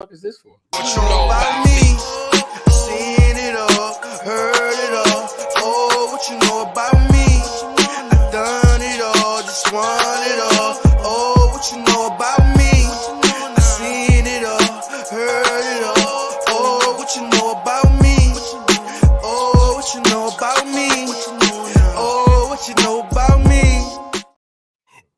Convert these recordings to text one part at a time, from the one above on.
What is this for? What you know about me? I seen it all, heard it all. Oh, what you know about me? I done it all, just want it all. Oh, what you know about me? I seen it all, heard it all. Oh, what you know about me? Oh, what you know about me? Oh, what you know about me?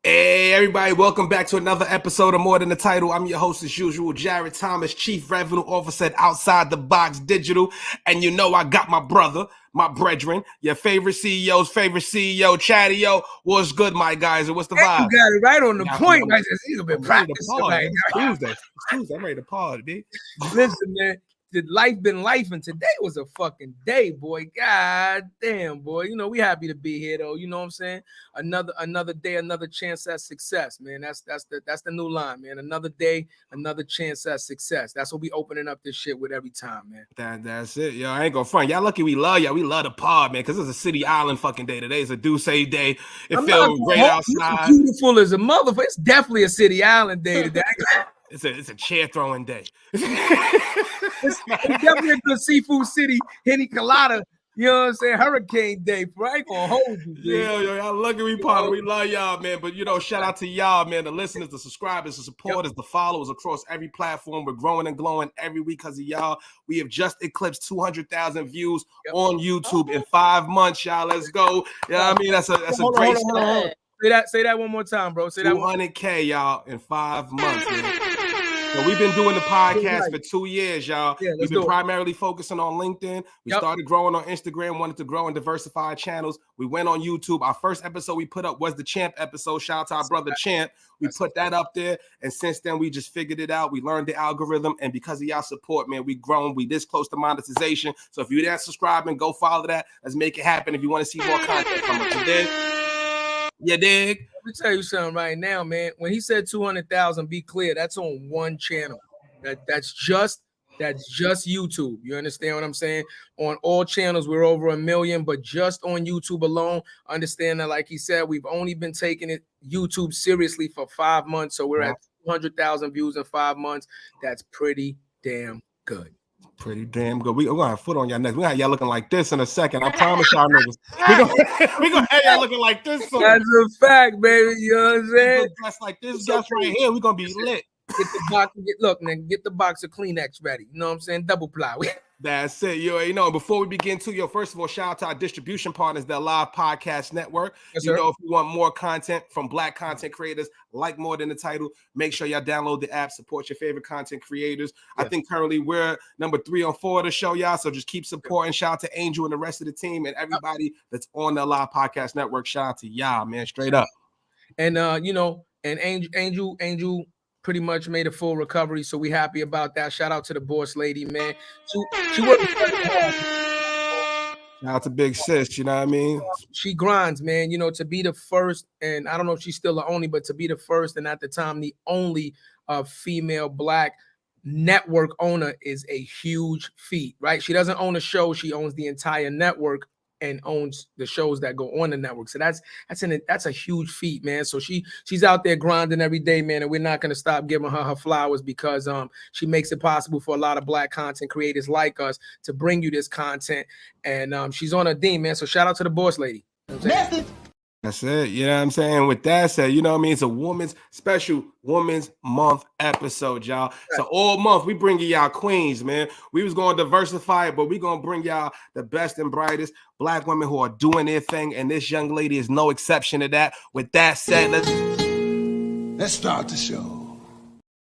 Hey everybody, welcome back to another episode of More Than the Title. I'm your host as usual, Jared Thomas, Chief Revenue Officer at Outside the Box Digital. And you know I got my brother, my brethren, your favorite CEO's favorite CEO, Chatty-O. What's good, my guys? And what's the vibe? You got it right on the point. He's been practicing. It's Tuesday. I'm ready to pause, B. Listen, man. The life been life, and today was a fucking day, boy. God damn, boy. You know, we happy to be here, though. You know what I'm saying? Another day, another chance at success, man. That's the new line, man. Another day, another chance at success. That's what we opening up this shit with every time, man. That's it, yo. I ain't gonna front. Y'all lucky we love y'all. We love the pod, man, because it's a City Island fucking day today. It's a Duce day. It feels great outside. Beautiful as a motherfucker. It's definitely a City Island day today. It's a chair throwing day. It's definitely a good seafood city, Henny Colada, you know what I'm saying? Hurricane day, bro. I ain't gonna hold you, dude. Yeah, y'all lucky we part. We love y'all, man. But you know, shout out to y'all, man. The listeners, the subscribers, the supporters, the followers across every platform. We're growing and glowing every week because of y'all. We have just eclipsed 200,000 views on YouTube in 5 months, y'all. Let's go. You know what I mean? That's a great start. Say that one more time, bro. Say that 200K, y'all, in 5 months, man. So we've been doing the podcast for 2 years, y'all. Yeah, we've been primarily focusing on LinkedIn. We started growing on Instagram, wanted to grow and diversify our channels. We went on YouTube. Our first episode we put up was the Champ episode. Shout out to our brother Champ. We put that up there. And since then, we just figured it out. We learned the algorithm. And because of y'all support, man, we grown. We this close to monetization. So if you didn't subscribe and go follow that, let's make it happen. If you want to see more content from us. You dig? Let me tell you something right now, man. When he said 200,000, be clear, that's on one channel. That's just YouTube. You understand what I'm saying? On all channels, we're over 1 million, but just on YouTube alone, understand that, like he said, we've only been taking YouTube seriously for 5 months. So we're at 200,000 views in 5 months. That's pretty damn good. Pretty damn good. We're gonna have foot on y'all next. We got y'all looking like this in a second. I promise y'all niggas. We're gonna have y'all looking like this. Soon. That's a fact, baby. You know what I'm saying? Dressed like this guy right here. We're gonna be lit. Get the box. Get the box of Kleenex ready. You know what I'm saying? Double ply. That's it. You already know. Before we begin, first of all, shout out to our distribution partners, the Live Podcast Network. Yes, you know, if you want more content from Black content creators, like More Than the Title, make sure y'all download the app, support your favorite content creators. Yeah. I think currently we're number 3 or 4 of the show, y'all. So just keep supporting. Shout out to Angel and the rest of the team and everybody that's on the Live Podcast Network. Shout out to y'all, man. Straight up. And you know, and Angel pretty much made a full recovery, so we happy about that. Shout out to the boss lady, man. She worked hard. Shout out to Big Sis, you know what I mean? She grinds, man. You know, to be the first, and I don't know if she's still the only, but to be the first and at the time the only female Black network owner is a huge feat, right? She doesn't own a show; she owns the entire network and owns the shows that go on the network. So that's a huge feat, man. So she's out there grinding every day, man, and we're not gonna stop giving her flowers because she makes it possible for a lot of Black content creators like us to bring you this content. And she's on her theme, man. So shout out to the boss lady. You know what I'm saying? That's it. You know what I'm saying? With that said, you know what I mean? It's a special Women's Month episode, y'all. Right. So all month we bring y'all queens, man. We was going to diversify it, but we going to bring y'all the best and brightest Black women who are doing their thing. And this young lady is no exception to that. With that said, let's start the show.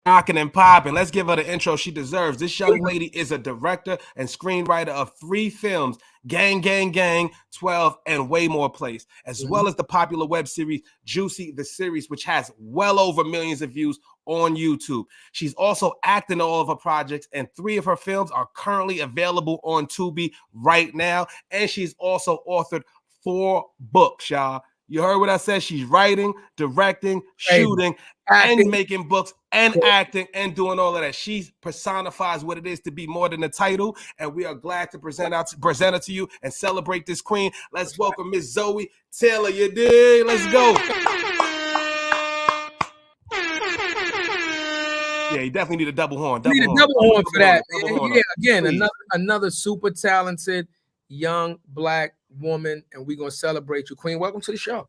Knocking and popping. Let's give her the intro she deserves. This young lady is a director and screenwriter of 3 films, Gang, Gang, Gang, 12, and Waymore Place, as well as the popular web series Juicy, the series, which has well over millions of views on YouTube. She's also acting in all of her projects, and 3 of her films are currently available on Tubi right now. And she's also authored 4 books, y'all. You heard what I said? She's writing, directing, shooting, acting, and making books, and acting, and doing all of that. She personifies what it is to be more than a title, and we are glad to present her to you and celebrate this queen. Let's welcome Miss Zoey Taylor. You dig? Let's go. Yeah, you definitely need a double horn. You Double need a horn. double horn for that. Double Man. horn. Yeah, again, Please. another super talented young black woman, and we're gonna celebrate you, Queen. Welcome to the show.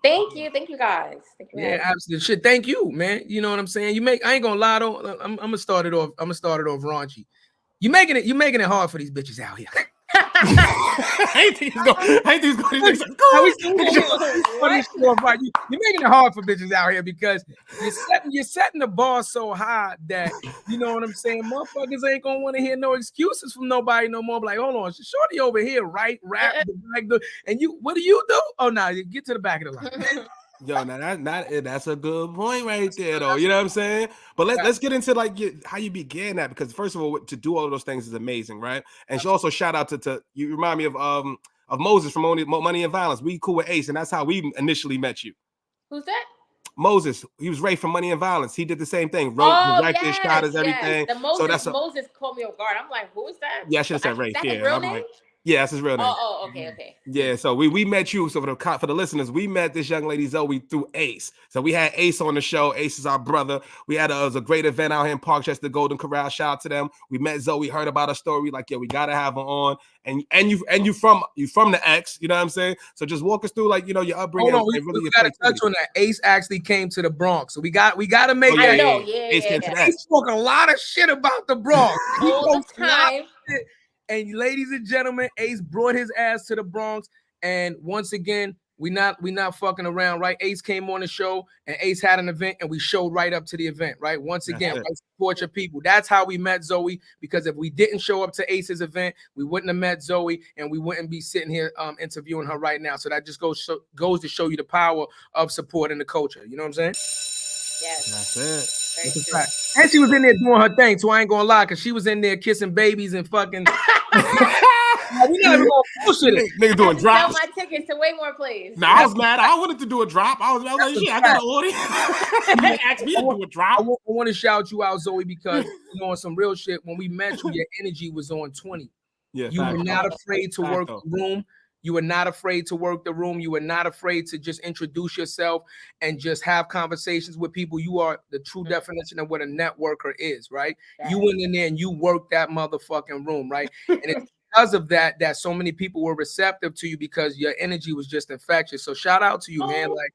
Thank you guys. Thank you. Yeah, absolutely. Shit, thank you, man. You know what I'm saying? I ain't gonna lie though. I'm gonna start it off. Raunchy. You making it hard for these bitches out here. I think he's going. You're making it hard for bitches out here because you're setting the bar so high that you know what I'm saying. Motherfuckers ain't gonna want to hear no excuses from nobody no more. Like, hold on, shorty over here, right? Rap, and you. What do you do? Oh, no, get to the back of the line. Yo, now that's a good point right there, though. You know what I'm saying? But let's get into like how you began that, because first of all, to do all of those things is amazing, right? And she also shout out to you. Remind me of Moses from Money and Violence. We cool with Ace, and that's how we initially met you. Who's that? Moses. He was Ray from Money and Violence. He did the same thing. Wrote, directed, shot us everything. Yes. Moses caught me off guard. I'm like, who is that? Yeah, I should have said Ray. His real name? Yeah, that's his real name. Oh, okay. Yeah, so we met you. So for the listeners, we met this young lady Zoey through Ace. So we had Ace on the show. Ace is our brother. We had a great event out here in Parkchester, Golden Corral. Shout out to them. We met Zoey, heard about her story. Like, yeah, we gotta have her on. And you from the X, you know what I'm saying? So just walk us through, like, you know, your upbringing. Hold on, we gotta touch on that. Ace actually came to the Bronx, so we gotta make that. I know, Ace came to that. Ace spoke a lot of shit about the Bronx all the time. And ladies and gentlemen, Ace brought his ass to the Bronx. And once again, we not fucking around, right? Ace came on the show and Ace had an event and we showed right up to the event, right? Once again, right, support your people. That's how we met Zoey, because if we didn't show up to Ace's event, we wouldn't have met Zoey and we wouldn't be sitting here interviewing her right now. So that just goes to show you the power of support in the culture. You know what I'm saying? Yes. That's it. And she was in there doing her thing, so I ain't gonna lie, because she was in there kissing babies and fucking. We never gonna bullshit it. Nigga doing drops. Sell my tickets to Waymore Place. Nah, I was mad. I wanted to do a drop. I was like, shit, I got an audience. They asked me to do a drop. I want to shout you out, Zoey, because you know, on some real shit, when we met you, your energy was on 20. Yeah, you were not afraid to work the room. You were not afraid to work the room. You were not afraid to just introduce yourself and just have conversations with people. You are the true definition of what a networker is, right? You went in there and you worked that motherfucking room, right? And it's because of that so many people were receptive to you, because your energy was just infectious. So shout out to you, man. Like,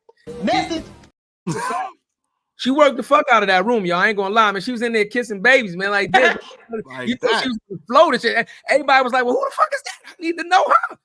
she worked the fuck out of that room, y'all. I ain't gonna lie, man. She was in there kissing babies, man, like this. Like you thought she was floating shit. Everybody was like, well, who the fuck is that? I need to know her.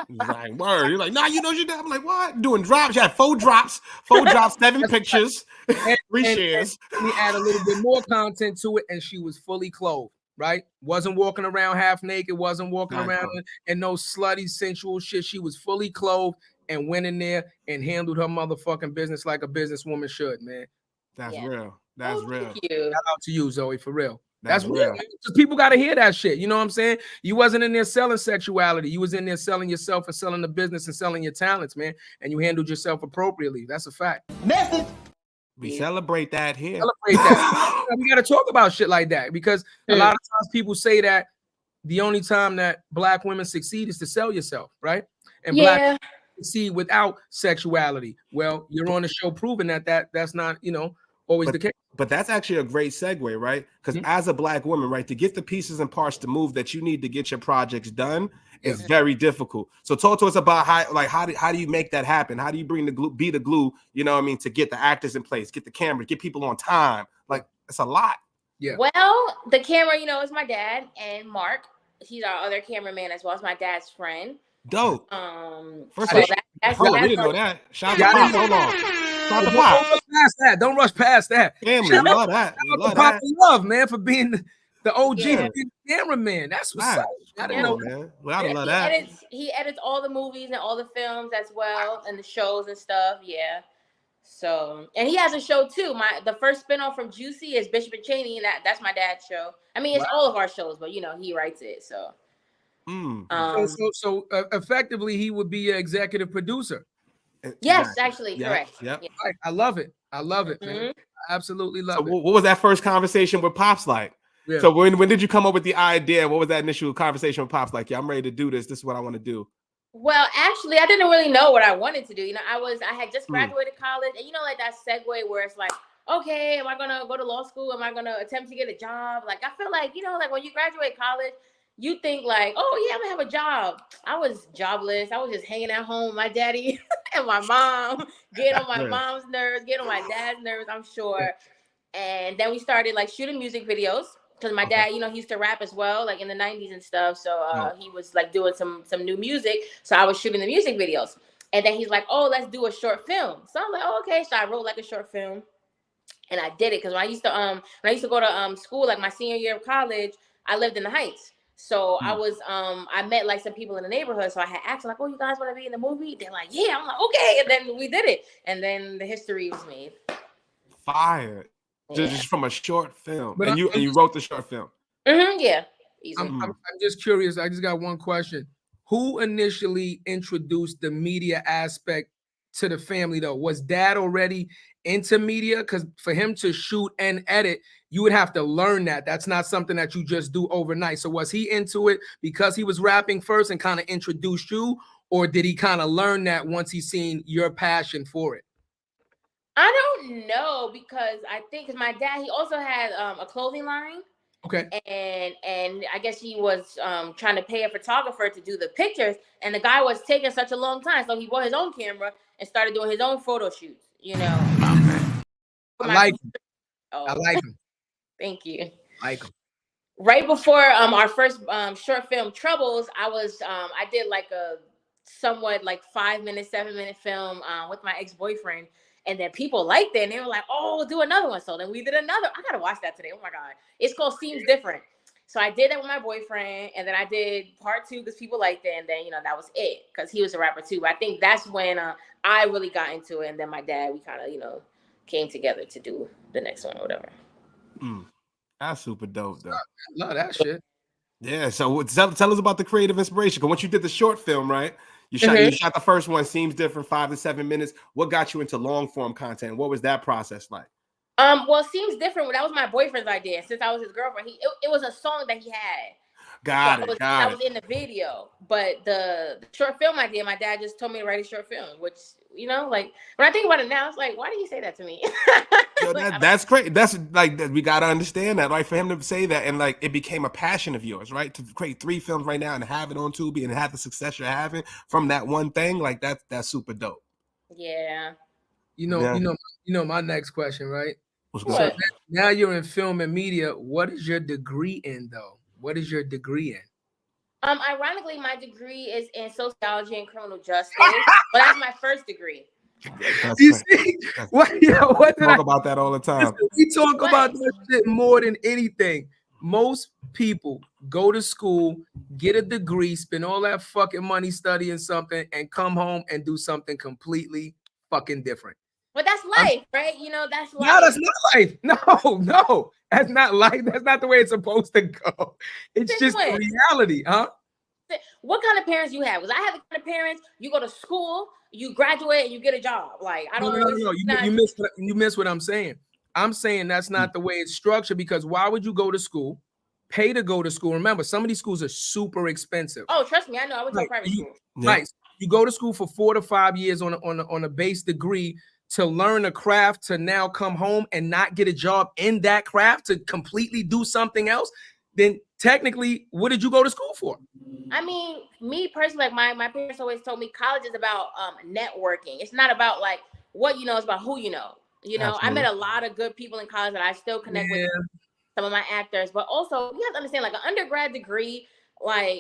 Like, word. You're like, nah, you know she did. I'm like, what? Doing drops. You had 4 drops, 7 pictures, 3 shares. And we add a little bit more content to it, and she was fully clothed, right? Wasn't walking around half naked, wasn't walking around in no slutty, sensual shit. She was fully clothed and went in there and handled her motherfucking business like a businesswoman should, man. That's real. That's real. Thank you. Shout out to you, Zoey, for real. That's real. People got to hear that shit. You know what I'm saying? You wasn't in there selling sexuality. You was in there selling yourself and selling the business and selling your talents, man. And you handled yourself appropriately. That's a fact. Message. We celebrate that here. Celebrate that. We got to talk about shit like that, because a lot of times people say that the only time that black women succeed is to sell yourself, right? And black women succeed without sexuality. Well, you're on the show proving that's not, you know, always the case. But that's actually a great segue, right? Because as a black woman, right, to get the pieces and parts to move that you need to get your projects done is very difficult. So talk to us about how do you make that happen? How do you bring the glue, you know what I mean, to get the actors in place, get the camera, get people on time? Like, it's a lot. Yeah. Well, the camera, you know, is my dad and Mark. He's our other cameraman as well as my dad's friend. Dope. First of all, we didn't know that. Shout out to Pop. Hold on. Shout out to Pop. Don't rush past that. Don't rush past that. Family, we love that. We love Pop that. love, man, for being the OG cameraman. That's what's up. I didn't know, man. Well, I love that. He edits all the movies and all the films as well, and the shows and stuff. Yeah. So, and he has a show too. The first spinoff from Juicy is Bishop and Cheney, and that's my dad's show. I mean, it's all of our shows, but you know, he writes it. So. So effectively, he would be your executive producer. Yes, actually, correct. Yep. Yeah. I love it. I love it, man. I absolutely love it. What was that first conversation with Pops like? Yeah. So when did you come up with the idea? What was that initial conversation with Pops like? Yeah, I'm ready to do this. This is what I want to do. Well, actually, I didn't really know what I wanted to do. You know, I had just graduated college, and you know, like that segue where it's like, okay, am I gonna go to law school? Am I gonna attempt to get a job? Like, I feel like, like when you graduate college, you think like, oh yeah, I'm gonna have a job. I was jobless. I was just hanging at home with my daddy and my mom, getting on my mom's nerves, getting on my dad's nerves, I'm sure. And then we started like shooting music videos because my dad, he used to rap as well, like in the 90s and stuff. So he was like doing some new music. So I was shooting the music videos. And then he's like, oh, let's do a short film. So I'm like, oh, okay. So I wrote like a short film. And I did it because when I used to go to school, like my senior year of college, I lived in the Heights. So I met like some people in the neighborhood. So I had asked like, oh, you guys want to be in the movie? They're like, yeah. I'm like, okay. And then we did it. And then the history was made. Fire. Yeah. Just from a short film. But and you wrote the short film. Yeah. I'm just curious. I just got one question. Who initially introduced the media aspect to the family though? Was dad already into media? Because for him to shoot and edit, you would have to learn that. That's not something that you just do overnight. So was he into it because he was rapping first and kind of introduced you? Or did he kind of learn that once he seen your passion for it? I don't know because I think my dad, he also had a clothing line. Okay. And I guess he was trying to pay a photographer to do the pictures, and the guy was taking such a long time, so he bought his own camera and started doing his own photo shoots. I like him. I like him. Thank you. Like him. Right before our first short film, Troubles, I did like a somewhat like 5-minute, 7-minute film with my ex-boyfriend. And then people liked it and they were like, oh, do another one. So then we did another. I got to watch that today. Oh my God. It's called Seems Different. So I did that with my boyfriend. And then I did part 2 because people liked it. And then, that was it because he was a rapper too. But I think that's when I really got into it. And then my dad, we kind of, came together to do the next one or whatever. That's super dope though. I love that shit. Yeah. So tell us about the creative inspiration. Because once you did the short film, right? You shot the first one, Seems Different, 5 to 7 minutes. What got you into long form content? What was that process like? Well, Seems Different. That was my boyfriend's idea. Since I was his girlfriend, it was a song that he had. Got it. That was in the video. But the short film idea, my dad just told me to write a short film, which, like when I think about it now, it's like, why did he say that to me? Yo, that's great. That's like, we got to understand that, right? For him to say that and like it became a passion of yours, right? To create 3 films right now and have it on Tubi and have the success you're having from that one thing, like that's super dope. Yeah. You know my next question, right? What? Now you're in film and media. What is your degree in though? What is your degree in? Ironically, my degree is in sociology and criminal justice, but that's my first degree. You see, what talk about that all the time. We talk about that shit more than anything. Most people go to school, get a degree, spend all that fucking money studying something, and come home and do something completely fucking different. But that's life, right? That's life. No, that's not life. No, that's not life. That's not the way it's supposed to go. It's just reality, huh? What kind of parents you have? Because I have the kind of parents, you go to school, you graduate, and you get a job. Like, I don't know. You miss what I'm saying. I'm saying that's not the way it's structured, because why would you go to school, pay to go to school? Remember, some of these schools are super expensive. Oh, trust me, I know. I went to a private school. Right. You go to school for 4 to 5 years on a base degree to learn a craft, to now come home and not get a job in that craft, to completely do something else. Then technically, what did you go to school for? I mean, me personally, like my parents always told me college is about networking. It's not about like what you know, it's about who you know. I met a lot of good people in college that I still connect with, some of my actors, but also you have to understand, like an undergrad degree, like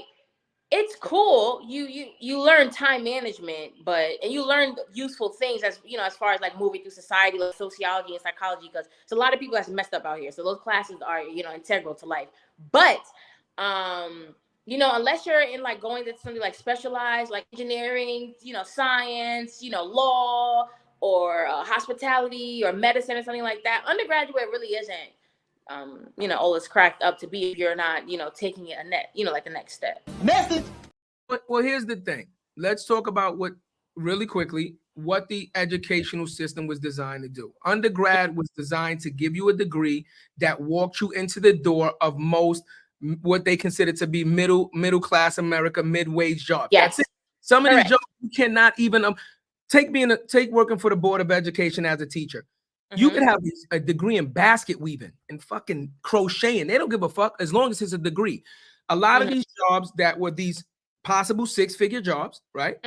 it's cool. You learn time management, and you learn useful things as as far as like moving through society, like sociology and psychology, because there's a lot of people that's messed up out here. So those classes are integral to life. But unless you're in like going to something like specialized, like engineering, science, law, or hospitality or medicine or something like that, undergraduate really isn't all it's cracked up to be if you're not taking it like the next step. Message. Well, here's the thing. Let's talk about what the educational system was designed to do. Undergrad was designed to give you a degree that walked you into the door of most what they consider to be middle class America, mid-wage jobs. Yes. That's it. Some of these jobs you cannot even take working for the Board of Education as a teacher. You can have a degree in basket weaving and fucking crocheting. They don't give a fuck as long as it's a degree. A lot of these jobs that were these possible 6-figure jobs, right?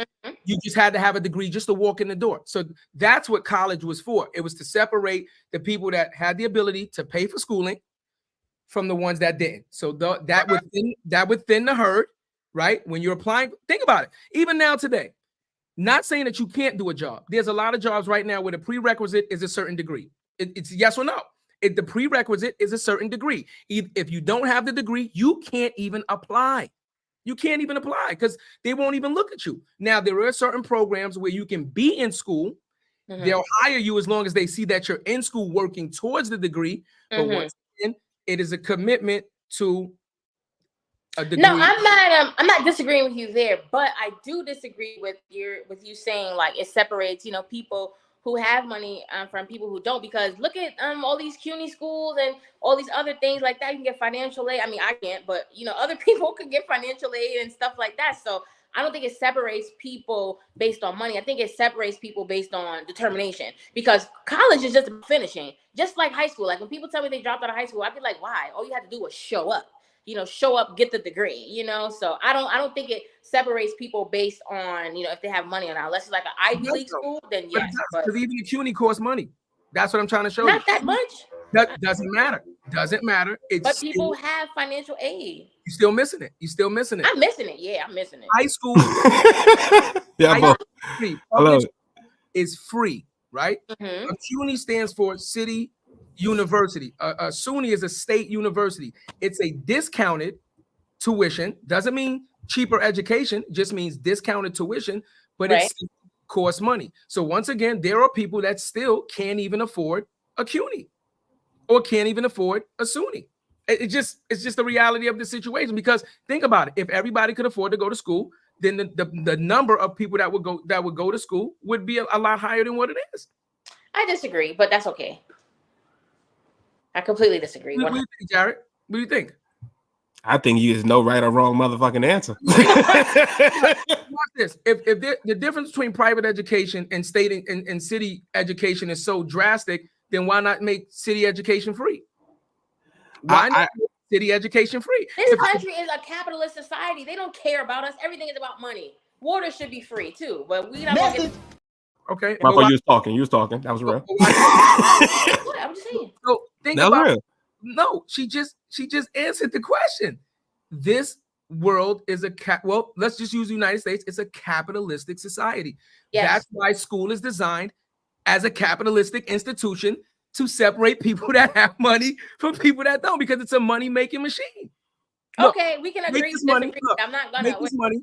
You just had to have a degree just to walk in the door. So that's what college was for. It was to separate the people that had the ability to pay for schooling from the ones that didn't. So that would thin the herd, right? When you're applying, think about it. Even now today, not saying that you can't do a job. There's a lot of jobs right now where the prerequisite is a certain degree. It's yes or no. The prerequisite is a certain degree. If you don't have the degree, you can't even apply. You can't even apply because they won't even look at you. Now, there are certain programs where you can be in school. They'll hire you as long as they see that you're in school working towards the degree. But once again, it is a commitment to a degree. No, I'm not disagreeing with you there, but I do disagree with you saying like it separates, people who have money from people who don't, because look at all these CUNY schools and all these other things like that. You can get financial aid. I mean, I can't, but other people could get financial aid and stuff like that. So I don't think it separates people based on money. I think it separates people based on determination, because college is just about finishing, just like high school. Like when people tell me they dropped out of high school, I'd be like, why? All you had to do was show up. Show up, get the degree, so I don't think it separates people based on, if they have money or not. Unless it's like an Ivy League school, then yes. Because even the CUNY costs money. That's what I'm trying to show you. Not that much. That doesn't matter. Doesn't matter. But people have financial aid. You're still missing it. I'm missing it. Yeah, I'm missing it. High school. Is free, right? A CUNY stands for City University. A SUNY is a state university. It's a discounted tuition. Doesn't mean cheaper education, just means discounted tuition, but it still costs money. So once again, there are people that still can't even afford a CUNY or can't even afford a SUNY. It's just the reality of the situation, because think about it. If everybody could afford to go to school, then the number of people that would go to school would be a lot higher than what it is. I disagree, but that's okay. I completely disagree. What do you think, Jared? What do you think? I think you is no right or wrong motherfucking answer. Watch this. If the difference between private education and state and city education is so drastic, then why not make city education free? Why not make city education free? This country is a capitalist society. They don't care about us. Everything is about money. Water should be free too, but we don't. Okay. Marco, you was talking. That was real. What? I'm just saying. So think about it. No, she just answered the question. This world is let's just use the United States. It's a capitalistic society. Yes. That's why school is designed as a capitalistic institution to separate people that have money from people that don't, because it's a money-making machine. Look, okay, we can agree. I'm not gonna make this money.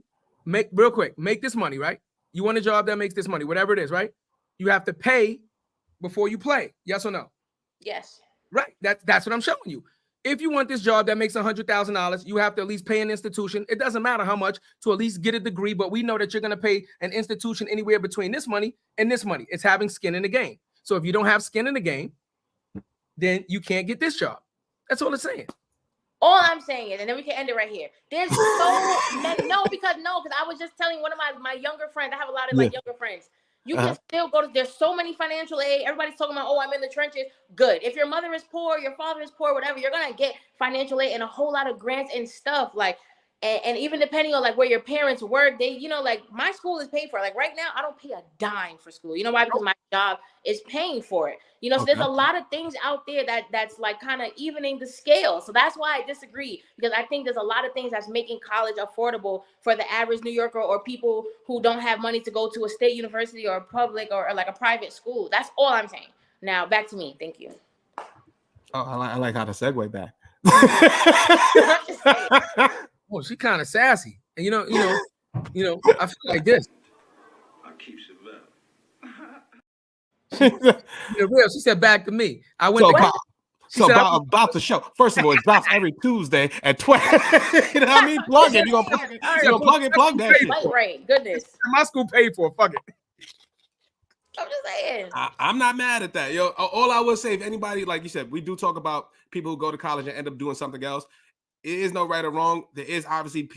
Make this money, right? You want a job that makes this money, whatever it is, right? You have to pay before you play. Yes or no? Yes. Right. That's what I'm showing you. If you want this job that makes $100,000, you have to at least pay an institution. It doesn't matter how much to at least get a degree, but we know that you're going to pay an institution anywhere between this money and this money. It's having skin in the game. So if you don't have skin in the game, then you can't get this job. That's all it's saying. All I'm saying is, and then we can end it right here. There's because I was just telling one of my younger friends. I have a lot of younger friends. You can still go to. There's so many financial aid. Everybody's talking about, I'm in the trenches. Good. If your mother is poor, your father is poor, whatever, you're gonna get financial aid and a whole lot of grants and stuff. Like, and even depending on like where your parents work, they, like my school is paid for. Like right now, I don't pay a dime for school. You know why? Because my job is paying for it. So there's a lot of things out there that's like kind of evening the scale. So that's why I disagree, because I think there's a lot of things that's making college affordable for the average New Yorker or people who don't have money to go to a state university or a public or like a private school. That's all I'm saying. Now back to me. Thank you. Oh, I like how to segue back. Oh, she kind of sassy, and you know, I feel like this. I keep it real. She said back to me. I went about the show. First of all, it drops every Tuesday at 12. You know what I mean? Plug it. You're gonna plug that shit. Right. Goodness. My school paid for it. Fuck it. I'm just saying. I'm not mad at that. Yo, all I would say, if anybody, like you said, we do talk about people who go to college and end up doing something else. It is no right or wrong. There is obviously,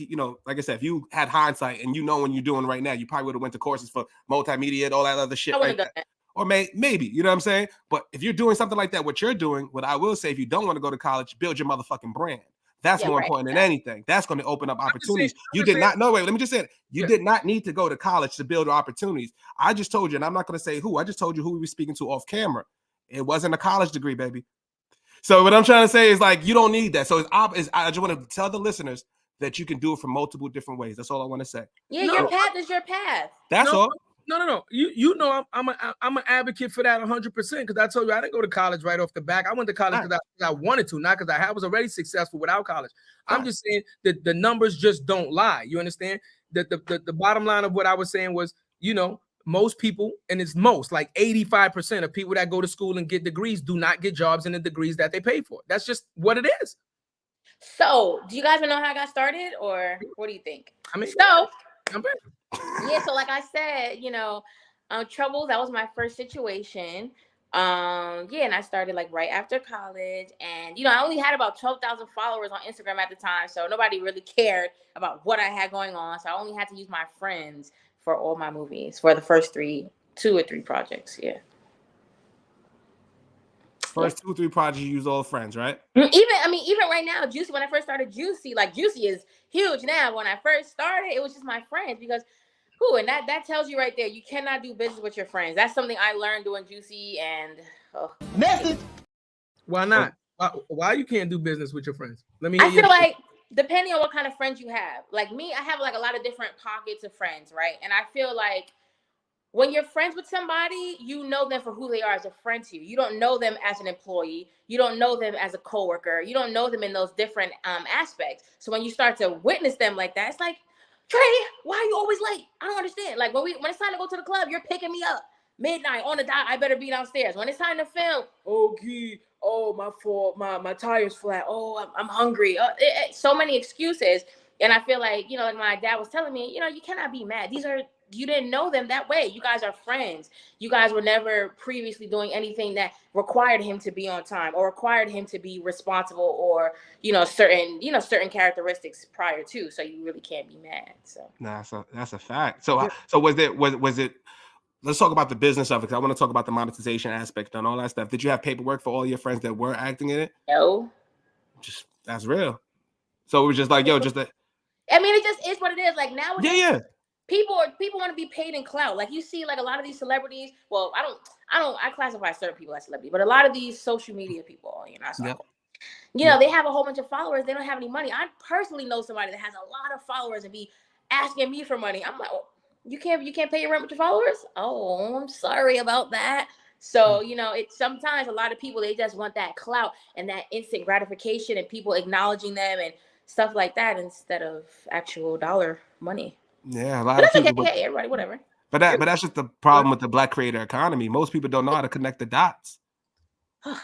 like I said, if you had hindsight and when you're doing right now, you probably would have went to courses for multimedia and all that other shit. I would have done that. or maybe, you know what I'm saying? But if you're doing something like that, what you're doing, what I will say, if you don't want to go to college, build your motherfucking brand. That's more important than anything. That's going to open up opportunities. You did not know. Wait, let me just say it. You did not need to go to college to build opportunities. I just told you, and I'm not going to say who. I just told you who we were speaking to off camera. It wasn't a college degree, baby. So what I'm trying to say is like you don't need that. So I just want to tell the listeners that you can do it from multiple different ways. That's all I want to say. Yeah, your path is your path. That's all. No. You know I'm an advocate for that 100% because I told you I didn't go to college right off the back. I went to college because I wanted to, not because I was already successful without college. I'm just saying that the numbers just don't lie. You understand? The bottom line of what I was saying was, you know, most people, and it's like 85% of people that go to school and get degrees do not get jobs in the degrees that they pay for. That's just what it is. So, do you guys know how I got started, or what do you think? I mean, yeah, so like I said, you know, Trouble, that was my first situation. Yeah, and I started like right after college, and you know, I only had about 12,000 followers on Instagram at the time, so nobody really cared about what I had going on. So I only had to use my friends for all my movies for the first 2 or 3 projects. Yeah. First 2 or 3 projects, you use all friends, right? Even right now, Juicy, when I first started Juicy, like Juicy is huge now. When I first started, it was just my friends because and that tells you right there, you cannot do business with your friends. That's something I learned doing Juicy and message. Why not? Why you can't do business with your friends? Let me hear I feel like depending on what kind of friends you have. Like me, I have like a lot of different pockets of friends, right? And I feel like when you're friends with somebody, you know them for who they are as a friend to you. You don't know them as an employee. You don't know them as a coworker. You don't know them in those different aspects. So when you start to witness them like that, it's like, Trey, why are you always late? I don't understand. Like when it's time to go to the club, you're picking me up midnight on the dot. I better be downstairs. When it's time to film, my fault. My tire's flat. I'm hungry. So many excuses. And I feel like, you know, like my dad was telling me, you know, you cannot be mad. You didn't know them that way. You guys are friends. You guys were never previously doing anything that required him to be on time or required him to be responsible or, you know, certain characteristics prior to. So you really can't be mad. So that's a fact. So was it? Let's talk about the business of it because I want to talk about the monetization aspect and all that stuff. Did you have paperwork for all your friends that were acting in it? No. That's real. So it was just like, it just is what it is. Like nowadays. Yeah. People want to be paid in clout. Like you see, like a lot of these celebrities. Well, I classify certain people as celebrities, but a lot of these social media people, you know, they have a whole bunch of followers. They don't have any money. I personally know somebody that has a lot of followers and be asking me for money. I'm like, you can't pay your rent with your followers? Oh, I'm sorry about that. So, you know, sometimes a lot of people, they just want that clout and that instant gratification and people acknowledging them and stuff like that instead of actual dollar money. Yeah, a lot of people. Hey, everybody, whatever. But that's just the problem with the Black creator economy. Most people don't know how to connect the dots.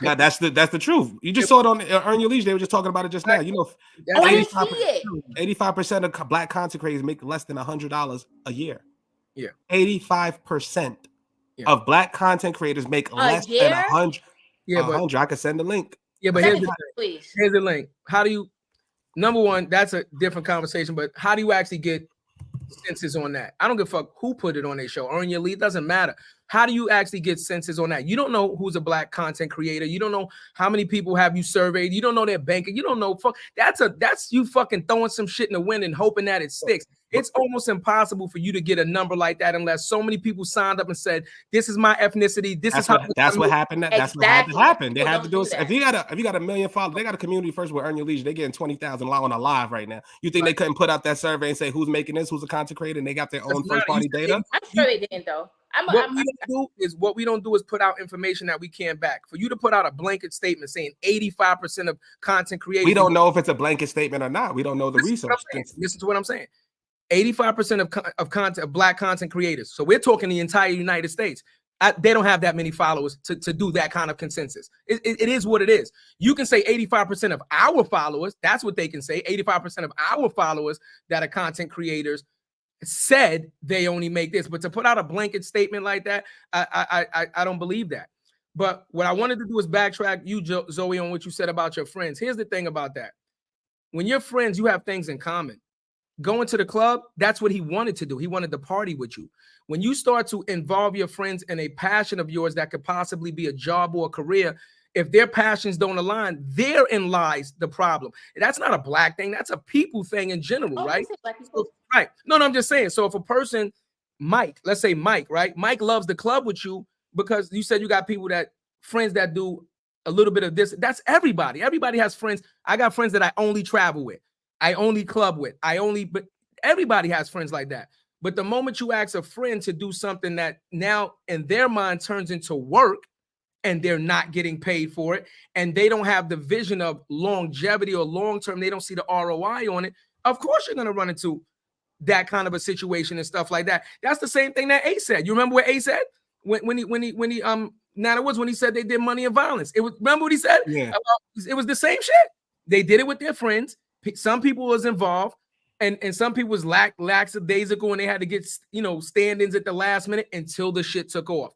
Yeah, that's the truth. You just saw it on Earn Your Leisure. They were just talking about it just now. You know, 85% of Black content creators make less than $100 a year. Yeah, 85% of Black content creators make less than 100. Yeah, 100. I could send a link. Yeah, but here's the link. How do you? Number one, that's a different conversation. But how do you actually get census on that? I don't give a fuck who put it on their show. Earn Your Lead doesn't matter. How do you actually get census on that? You don't know who's a Black content creator. You don't know how many people have you surveyed. You don't know their banker. You don't know. That's you fucking throwing some shit in the wind and hoping that it sticks. It's almost impossible for you to get a number like that unless so many people signed up and said, "This is my ethnicity. That's what happened. That's what had to happen. They have to do it. If you got a million followers, they got a community first with Earn Your Leisure. They're getting 20,000 on a live right now. You think they couldn't put out that survey and say who's making this, who's a content creator, and they got their own first party data? I'm sure they didn't though. What we don't do is put out information that we can't back. For you to put out a blanket statement saying 85% of content creators, we don't know if it's a blanket statement or not. We don't know the research. Listen to what I'm saying. 85% of content of Black content creators. So we're talking the entire United States. They don't have that many followers to do that kind of consensus. It is what it is. You can say 85% of our followers. That's what they can say. 85% of our followers that are content creators said they only make this. But to put out a blanket statement like that, I don't believe that. But what I wanted to do is backtrack you, Zoe, on what you said about your friends. Here's the thing about that. When you're friends, you have things in common. going to the club, that's what he wanted to do. He wanted to party with you. When you start to involve your friends in a passion of yours that could possibly be a job or a career, if their passions don't align, therein lies the problem. That's not a black thing. That's a people thing in general, right? Black people. Right. No, I'm just saying. So if a person, Mike, let's say Mike, right? Mike loves the club with you because you said you got people that friends that do a little bit of this. That's everybody. Everybody has friends. I got friends that I only travel with. I only club with. But everybody has friends like that. But the moment you ask a friend to do something that now in their mind turns into work, and they're not getting paid for it, and they don't have the vision of longevity or long-term, they don't see the ROI on it, of course you're going to run into that kind of a situation and stuff like that. That's the same thing that Ace said. You remember what Ace said? When he now it was when he said they did Money and Violence. It was, remember what he said? Yeah. It was the same shit. They did it with their friends. Some people was involved, and some people was lackadaisical, and they had to get, stand-ins at the last minute until the shit took off.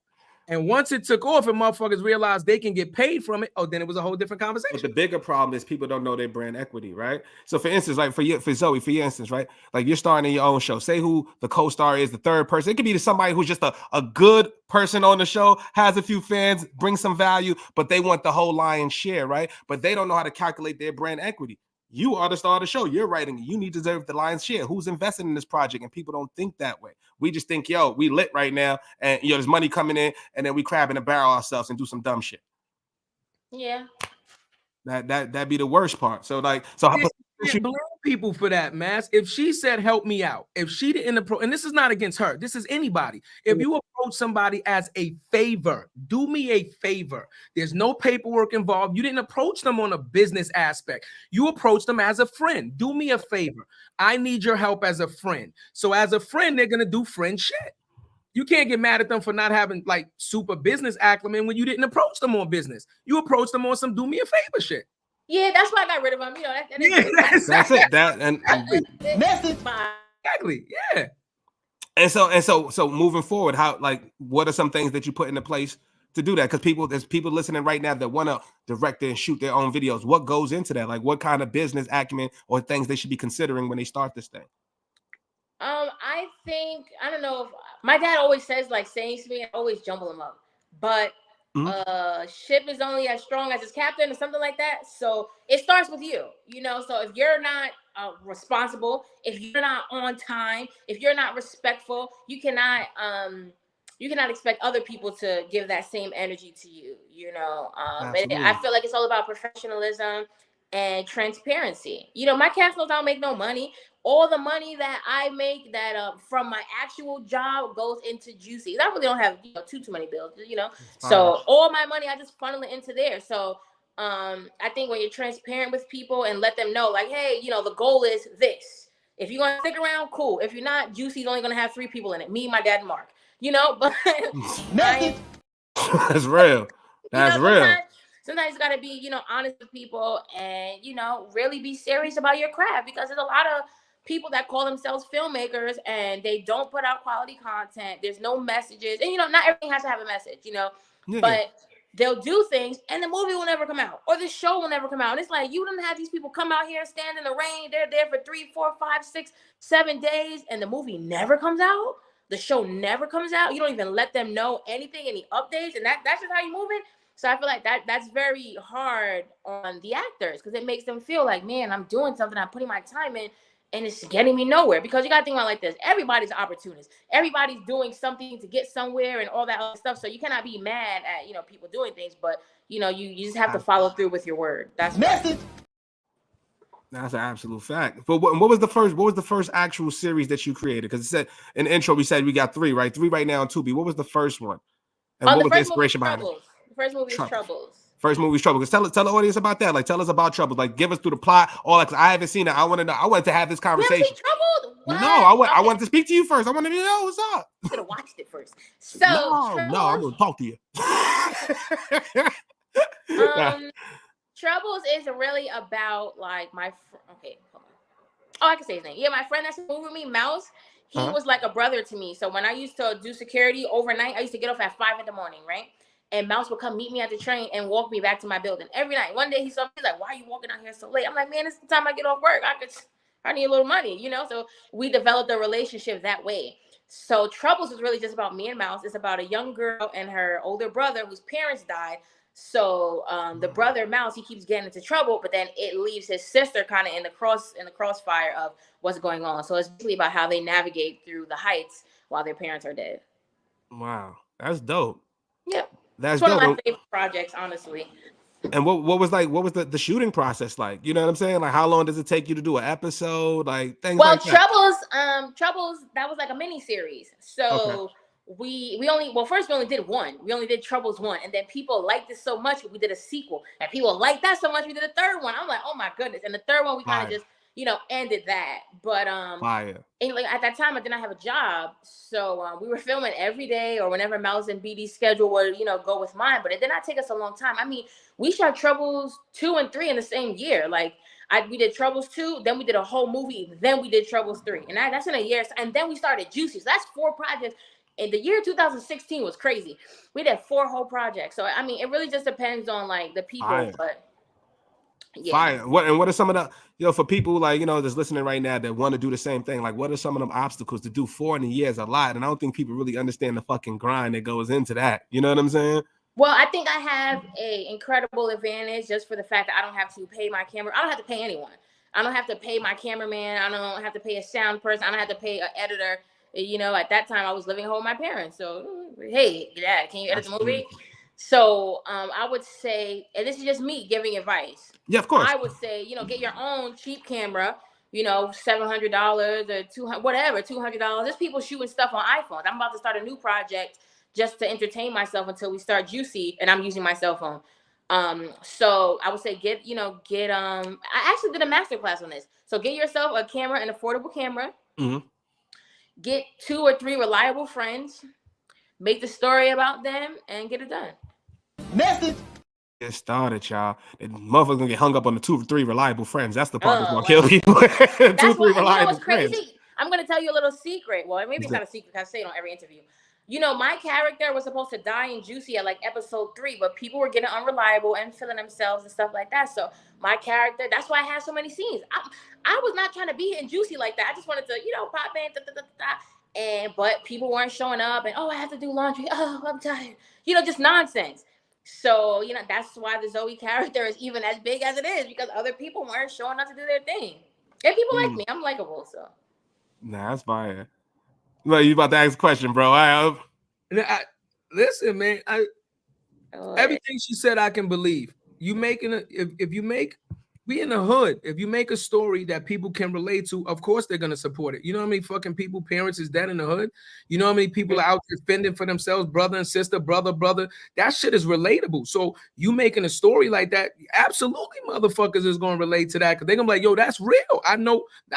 And once it took off and motherfuckers realized they can get paid from it, then it was a whole different conversation. But the bigger problem is people don't know their brand equity, right? So for instance, like for Zoey, for your instance, right? Like you're starting your own show. Say who the co-star is, the third person. It could be somebody who's just a good person on the show, has a few fans, brings some value, but they want the whole lion's share, right? But they don't know how to calculate their brand equity. You are the star of the show. You're writing. You need to deserve the lion's share. Who's invested in this project? And people don't think that way. We just think, yo, we lit right now, and there's money coming in, and then we crab in a barrel ourselves and do some dumb shit. Yeah. That'd be the worst part. So You blame people for that, Mass. If she said, help me out, if she didn't approach, and this is not against her, this is anybody. If you approach somebody as a favor, do me a favor. There's no paperwork involved. You didn't approach them on a business aspect. You approached them as a friend. Do me a favor. I need your help as a friend. So as a friend, they're going to do friend shit. You can't get mad at them for not having like super business acumen when you didn't approach them on business. You approached them on some do me a favor shit. Yeah, that's why I got rid of him. That's it. Exactly. Yeah. And so moving forward, what are some things that you put into place to do that? Because there's people listening right now that want to direct and shoot their own videos. What goes into that? Like what kind of business acumen or things they should be considering when they start this thing? I think, I don't know if my dad always says like sayings to me, I always jumble them up, but ship is only as strong as its captain or something like that. So it starts with you, so if you're not responsible, if you're not on time, if you're not respectful, you cannot expect other people to give that same energy to you, and I feel like it's all about professionalism and transparency. My cast knows I don't make no money. All the money that I make from my actual job goes into Juicy. I really don't have too many bills, So all my money I just funnel it into there. So I think when you're transparent with people and let them know, like, hey, the goal is this. If you're gonna stick around, cool. If you're not, Juicy's only gonna have 3 people in it: me, my dad, and Mark. But that's real. That's real. Sometimes you gotta be, honest with people and, really be serious about your craft, because there's a lot of people that call themselves filmmakers and they don't put out quality content. There's no messages, and not everything has to have a message, but they'll do things and the movie will never come out or the show will never come out. And it's like, you don't have these people come out here, stand in the rain. They're there for 3, 4, 5, 6, 7 days and the movie never comes out. The show never comes out. You don't even let them know anything, any updates. And that's just how you move it. So I feel like that's very hard on the actors, because it makes them feel like, man, I'm doing something, I'm putting my time in, and it's getting me nowhere. Because you got to think about it like this. Everybody's an opportunist. Everybody's doing something to get somewhere and all that other stuff. So you cannot be mad at, people doing things, but, you just have to follow through with your word. That's message. That's an absolute fact. But what was the first actual series that you created? Because it said in the intro, we said we got 3, right? 3 right now on Tubi. What was the first one? And what was the inspiration behind it? The first movie is Troubles. First movie is Troubles. Tell the audience about that. Like, tell us about Troubles. Like, give us through the plot. I haven't seen it. I want to know. I wanted to have this conversation. Troubled? What? No, I wanted to speak to you first. I wanted to know what's up. You should have watched it first. So no, I'm gonna talk to you. Troubles is really about like my okay, hold on. Oh, I can say his name. Yeah, my friend that's moving with me, Mouse. He was like a brother to me. So when I used to do security overnight, I used to get off at 5 in the morning, right? And Mouse would come meet me at the train and walk me back to my building every night. One day he saw me, he's like, "Why are you walking out here so late?" I'm like, "Man, it's the time I get off work. I could I need a little money, So we developed a relationship that way. So Troubles was really just about me and Mouse. It's about a young girl and her older brother whose parents died. So the brother Mouse, he keeps getting into trouble, but then it leaves his sister kind of in the crossfire of what's going on. So it's really about how they navigate through the heights while their parents are dead. Wow, that's dope. Yep. That's It's one dope. of my favorite projects, honestly. And what was the shooting process like? You know what I'm saying? Like, how long does it take you to do an episode? Like things Well, like that. Troubles, that was like a mini series. So we only did one. We only did Troubles 1, and then people liked it so much we did a sequel, and people liked that so much we did a third one. I'm like, oh my goodness! And the third one we kind of just ended that. But Fire. and like at that time I did not have a job, so we were filming every day or whenever Mouse and BD's schedule would go with mine. But it did not take us a long time. I mean, we shot Troubles 2 and 3 in the same year. Like we did Troubles 2, then we did a whole movie, then we did Troubles 3, and that's in a year. And then we started Juicy. So that's 4 projects. And the year 2016 was crazy. We did 4 whole projects. So I mean, it really just depends on like the people. Fire. But yeah. Fire. What are some of the for people like that's listening right now that want to do the same thing? Like, what are some of them obstacles to do 4 in a year is a lot, and I don't think people really understand the fucking grind that goes into that. You know what I'm saying? Well, I think I have an incredible advantage just for the fact that I don't have to pay my camera. I don't have to pay anyone. I don't have to pay my cameraman. I don't have to pay a sound person. I don't have to pay an editor. At that time I was living home with my parents. So, hey, Dad, can you edit the movie? So I would say, and this is just me giving advice. Yeah, of course. I would say, get your own cheap camera, $700 or $200, whatever, $200. There's people shooting stuff on iPhones. I'm about to start a new project just to entertain myself until we start Juicy, and I'm using my cell phone. So I would say I actually did a masterclass on this. So get yourself a camera, an affordable camera. Mm-hmm. Get 2 or 3 reliable friends, make the story about them, and get it done. Message. Get started, y'all. And motherfuckers gonna get hung up on the 2 or 3 reliable friends. That's the part that's gonna kill people. 2 or 3 reliable friends. Crazy. I'm gonna tell you a little secret. Well, maybe it's not a secret because I say it on every interview. My character was supposed to die in Juicy at like episode 3, but people were getting unreliable and feeling themselves and stuff like that. So my character, that's why I had so many scenes. I was not trying to be in Juicy like that. I just wanted to, pop in, but people weren't showing up, and I have to do laundry. Oh, I'm tired. Just nonsense. So, that's why the Zoey character is even as big as it is, because other people weren't showing up to do their thing. And people like me. I'm likable, so. Nah, that's fire. Well, you about to ask a question, bro. Listen, man. Everything she said, I can believe. You making we in the hood. If you make a story that people can relate to, of course they're gonna support it. You know how many fucking people, parents is dead in the hood? You know how many people are out there fending for themselves, brother and sister, brother. That shit is relatable. So you making a story like that, absolutely, motherfuckers is gonna relate to that because they're gonna be like, yo, that's real. I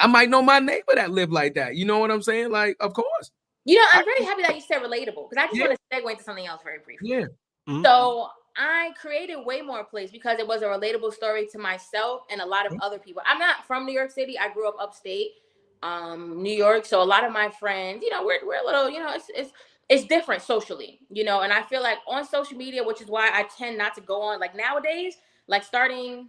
might know my neighbor that lived like that. You know what I'm saying? Like, of course. I'm very happy that you said relatable because I just want to segue into something else very briefly. Yeah. Mm-hmm. So I created Waymore Place because it was a relatable story to myself and a lot of other people. I'm not from New York City. I grew up upstate, New York. So a lot of my friends, we're a little, it's different socially, and I feel like on social media, which is why I tend not to go on like nowadays, like starting,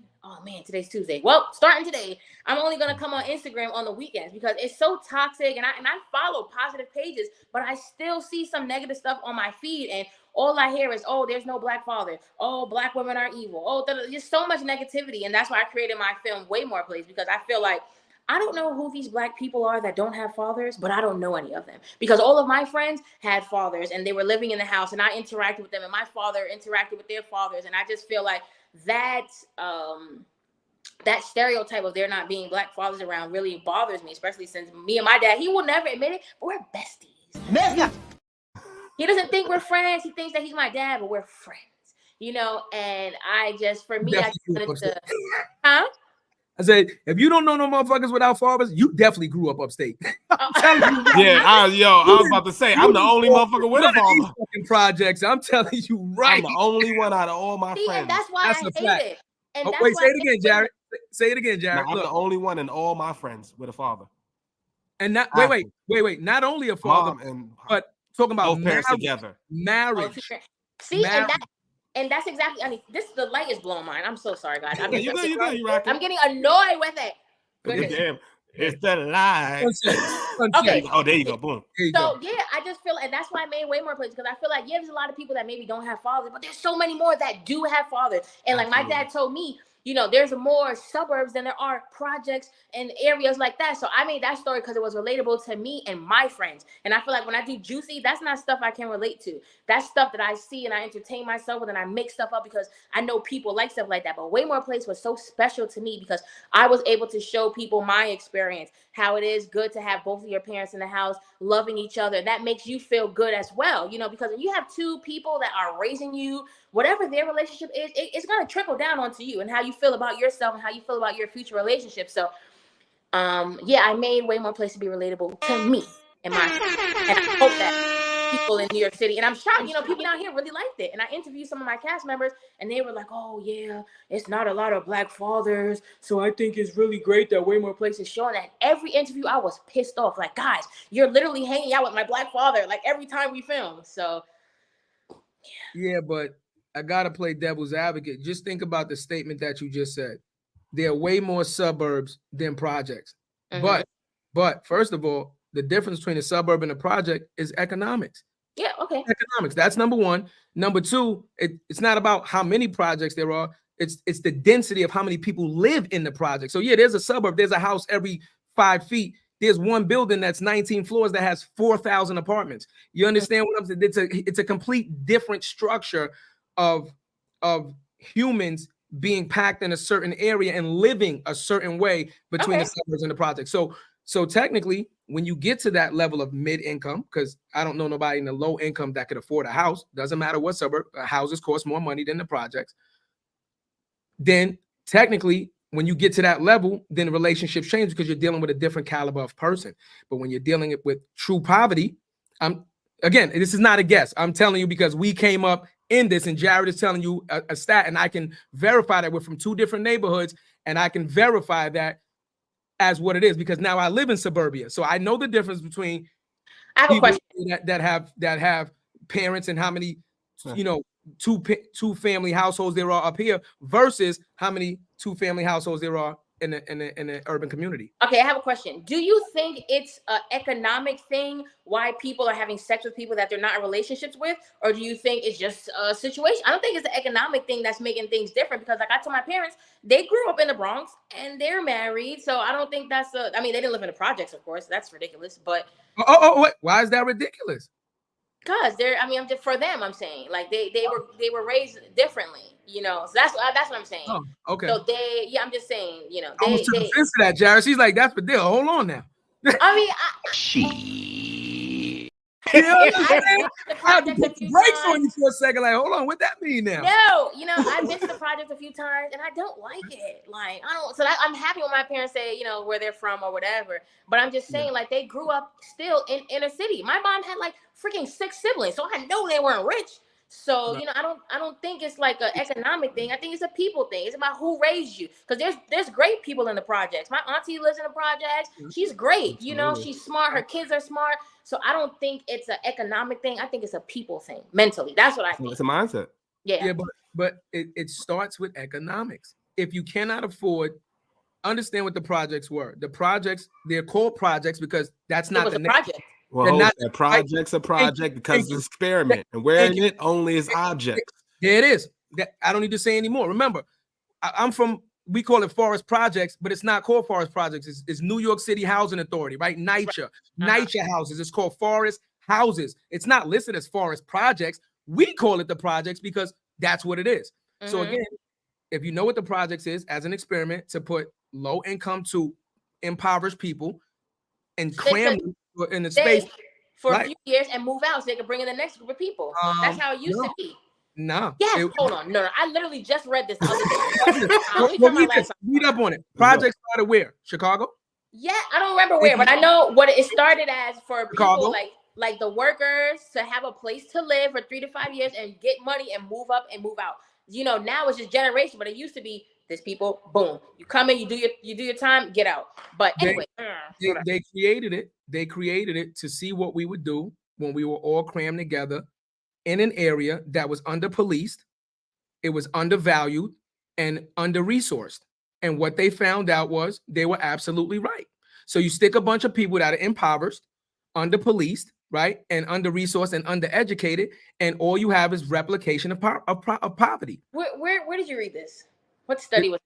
today's Tuesday. Well, starting today, I'm only going to come on Instagram on the weekends because it's so toxic. And I follow positive pages, but I still see some negative stuff on my feed. And all I hear is, there's no black father. Oh, black women are evil. There's so much negativity. And that's why I created my film Waymore Place, because I feel like I don't know who these black people are that don't have fathers, but I don't know any of them because all of my friends had fathers and they were living in the house and I interacted with them and my father interacted with their fathers. And I just feel like that stereotype of there not being black fathers around really bothers me, especially since me and my dad, he will never admit it, but we're besties. He doesn't think we're friends. He thinks that he's my dad, but we're friends, and I just wanted to, huh? I said, if you don't know no motherfuckers without fathers, you definitely grew up upstate. I was about to say, I'm the only motherfucker with a father. Fucking projects, I'm telling you, right? I'm the only one out of all my friends. And that's why I hate it. And wait, say it again, Jared. Say it again, Jared. I'm the only one in all my friends with a father. And not wait. Not only a father, but talking about both parents together. Marriage. See, marriage. And that's exactly. I mean, the light is blowing mine. I'm so sorry, guys. I'm getting annoyed with it. Damn. It's the lie. Sunset. Okay. Oh, there you go. Boom. There you go. So yeah, I just feel, and that's why I made Waymore Place, because I feel like there's a lot of people that maybe don't have fathers, but there's so many more that do have fathers. And like my dad told me, there's more suburbs than there are projects and areas like that. So I made that story because it was relatable to me and my friends. And I feel like when I do Juicy, that's not stuff I can relate to. That's stuff that I see and I entertain myself with, and I make stuff up because I know people like stuff like that. But Waymore Place was so special to me because I was able to show people my experience, how it is good to have both of your parents in the house loving each other. That makes you feel good as well, because when you have two people that are raising you, whatever their relationship is, it's going to trickle down onto you and how you feel about yourself and how you feel about your future relationship. So I made Waymore Place to be relatable to me and my friends. And I hope that people in New York City, and I'm shocked, people down here really liked it. And I interviewed some of my cast members and they were like, oh yeah, it's not a lot of Black fathers, so I think it's really great that Waymore Place is showing that. Every interview I was pissed off, like, guys, you're literally hanging out with my Black father like every time we film. So yeah, but I gotta play devil's advocate. Just think about the statement that you just said. There are way more suburbs than projects. Mm-hmm. But first of all, the difference between a suburb and a project is economics. Yeah, okay. Economics. That's number one. Number two, it's not about how many projects there are. It's the density of how many people live in the project. So yeah, there's a suburb. There's a house every 5 feet. There's one building that's 19 floors that has 4,000 apartments. You understand what I'm saying? It's a complete different structure of humans being packed in a certain area and living a certain way between the suburbs and the project. So technically, when you get to that level of mid-income, because I don't know nobody in the low income that could afford a house, doesn't matter what suburb, houses cost more money than the projects. Then technically, when you get to that level, then relationships change because you're dealing with a different caliber of person. But when you're dealing with true poverty, again, this is not a guess. I'm telling you because we came up in this, and Jared is telling you a stat, and I can verify that we're from two different neighborhoods, and I can verify that as what it is because now I live in suburbia, so I know the difference between people that have parents and how many two family households there are up here versus how many two family households there are in the urban community. Okay, I have a question. Do you think it's an economic thing why people are having sex with people that they're not in relationships with, or do you think it's just a situation? I don't think it's the economic thing that's making things different because, like I told my parents, they grew up in the Bronx and they're married, so I don't think that's they didn't live in the projects, of course. That's ridiculous. But wait, why is that ridiculous? Because for them, I'm saying like they were raised differently, So that's what I'm saying. Oh, okay. So I'm just saying, I almost took offense to that, Jared. She's like, that's the deal. Hold on now. I mean, I had to put the brakes on you for a second. Like, hold on, what that mean now? No, I've been to the project a few times and I don't like it. Like, I don't. So I'm happy when my parents say, where they're from or whatever. But I'm just saying, like, they grew up still in inner city. My mom had like freaking 6 siblings, so I know they weren't rich. So I don't think it's like an economic thing. I think it's a people thing. It's about who raised you. Because there's great people in the projects. My auntie lives in the projects. She's great. She's smart. Her kids are smart. So I don't think it's an economic thing. I think it's a people thing mentally. That's what I think. It's a mindset. Yeah. Yeah, but it starts with economics. If you cannot afford, understand what the projects were. The projects, they're called projects because that's not the project. Well, a project's a project because it's an experiment, and where in it only is objects. There it is. I don't need to say anymore. Remember, I'm from, we call it Forest Projects, but it's not called Forest Projects. It's New York City Housing Authority, right? NYCHA, NYCHA houses. It's called Forest Houses. It's not listed as Forest Projects. We call it the projects because that's what it is. Mm-hmm. So again, if you know what the projects is as an experiment to put low income to impoverished people and cram them in the space for a few years and move out so they can bring in the next group of people. That's how it used to be. No. Yes, hold on. No. I literally just read this the other day. Read up on it. Project started where? Chicago? Yeah, I don't remember where, but I know what it started as for Chicago? People like the workers to have a place to live for 3 to 5 years and get money and move up and move out. Now it's just generation, but it used to be this people, boom, you come in, you do your time, get out. But anyway, they created it. They created it to see what we would do when we were all crammed together in an area that was under-policed, it was undervalued, and under-resourced. And what they found out was they were absolutely right. So you stick a bunch of people that are impoverished, under-policed, right, and under-resourced and undereducated, and all you have is replication of poverty. Where did you read this? What study was?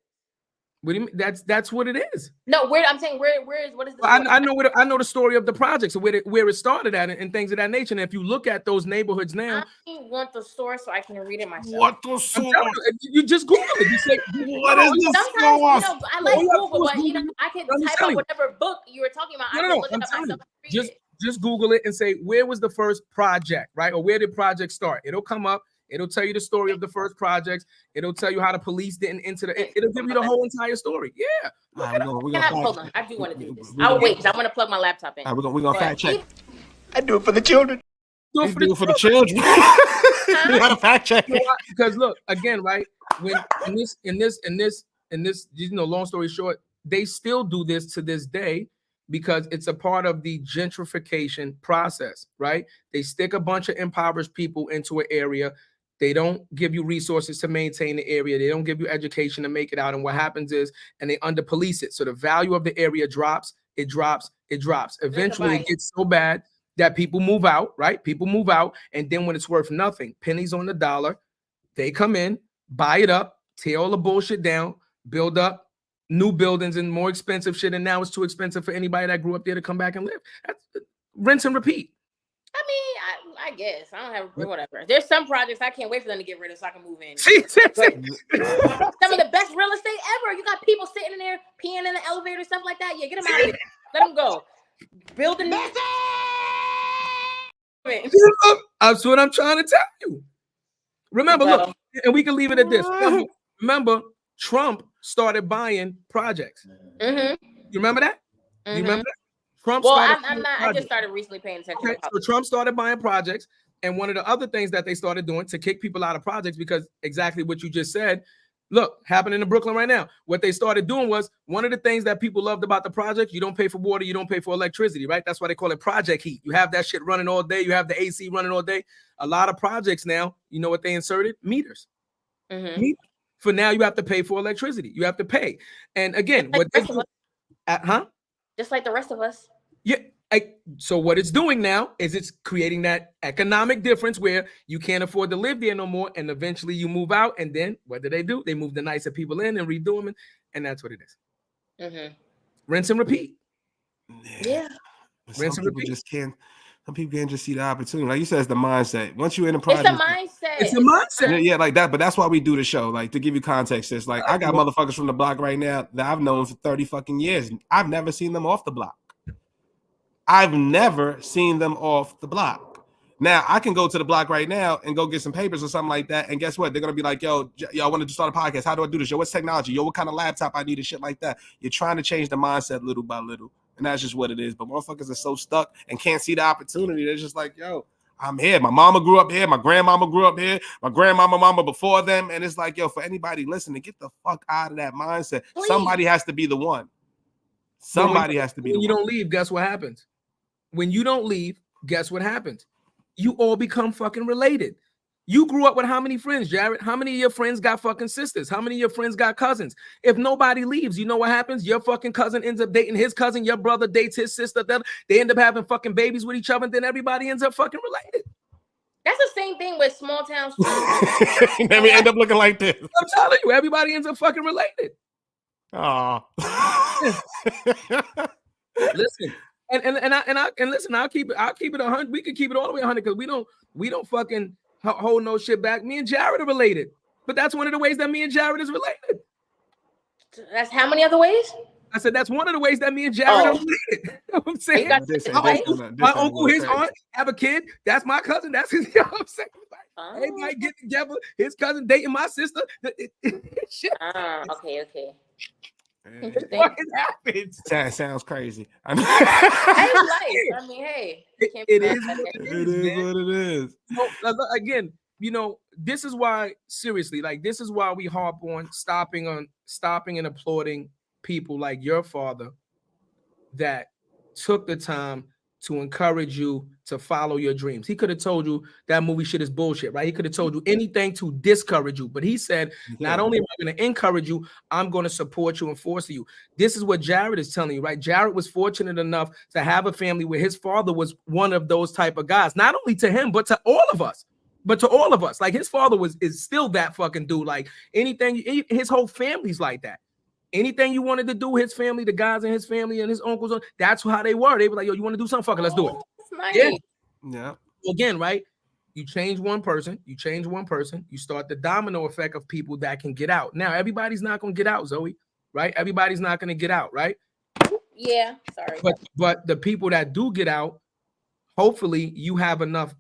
What do you mean? That's what it is. No, I'm saying what is the Well, I know the story of the project, so where it started at and things of that nature. And if you look at those neighborhoods now, I want the source so I can read it myself. What the source? You just Google it. You say, what is the sometimes source? I like Google, but I can type up whatever book you were talking about. I can look it up myself. Just Google it and say, where was the first project, right? Or where did project start? It'll come up. It'll tell you the story of the first projects. It'll tell you how the police didn't enter it'll give you the whole entire story. Yeah. Hold on. I do want to do this. I'll wait because I want to plug my laptop in. We're gonna fact check. I do it for the children. Do it for the children. You gotta fact check. Because look, again, right? When in this, long story short, they still do this to this day because it's a part of the gentrification process, right? They stick a bunch of impoverished people into an area. They don't give you resources to maintain the area. They don't give you education to make it out. And what happens is, and they under police it. So the value of the area drops, it drops. Eventually it gets so bad that people move out, right? People move out. And then when it's worth nothing, pennies on the dollar, they come in, buy it up, tear all the bullshit down, build up new buildings and more expensive shit. And now it's too expensive for anybody that grew up there to come back and live. That's rinse and repeat. I mean, I guess I don't have whatever. There's some projects I can't wait for them to get rid of so I can move in. Some of the best real estate ever. You got people sitting in there peeing in the elevator, stuff like that. Yeah, get them out of there. Let them go. Building. That's what I'm trying to tell you. Remember, look, and we can leave it at this. Remember, Trump started buying projects. Mm-hmm. You remember that? Mm-hmm. You remember that? Trump I'm not. I just started recently paying attention. Okay, so Trump started buying projects, and one of the other things that they started doing to kick people out of projects, because exactly what you just said, look, happening in Brooklyn right now. What they started doing was, one of the things that people loved about the project, you don't pay for water, you don't pay for electricity, right? That's why they call it project heat. You have that shit running all day. You have the AC running all day. A lot of projects now, you know what they inserted? Meters. Mm-hmm. For now, you have to pay for electricity. You have to pay. And again, what they do, just like the rest of us. Yeah. So what it's doing now is it's creating that economic difference where you can't afford to live there no more, and eventually you move out. And then what do? They move the nicer people in and redo them, and that's what it is. Mm-hmm. Rinse and repeat. Yeah. Some people just can't. Some people can't just see the opportunity. Like you said, it's the mindset. Once you're in the project, it's a mindset. Yeah, like that. But that's why we do the show. Like, to give you context, it's like I got motherfuckers from the block right now that I've known for 30 fucking years. I've never seen them off the block. I've never seen them off the block. Now I can go to the block right now and go get some papers or something like that. And guess what? They're gonna be like, yo, I want to start a podcast. How do I do this? Yo, what's technology? Yo, what kind of laptop I need and shit like that. You're trying to change the mindset little by little. And that's just what it is. But motherfuckers are so stuck and can't see the opportunity. They're just like, yo, I'm here. My mama grew up here. My grandmama grew up here. My mama before them. And it's like, yo, for anybody listening, get the fuck out of that mindset. Please. Somebody has to be the one. Somebody has to be the one. When you don't leave, guess what happens? When you don't leave, guess what happens? You all become fucking related. You grew up with how many friends, Jared? How many of your friends got fucking sisters? How many of your friends got cousins? If nobody leaves, you know what happens? Your fucking cousin ends up dating his cousin. Your brother dates his sister. They end up having fucking babies with each other. And then everybody ends up fucking related. That's the same thing with small towns. Then we end up looking like this. I'm telling you, everybody ends up fucking related. Oh. Listen. And listen, I'll keep it 100. We can keep it all the way 100 because we don't fucking hold no shit back. Me and Jared are related, but that's one of the ways that me and Jared is related. That's how many other ways? I said that's one of the ways that me and Jared are related. You know what I'm saying? My uncle, his aunt have a kid. That's my cousin. That's his. You know what I'm saying? Like, everybody get together. His cousin dating my sister. Shit. Okay. What happens? That sounds crazy. I mean, hey, it is what it is. So, again, you know, this is why, seriously, like, this is why we harp on stopping and applauding people like your father that took the time to encourage you to follow your dreams. He could have told you that movie shit is bullshit, right? He could have told you anything to discourage you, but he said, not only am I going to encourage you, I'm going to support you and foster you. This is what Jared is telling you, right? Jared was fortunate enough to have a family where his father was one of those type of guys, not only to him, but to all of us. Like his father is still that fucking dude. Like anything, his whole family's like that. Anything you wanted to do, his family, the guys in his family and his uncles, that's how they were. They were like, yo, you want to do something? Fuck it, let's do it. Nice. Yeah. Again, right? You change one person, you start the domino effect of people that can get out. Now, everybody's not going to get out, Zoe, right? Everybody's not going to get out, right? Yeah, sorry. But the people that do get out, hopefully you have enough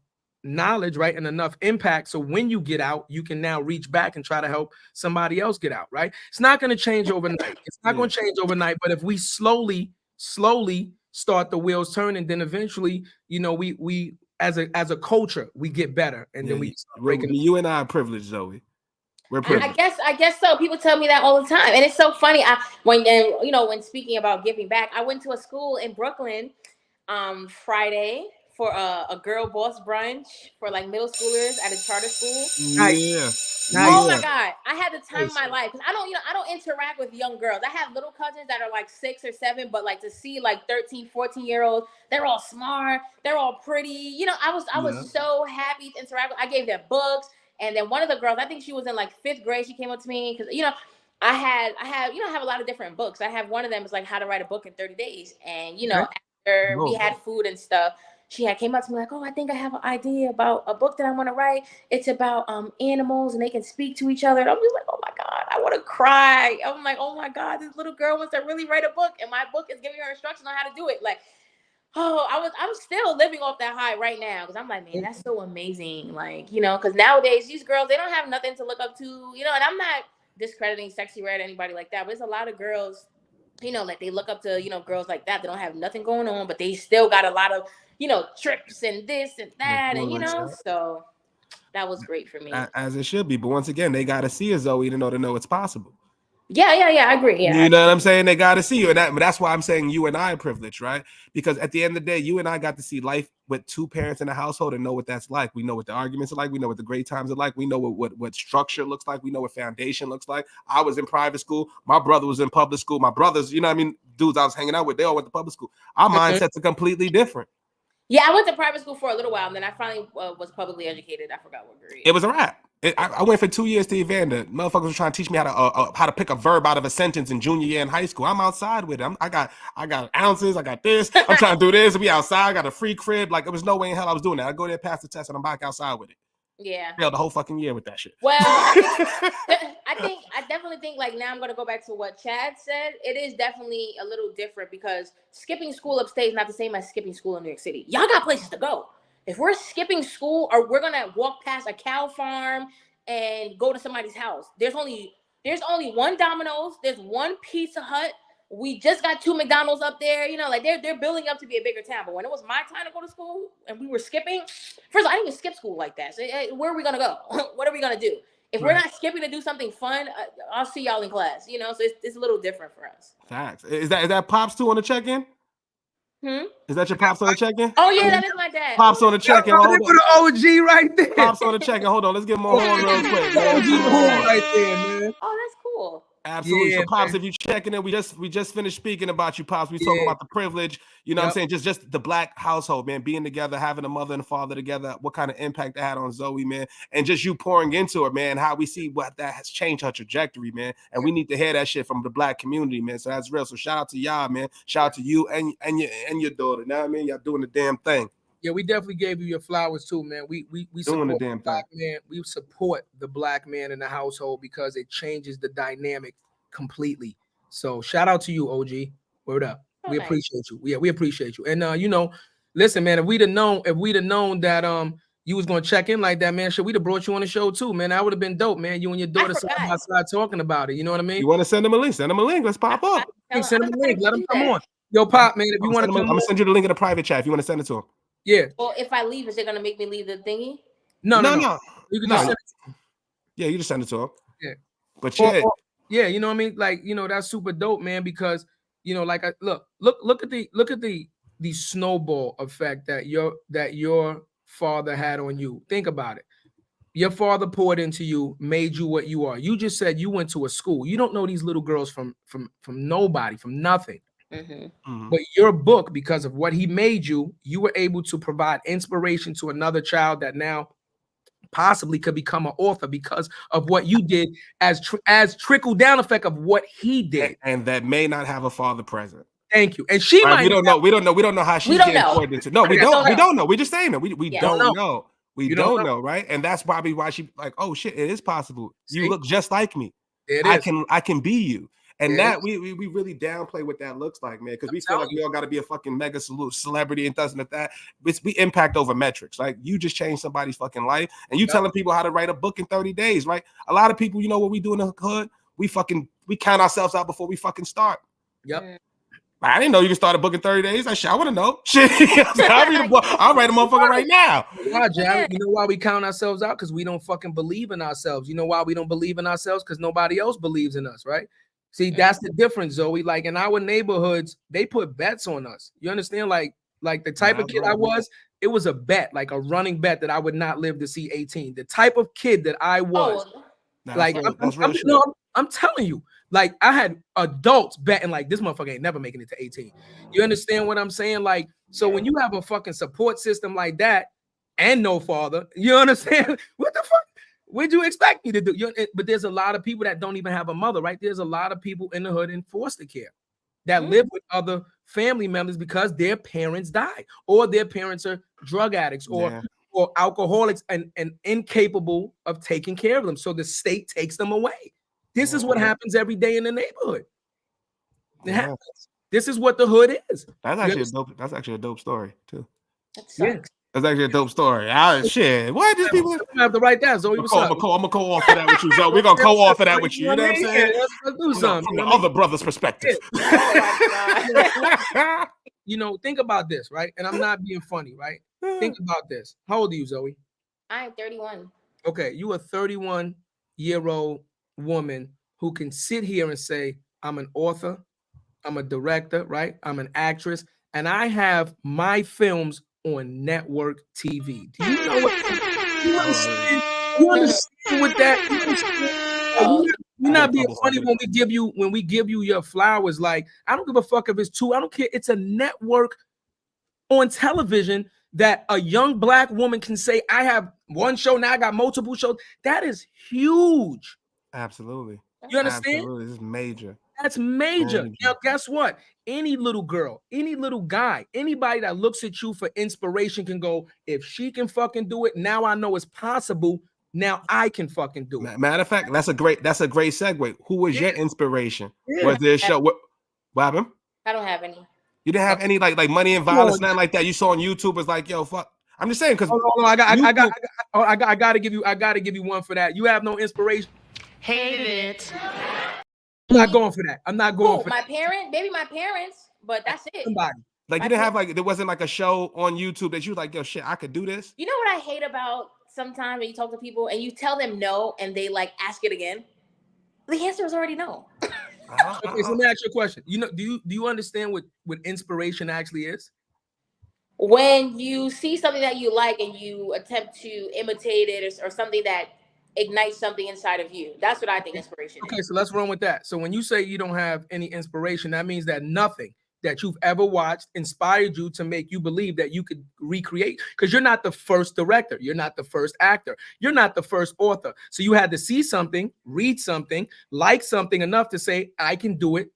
knowledge, right, and enough impact, so when you get out, you can now reach back and try to help somebody else get out, right? It's not going to change overnight. But if we slowly start the wheels turning, then eventually, you know, we as a culture, we get better, and then we start breaking. You and I are privileged, Zoe. We're privileged. I guess so. People tell me that all the time, and it's so funny. When speaking about giving back, I went to a school in Brooklyn Friday for a girl boss brunch for like middle schoolers at a charter school. Yeah. Oh my God. I had the time of my life. Cause I don't interact with young girls. I have little cousins that are like 6 or 7, but like to see like 13, 14-year-olds, they're all smart. They're all pretty. You know, I was so happy to interact with. I gave them books. And then one of the girls, I think she was in like 5th grade. She came up to me because, you know, I have a lot of different books. I have one of them is like how to write a book in 30 days. And, you know, after we had food and stuff, she came up to me like, oh, I think I have an idea about a book that I want to write. It's about animals and they can speak to each other. And I'm just like, oh my God, I want to cry. I'm like, oh my God, this little girl wants to really write a book. And my book is giving her instructions on how to do it. Like, I'm still living off that high right now. Cause I'm like, man, that's so amazing. Like, you know, cause nowadays these girls, they don't have nothing to look up to, you know, and I'm not discrediting Sexy Red or anybody like that, but there's a lot of girls, you know, like they look up to, you know, girls like that. They don't have nothing going on, but they still got a lot of, you know, trips and this and that. And, you know, so that was great for me. As it should be. But once again, they got to see a Zoe to know it's possible. Yeah, I agree. Yeah, you know what I'm saying? They got to see you. And that's why I'm saying you and I are privileged, right? Because at the end of the day, you and I got to see life with 2 parents in a household and know what that's like. We know what the arguments are like. We know what the great times are like. We know what structure looks like. We know what foundation looks like. I was in private school. My brother was in public school. My brothers, you know what I mean? Dudes I was hanging out with, they all went to public school. Our mindsets are completely different. Yeah, I went to private school for a little while, and then I finally was publicly educated. I forgot what grade. It was a wrap. I went for 2 years to Evander. Motherfuckers were trying to teach me how to pick a verb out of a sentence in junior year in high school. I'm outside with it. I got ounces. I got this. I'm trying to do this. We outside. I got a free crib. Like, there was no way in hell I was doing that. I go there, pass the test, and I'm back outside with it. Yeah. Failed the whole fucking year with that shit. Well, I definitely think like now I'm going to go back to what Chad said. It is definitely a little different because skipping school upstate is not the same as skipping school in New York City. Y'all got places to go. If we're skipping school or we're going to walk past a cow farm and go to somebody's house, there's only one Domino's, there's one Pizza Hut. We just got 2 McDonald's up there, you know, like they're building up to be a bigger town. But when it was my time to go to school and we were skipping, first of all, I didn't even skip school like that. So where are we gonna go? What are we gonna do? If we're not skipping to do something fun, I'll see y'all in class, you know. So it's a little different for us. Facts. Is that Pops too on the check-in? Is that your Pops on the check-in? Oh yeah, that is my dad. Pops on the check-in. Hold on. The OG right there. Pops on the check-in. Hold on, let's get more horn real quick. OG right there, man. Oh, that's cool. Absolutely. Yeah, so Pops, man. if you checking in, we just finished speaking about you, Pops. We talking about the privilege, you know what I'm saying? Just the Black household, man, being together, having a mother and a father together, what kind of impact that had on Zoe, man, and just you pouring into her, man, how we see what that has changed her trajectory, man. And we need to hear that shit from the Black community, man. So that's real. So shout out to y'all, man. Shout out to you and your daughter. Now, I mean, y'all doing the damn thing. Yeah, we definitely gave you your flowers too, man. We Doing the support damn the Black man. We support the Black man in the household because it changes the dynamic completely. So shout out to you, OG. Word up. We appreciate you. Yeah, we appreciate you. And you know, listen, man, if we'd have known that you was gonna check in like that, man, we'd have brought you on the show too, man. That would have been dope, man. You and your daughter side by side talking about it. You know what I mean? You want to send them a link? Send them a link. Let's pop up. Send them a link. Let them come on. Yo, Pop, man, if you want to come, I'm gonna send you the link in the private chat if you want to send it to him. Yeah. Well, if I leave, is it gonna make me leave the thingy? No. You can just send it. Yeah, you just send it to him. Yeah. But yeah. Yeah, you know what I mean? Like, you know, that's super dope, man, because you know, like look at the the snowball effect that your father had on you. Think about it. Your father poured into you, made you what you are. You just said you went to a school. You don't know these little girls from nobody, from nothing. Mhm. But your book, because of what he made you, you were able to provide inspiration to another child that now possibly could become an author because of what you did as trickle down effect of what he did. And that may not have a father present. Thank you. And she Right? might We don't know. We don't know how she We don't gets know. poured into. No, we Don't don't. know. We don't know. We're just saying that. We Yeah. don't Don't know. We You don't don't know, right? And that's probably why she like, oh shit, it is possible. You See? look just like me. There it I is. can be you. And There it that we really downplay what that looks like, man, because we feel telling like we all got to be a fucking mega celebrity and doesn't that. We impact over metrics. Like you just changed somebody's fucking life, and you Yep. telling people how to write a book in 30 days, right? A lot of people, you know what we do in the hood? We count ourselves out before we fucking start. Yep. I didn't know you can start a book in 30 days. I want to know. Shit, I'll read a book. I'll write a motherfucker right now. Why, Jared? You know why we count ourselves out? Because we don't fucking believe in ourselves. You know why we don't believe in ourselves? Because nobody else believes in us, right? See, that's the difference, Zoe. Like in our neighborhoods, they put bets on us. You understand? Like the type of kid I was, it was a bet, like a running bet that I would not live to see 18. The type of kid that I was, That's real shit. no, I'm telling you, like I had adults betting like this motherfucker ain't never making it to 18. You understand what I'm saying? Like, so when you have a fucking support system like that and no father, you understand what the fuck? What'd you expect me to do? But there's a lot of people that don't even have a mother, right? There's a lot of people in the hood in foster care that live with other family members because their parents died or their parents are drug addicts or alcoholics and incapable of taking care of them. So the state takes them away. This is what happens every day in the neighborhood. It happens. This is what the hood is. That's actually a dope story too. That sucks. Yeah. That's actually a dope story. Shit. What these people? I'm gonna have to write that. Zoe, what's up? I'm gonna co-off of that with you, Zoe. We're gonna co-off of that with you. You know what I'm saying? Yeah, let's do something. From the other brother's perspective. You know, think about this, right? And I'm not being funny, right? Think about this. How old are you, Zoe? I'm 31. Okay, you a 31-year-old woman who can sit here and say, I'm an author, I'm a director, right? I'm an actress, and I have my films on network TV. Do you know what you understand? You understand what that? We're not being funny when we give you your flowers. Like, I don't give a fuck if it's two. I don't care. It's a network on television that a young black woman can say, I have one show, now I got multiple shows. That is huge. Absolutely. You understand? Absolutely. This is major. That's major. Now, guess what? Any little girl, any little guy, anybody that looks at you for inspiration can go, if she can fucking do it, now I know it's possible. Now I can fucking do it. Matter of fact, that's a great segue. Who was your inspiration? Was there a show? What happened? I don't have any. You didn't have any like Money and Violence, nothing like that. You saw on YouTube was like, yo, fuck. I'm just saying because I gotta give you one for that. You have no inspiration. Hated it. I'm not going for that. I'm not going for my parents, but that's it. somebody. Like you didn't have like there wasn't like a show on YouTube that you was like, yo, shit, I could do this. You know what I hate about sometimes when you talk to people and you tell them no and they like ask it again? The answer is already no. Okay, so let me ask you a question. You know, do you understand what inspiration actually is? When you see something that you like and you attempt to imitate it or something that ignites something inside of you. That's what I think inspiration is. Okay, so let's run with that. So when you say you don't have any inspiration, that means that nothing that you've ever watched inspired you to make you believe that you could recreate, because you're not the first director, you're not the first actor, you're not the first author. So you had to see something, read something, like something enough to say, I can do it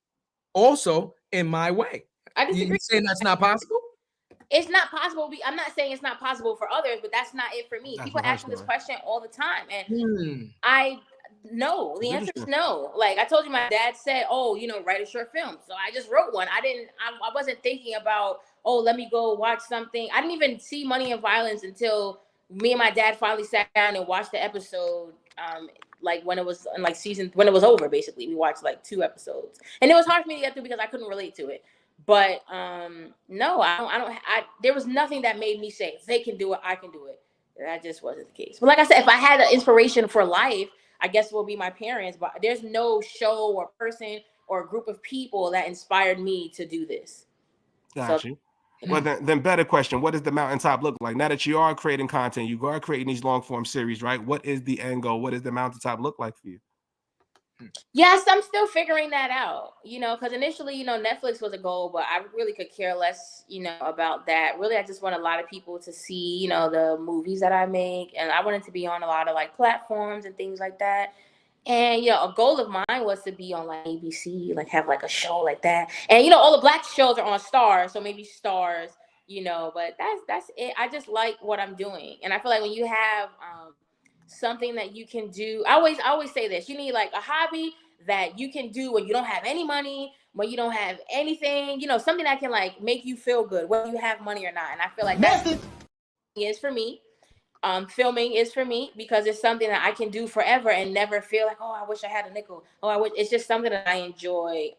also in my way. I disagree. You're saying that's not possible? It's not possible. I'm not saying it's not possible for others, but that's not it for me. That's People ask me this question all the time, and no. The answer is no. Like I told you, my dad said, "Oh, write a short film." So I just wrote one. I wasn't thinking about, oh, let me go watch something. I didn't even see Money and Violence until me and my dad finally sat down and watched the episode. Like when it was when it was over, basically we watched like 2 episodes, and it was hard for me to get through because I couldn't relate to it. But no, I don't. There was nothing that made me say they can do it, I can do it. That just wasn't the case. But like I said, if I had an inspiration for life, I guess it will be my parents. But there's no show or person or group of people that inspired me to do this. Got you. Well, then better question. What does the mountaintop look like? Now that you are creating content, you are creating these long form series, right? What is the end goal? What does the mountaintop look like for you? Yes, I'm still figuring that out, because initially, Netflix was a goal, but I really could care less, about that. Really, I just want a lot of people to see, the movies that I make, and I wanted to be on a lot of like platforms and things like that. And a goal of mine was to be on like ABC, like have like a show like that. And all the black shows are on Stars, so maybe Stars, but that's it. I just like what I'm doing. And I feel like when you have something that you can do, I always say this, you need like a hobby that you can do when you don't have any money, when you don't have anything, something that can like make you feel good, whether you have money or not. And I feel like that is for me. Filming is for me because it's something that I can do forever and never feel like, oh, I wish I had a nickel. It's just something that I enjoy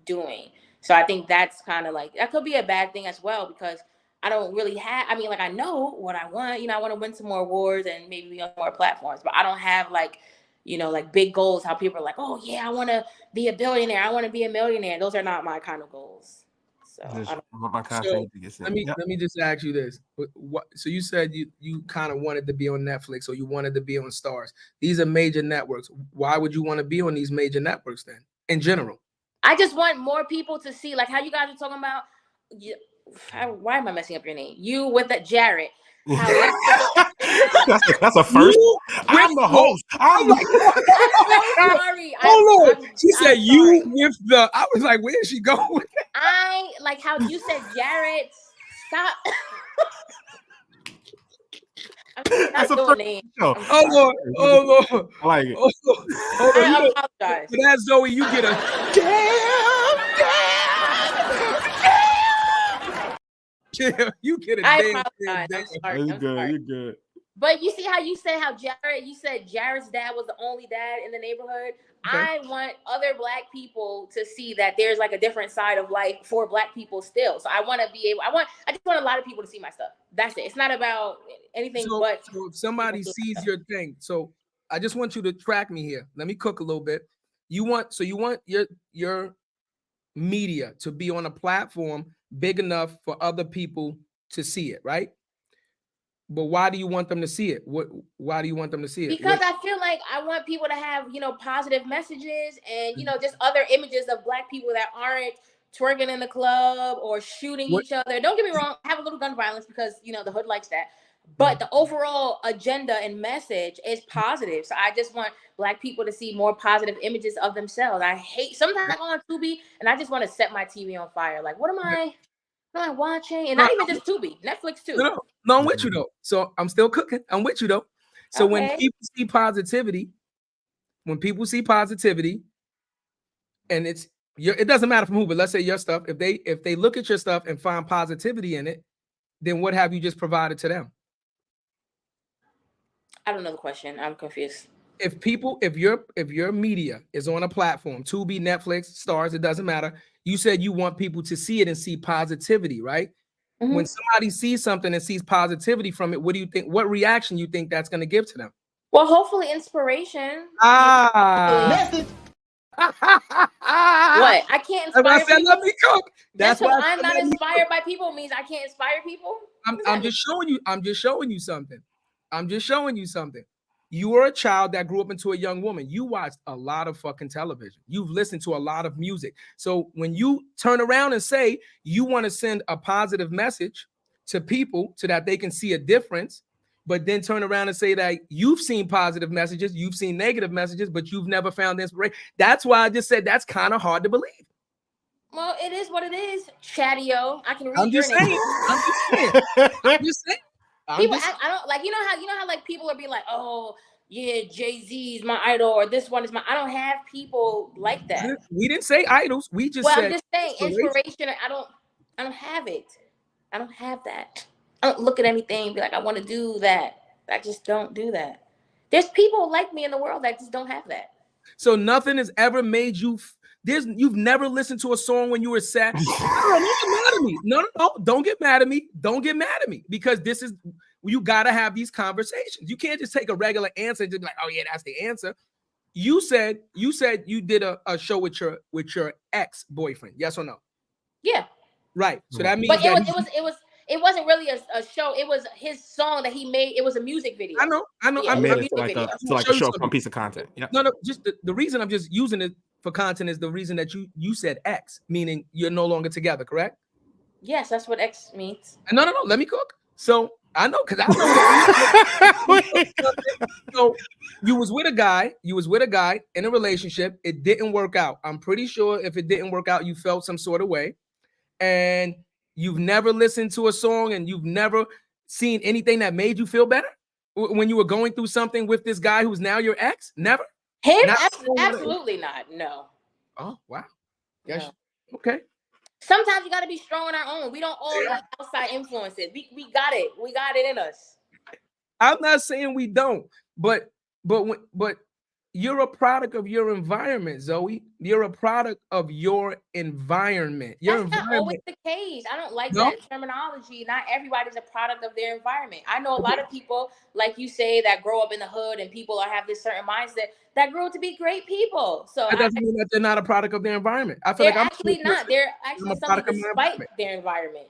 doing. So I think that's kind of like, that could be a bad thing as well, because I don't really have, I know what I want. I want to win some more awards and maybe be on more platforms, but I don't have like, like big goals, how people are like, oh yeah, I want to be a billionaire. I want to be a millionaire. Those are not my kind of goals. So, let me just ask you this. So you said you kind of wanted to be on Netflix, or you wanted to be on Stars. These are major networks. Why would you want to be on these major networks then, in general? I just want more people to see, like how you guys are talking about. Why am I messing up your name? You with that Jared. That's a first. I'm the host. I'm so sorry. Hold on. She said you with the. I was like, where is she going with that? I like how you said Jared. Stop. That's a first show. Oh Lord. I like it. I apologize. For that, Zoe, you get a damn. You get a damn. I'm sorry. You're good. But you see how you said Jared's dad was the only dad in the neighborhood. Okay. I want other black people to see that there's like a different side of life for black people still. So I want to be able. I just want a lot of people to see my stuff. That's it. It's not about anything but. So if somebody sees your thing, so I just want you to track me here. Let me cook a little bit. You want your media to be on a platform big enough for other people to see it, right? But why do you want them to see it? Why do you want them to see it? Because I feel like I want people to have, positive messages and, just other images of black people that aren't twerking in the club or shooting each other. Don't get me wrong, have a little gun violence because, the hood likes that. But the overall agenda and message is positive. So I just want black people to see more positive images of themselves. Sometimes I go on Tubi and I just want to set my TV on fire. Like, what am I watching? And not even just Tubi, Netflix too. No, I'm with you though. So I'm still cooking. I'm with you though. So when people see positivity, and it doesn't matter from who, but let's say your stuff, if they look at your stuff and find positivity in it, then what have you just provided to them? I don't know the question. I'm confused. If your media is on a platform, Tubi, Netflix, Stars, it doesn't matter. You said you want people to see it and see positivity, right? Mm-hmm. When somebody sees something and sees positivity from it, what do you think? What reaction you think that's going to give to them? Well, hopefully inspiration. What? I can't inspire people. Let me cook. That's why I'm not inspired by people means I can't inspire people. I'm just showing you something. You are a child that grew up into a young woman. You watched a lot of fucking television. You've listened to a lot of music. So when you turn around and say you want to send a positive message to people so that they can see a difference, but then turn around and say that you've seen positive messages, you've seen negative messages, but you've never found inspiration. That's why I just said that's kind of hard to believe. Well, it is what it is, Chatty-O. I can read I'm your just name. I'm just saying. People, I don't like, you know how like people are being like, oh yeah, Jay-Z's my idol, or this one is I don't have people like that. We didn't say idols. We just said. I'm just saying inspiration. I don't have it. I don't have that. I don't look at anything and be like, I want to do that. I just don't do that. There's people like me in the world that just don't have that. So nothing has ever made you. You've never listened to a song when you were sad. Don't get mad at me. No, don't get mad at me. Don't get mad at me because you got to have these conversations. You can't just take a regular answer and just be like, oh yeah, that's the answer. You said you did a show with your ex-boyfriend. Yes or no? Yeah. Right. So that means But that it wasn't really a show. It was his song that he made. It was a music video. I know. Yeah, I it was made a it music to video. like a short form piece of content. Yeah. No, just the reason I'm just using it for content is the reason that you said X, meaning you're no longer together, correct? Yes, that's what X means. No, let me cook. So I know because I know. So you was with a guy in a relationship. It didn't work out. I'm pretty sure if it didn't work out, you felt some sort of way, and you've never listened to a song and you've never seen anything that made you feel better when you were going through something with this guy who's now your ex. Never. Him? Not- Absolutely not. No. Oh wow. Yes. No. Okay. Sometimes you got to be strong on our own. We don't all need outside influences. We got it. We got it in us. I'm not saying we don't, but you're a product of your environment, Zoey. You're a product of your environment. Your That's not always environment. the case. I don't like No? that terminology. Not everybody's a product of their environment. I know a lot of people, like you say, that grow up in the hood and people have this certain mindset that grow to be great people. So That doesn't mean that they're not a product of their environment. I feel they're like I'm actually not. They're actually a something product of my despite environment. their environment.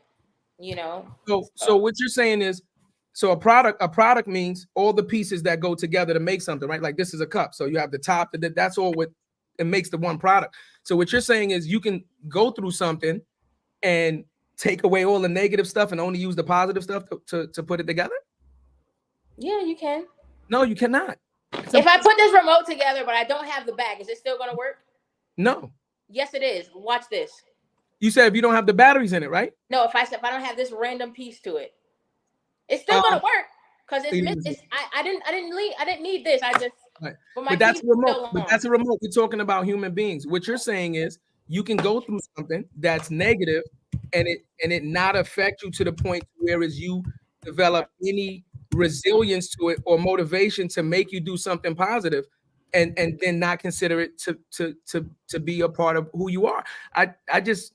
You know. So what you're saying is, so a product means all the pieces that go together to make something, right? Like this is a cup. So you have the top, that's all what it makes the one product. So what you're saying is you can go through something and take away all the negative stuff and only use the positive stuff to put it together? Yeah, you can. No, you cannot. If I put this remote together, but I don't have the back, is it still gonna work? No. Yes, it is. Watch this. You said if you don't have the batteries in it, right? No, if I don't have this random piece to it, it's still gonna work because I didn't need this. I just right. But that's a remote. But that's a remote. We're talking about human beings. What you're saying is you can go through something that's negative and it not affect you to the point whereas you develop any resilience to it or motivation to make you do something positive and then not consider it to be a part of who you are. I don't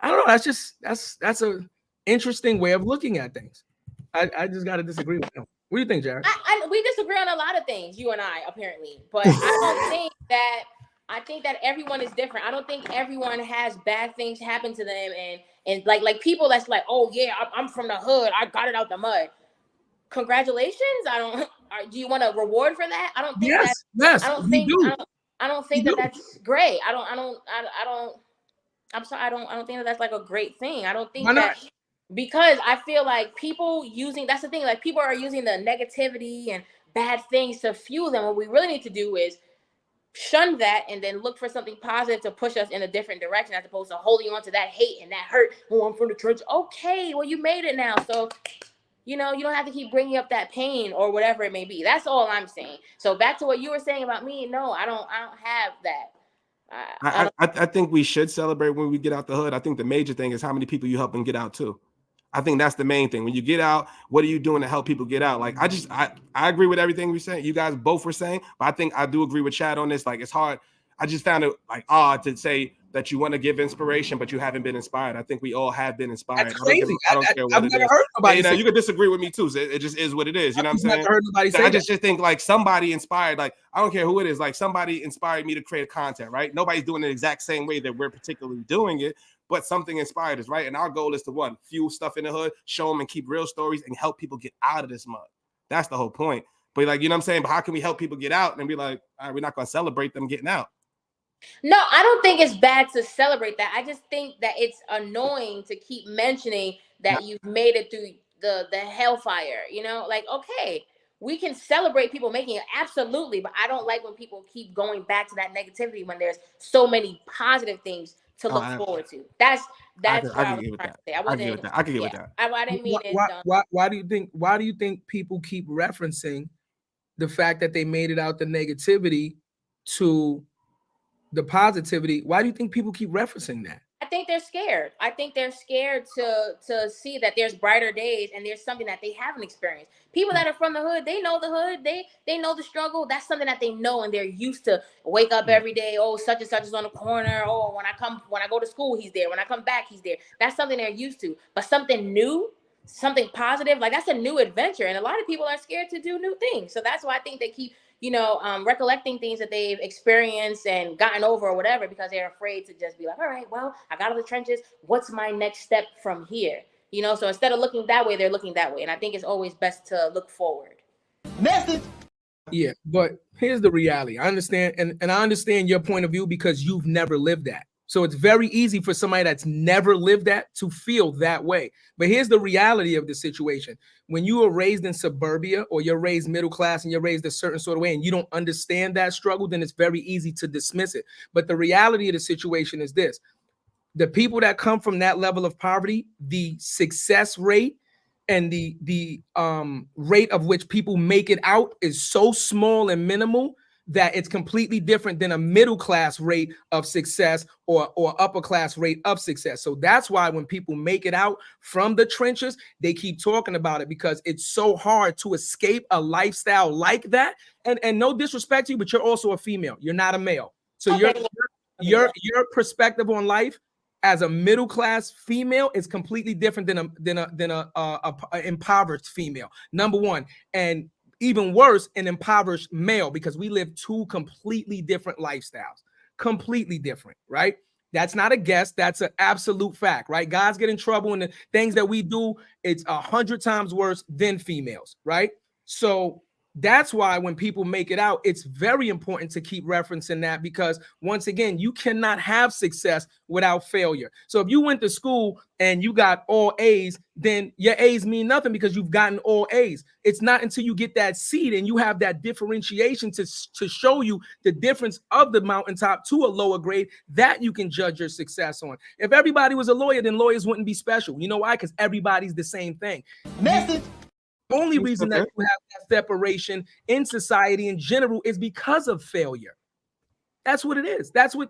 know. That's a interesting way of looking at things. I just got to disagree with them. What do you think, Jared? We disagree on a lot of things, you and I, apparently. But I think that everyone is different. I don't think everyone has bad things happen to them and like people that's like, oh yeah, I'm from the hood. I got it out the mud. Congratulations. Do you want a reward for that? I don't think yes, I don't think that's great. I'm sorry. I don't think that's like a great thing. I don't think that because I feel like people that's the thing, like people are using the negativity and bad things to fuel them. What we really need to do is shun that and then look for something positive to push us in a different direction as opposed to holding on to that hate and that hurt. Oh, I'm from the church. Okay, well, you made it now. So, you don't have to keep bringing up that pain or whatever it may be. That's all I'm saying. So back to what you were saying about me. No, I don't have that. I think we should celebrate when we get out the hood. I think the major thing is how many people you help them get out too. I think that's the main thing. When you get out, what are you doing to help people get out? Like I agree with everything we saying. You guys both were saying, but I think I do agree with Chad on this. Like it's hard. I just found it like odd to say that you want to give inspiration, but you haven't been inspired. I think we all have been inspired. That's crazy. I don't care what I've never heard nobody say you can disagree with me too. So it just is what it is. You know what I'm saying? Never heard nobody say I just think like somebody inspired, like I don't care who it is, like somebody inspired me to create content, right? Nobody's doing it the exact same way that we're particularly doing it, but something inspired us, right? And our goal is to fuel stuff in the hood, show them and keep real stories and help people get out of this mud. That's the whole point. But like, you know what I'm saying? But how can we help people get out and be like, all right, we're not going to celebrate them getting out? No, I don't think it's bad to celebrate that. I just think that it's annoying to keep mentioning that you've made it through the hellfire, like, okay, we can celebrate people making it. Absolutely. But I don't like when people keep going back to that negativity when there's so many positive things to look forward to. That's what I was trying to say. I can get with that. I didn't mean why do you think people keep referencing the fact that they made it out the negativity to the positivity? Why do you think people keep referencing that? I think they're scared. I think they're scared to see that there's brighter days and there's something that they haven't experienced. People that are from the hood, they know the hood. They know the struggle. That's something that they know and they're used to. Wake up every day. Oh, such and such is on the corner. Oh, when I go to school, he's there. When I come back, he's there. That's something they're used to. But something new, something positive, like that's a new adventure. And a lot of people are scared to do new things. So that's why I think they keep recollecting things that they've experienced and gotten over or whatever, because they're afraid to just be like, all right, well, I got out of the trenches. What's my next step from here? So instead of looking that way, they're looking that way. And I think it's always best to look forward. Message. Yeah, but here's the reality. I understand, and I understand your point of view because you've never lived that. So it's very easy for somebody that's never lived that to feel that way. But here's the reality of the situation. When you are raised in suburbia, or you're raised middle class and you're raised a certain sort of way, and you don't understand that struggle, then it's very easy to dismiss it. But the reality of the situation is this: the people that come from that level of poverty, the success rate and the rate of which people make it out is so small and minimal that it's completely different than a middle class rate of success or upper class rate of success. So that's why when people make it out from the trenches, they keep talking about it, because it's so hard to escape a lifestyle like that. And no disrespect to you, but you're also a female. You're not a male. So Okay. your perspective on life as a middle class female is completely different than a impoverished female. Number one. And even worse, an impoverished male, because we live two completely different lifestyles, completely different, right? That's not a guess. That's an absolute fact, right? Guys get in trouble, and the things that we do, it's 100 times worse than females, right? So that's why when people make it out, it's very important to keep referencing that, because once again, you cannot have success without failure. So if you went to school and you got all A's, then your A's mean nothing because you've gotten all A's. It's not until you get that seed and you have that differentiation to show you the difference of the mountaintop to a lower grade that you can judge your success on. If everybody was a lawyer, then lawyers wouldn't be special. You know why? Because everybody's the same thing. Message. The only reason that you have that separation in society in general is because of failure. That's what it is. That's what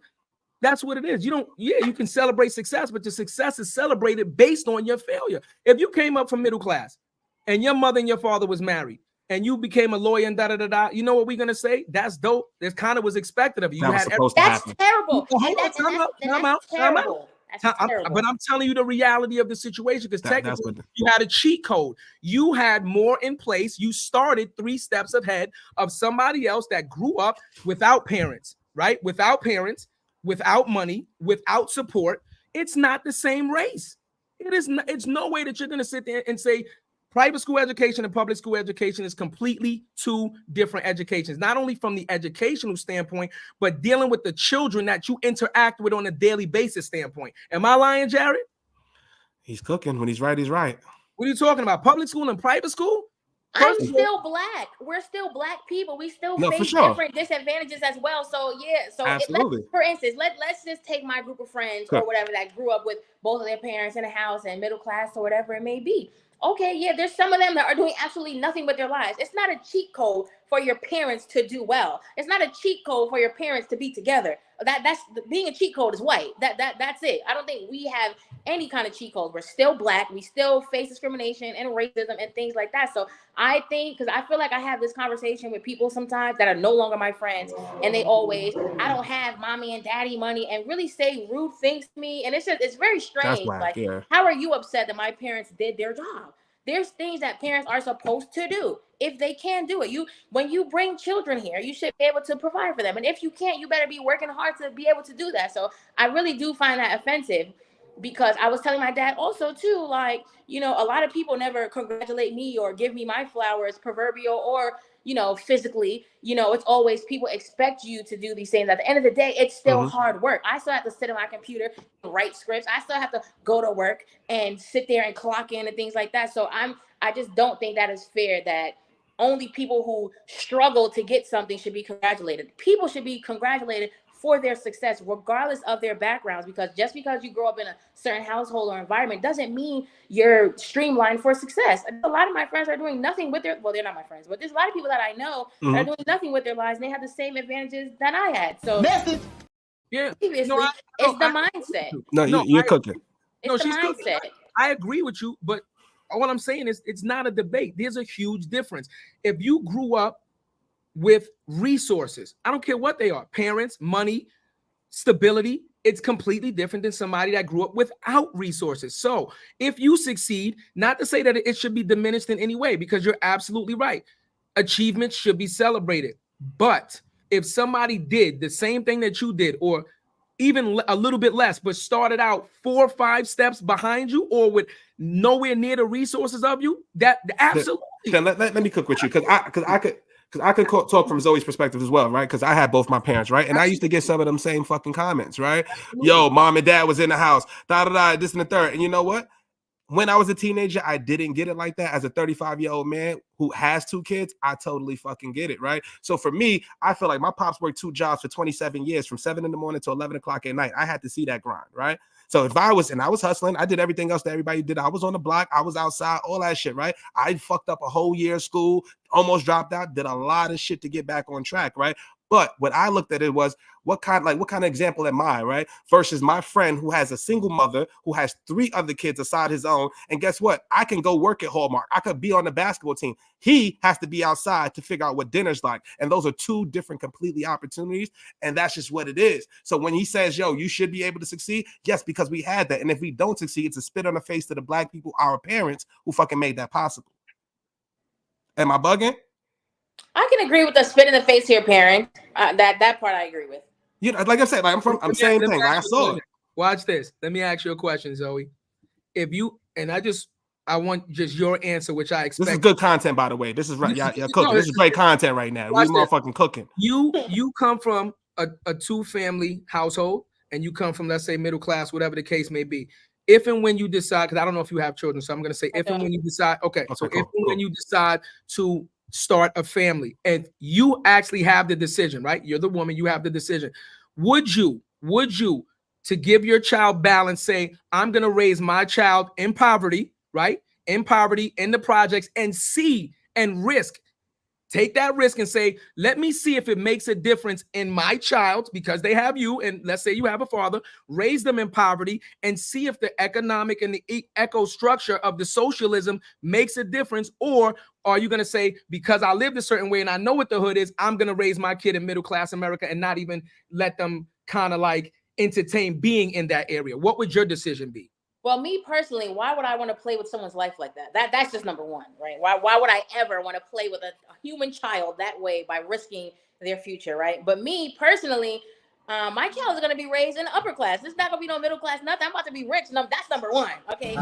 it is. You can celebrate success, but your success is celebrated based on your failure. If you came up from middle class and your mother and your father was married and you became a lawyer and da-da-da-da, you know what we're going to say? That's dope. That kind of was expected of you. That's terrible. Time out. But I'm telling you the reality of the situation, because technically you had a cheat code. You had more in place. You started 3 steps ahead of somebody else that grew up without parents, right? Without parents, without money, without support. It's not the same race. It is not, it's no way that you're going to sit there and say private school education and public school education is completely 2 different educations, not only from the educational standpoint, but dealing with the children that you interact with on a daily basis standpoint. Am I lying, Jared? He's cooking. When he's right, he's right. What are you talking about? Public school and private school? I'm still black. We're still black people. We still face different disadvantages as well. So yeah. So for instance, let's just take my group of friends or whatever that grew up with both of their parents in a house and middle class or whatever it may be. Okay, yeah, there's some of them that are doing absolutely nothing with their lives. It's not a cheat code for your parents to do well. It's not a cheat code for your parents to be together. That's being a cheat code is white. That's it. I don't think we have any kind of cheat code. We're still black. We still face discrimination and racism and things like that. So I think, because I feel like I have this conversation with people sometimes that are no longer my friends, and they always, I don't have mommy and daddy money, and really say rude things to me. And it's very strange. Like, how are you upset that my parents did their job? There's things that parents are supposed to do if they can do it. When you bring children here, you should be able to provide for them. And if you can't, you better be working hard to be able to do that. So I really do find that offensive, because I was telling my dad also too, like, a lot of people never congratulate me or give me my flowers, proverbial or, physically. It's always people expect you to do these things. At the end of the day, it's still hard work. I still have to sit on my computer and write scripts. I still have to go to work and sit there and clock in and things like that. So I just don't think that is fair that only people who struggle to get something should be congratulated. People should be congratulated for their success, regardless of their backgrounds, because just because you grow up in a certain household or environment doesn't mean you're streamlined for success. A lot of my friends are doing nothing with their, well, they're not my friends, but there's a lot of people that I know that are doing nothing with their lives, and they have the same advantages that I had. So yeah, it's the mindset. You're cooking. It's the mindset. I agree with you, but what I'm saying is it's not a debate. There's a huge difference. If you grew up with resources, I don't care what they are, parents, money, stability, it's completely different than somebody that grew up without resources. So if you succeed, not to say that it should be diminished in any way, because you're absolutely right. Achievements should be celebrated. But if somebody did the same thing that you did, or even a little bit less, but started out 4 or 5 steps behind you, or with nowhere near the resources of you, that absolutely. Let me cook with you, because I could talk from Zoe's perspective as well, right? Because I had both my parents, right? And I used to get some of them same fucking comments, right? Yo, mom and dad was in the house, this and the third. And you know what? When I was a teenager, I didn't get it like that. As a 35-year-old man who has 2 kids, I totally fucking get it, right? So for me, I feel like my pops worked 2 jobs for 27 years, from 7 in the morning to 11 o'clock at night. I had to see that grind, right? So if I was hustling, I did everything else that everybody did. I was on the block, I was outside, all that shit, right? I fucked up a whole year of school, almost dropped out, did a lot of shit to get back on track, right? But what I looked at it was, what kind of example am I, right? Versus my friend who has a single mother, who has 3 other kids aside his own. And guess what? I can go work at Hallmark. I could be on the basketball team. He has to be outside to figure out what dinner's like. And those are 2 different completely opportunities. And that's just what it is. So when he says, yo, you should be able to succeed. Yes, because we had that. And if we don't succeed, it's a spit on the face to the black people, our parents, who fucking made that possible. Am I bugging? I can agree with the spit in the face here, parent. That part I agree with. You know, like I said, like I'm saying thing. Like I saw it. Watch this. Let me ask you a question, Zoe. If you and I want just your answer, which I expect. This is good content, by the way. This is right. Yeah, cooking. This is great content right now. We motherfucking cooking. You come from a 2-family household, and you come from, let's say, middle class, whatever the case may be. If and when you decide, because I don't know if you have children, so I'm going to say if and when you decide. Okay, so cool, when you decide to start a family, and you actually have the decision, right? You're the woman, you have the decision. Would you, to give your child balance, say, I'm going to raise my child in poverty, right? In poverty, in the projects, and see and risk. Take that risk and say, let me see if it makes a difference in my child, because they have you, and let's say you have a father, raise them in poverty and see if the economic and the eco structure of the socialism makes a difference. Or are you going to say, because I lived a certain way and I know what the hood is, I'm going to raise my kid in middle class America and not even let them kind of like entertain being in that area? What would your decision be? Well, me personally, why would I want to play with someone's life like that? That's just number one, right? Why would I ever want to play with a human child that way by risking their future, right? But me personally, my child is going to be raised in the upper class. It's not going to be no middle class, nothing. I'm about to be rich. No, that's number one, okay?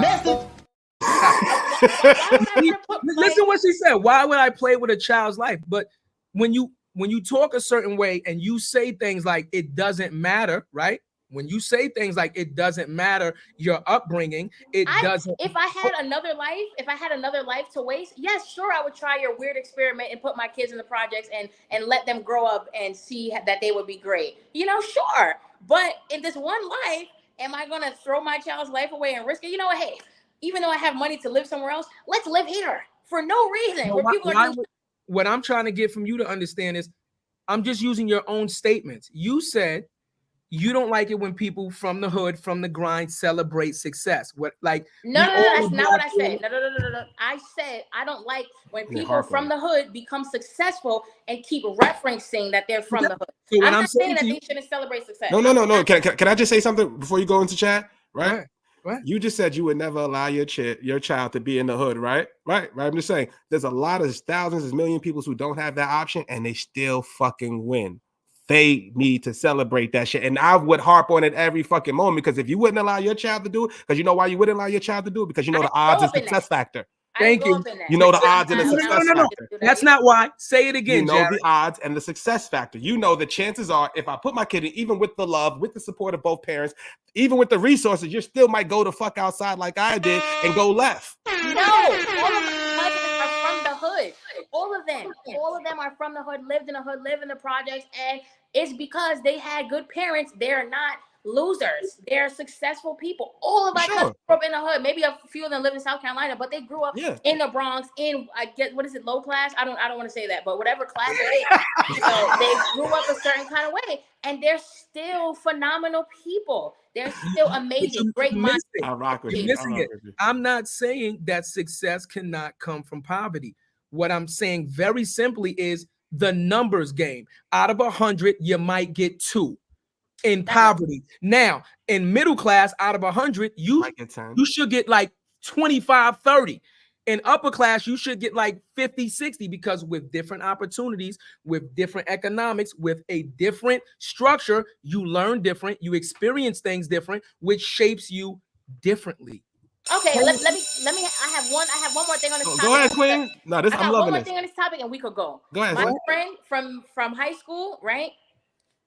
Listen what she said. Why would I play with a child's life? But when you talk a certain way and you say things like it doesn't matter, right? When you say things like it doesn't matter your upbringing, doesn't. If I had another life to waste, yes, sure, I would try your weird experiment and put my kids in the projects and let them grow up and see that they would be great. You know, sure. But in this one life, am I going to throw my child's life away and risk it? You know what? Hey, even though I have money to live somewhere else, let's live here for no reason. What I'm trying to get from you to understand is, I'm just using your own statements. You said you don't like it when people from the hood, from the grind, celebrate success. What, like? No, that's not what I said. No. I said I don't like when people from the hood become successful and keep referencing that they're from the hood. So I'm not saying that they shouldn't celebrate success. No. Can I just say something before you go into chat? Right. Right. You just said you would never allow your child to be in the hood, right? Right. I'm just saying there's a lot of thousands, there's million people who don't have that option and they still fucking win. They need to celebrate that shit. And I would harp on it every fucking moment, because if you wouldn't allow your child to do it, because you know why you wouldn't allow your child to do it? Because you know the odds and success factor. Thank you. You know the odds and the success factor. That's not why. Say it again, you know the odds and the success factor. You know the chances are, if I put my kid in, even with the love, with the support of both parents, even with the resources, you still might go the fuck outside like I did and go left. No, all of my cousins are from the hood. All of them are from the hood, lived in the hood, live in the projects, and it's because they had good parents. They're not losers. They're successful people. All of my cousins grew up in the hood. Maybe a few of them live in South Carolina, but they grew up in the Bronx. In, I get, what is it, low class? I don't want to say that, but whatever class it is. So they grew up a certain kind of way, and they're still phenomenal people. They're still amazing, great minds. I rock with you. I'm not saying that success cannot come from poverty. What I'm saying very simply is the numbers game. Out of 100, you might get 2 in poverty. Now, in middle class, out of 100, you should get like 25, 30. In upper class, you should get like 50, 60 because with different opportunities, with different economics, with a different structure, you learn different, you experience things different, which shapes you differently. Okay, let me. I have one more thing on this topic. Go ahead, Queen. No, this I I'm got loving one more this. thing on this topic, and we could go. Go ahead. My friend from high school, right?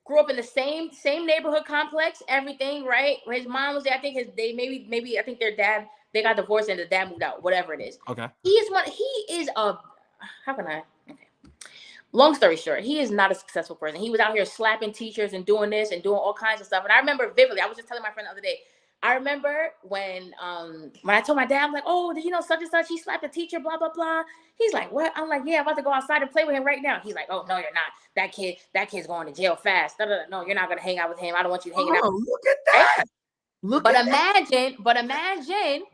Grew up in the same neighborhood complex, everything, right? His mom was there. I think maybe I think their dad, they got divorced and the dad moved out, whatever it is. Okay. He is a how can I? Okay. Long story short, he is not a successful person. He was out here slapping teachers and doing this and doing all kinds of stuff. And I remember vividly, I was just telling my friend the other day, I remember when I told my dad, I'm like, oh, did you know such and such? He slapped a teacher, blah, blah, blah. He's like, what? I'm like, yeah, I'm about to go outside and play with him right now. He's like, oh, no, you're not. That kid's going to jail fast. No, you're not going to hang out with him. I don't want you hanging out. Look at that. Right? But imagine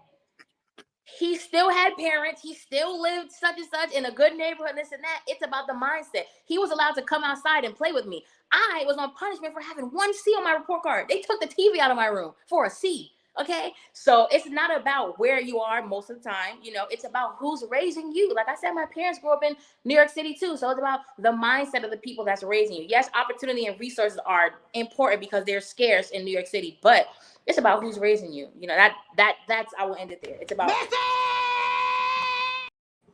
he still had parents. He still lived such and such in a good neighborhood, this and that. It's about the mindset. He was allowed to come outside and play with me. I was on punishment for having 1 C on my report card. They took the TV out of my room for a C. Okay, so it's not about where you are most of the time. You know, it's about who's raising you. Like I said, my parents grew up in New York City too. So it's about the mindset of the people that's raising you. Yes, opportunity and resources are important because they're scarce in New York City, but it's about who's raising you. You know, that's I will end it there. It's about.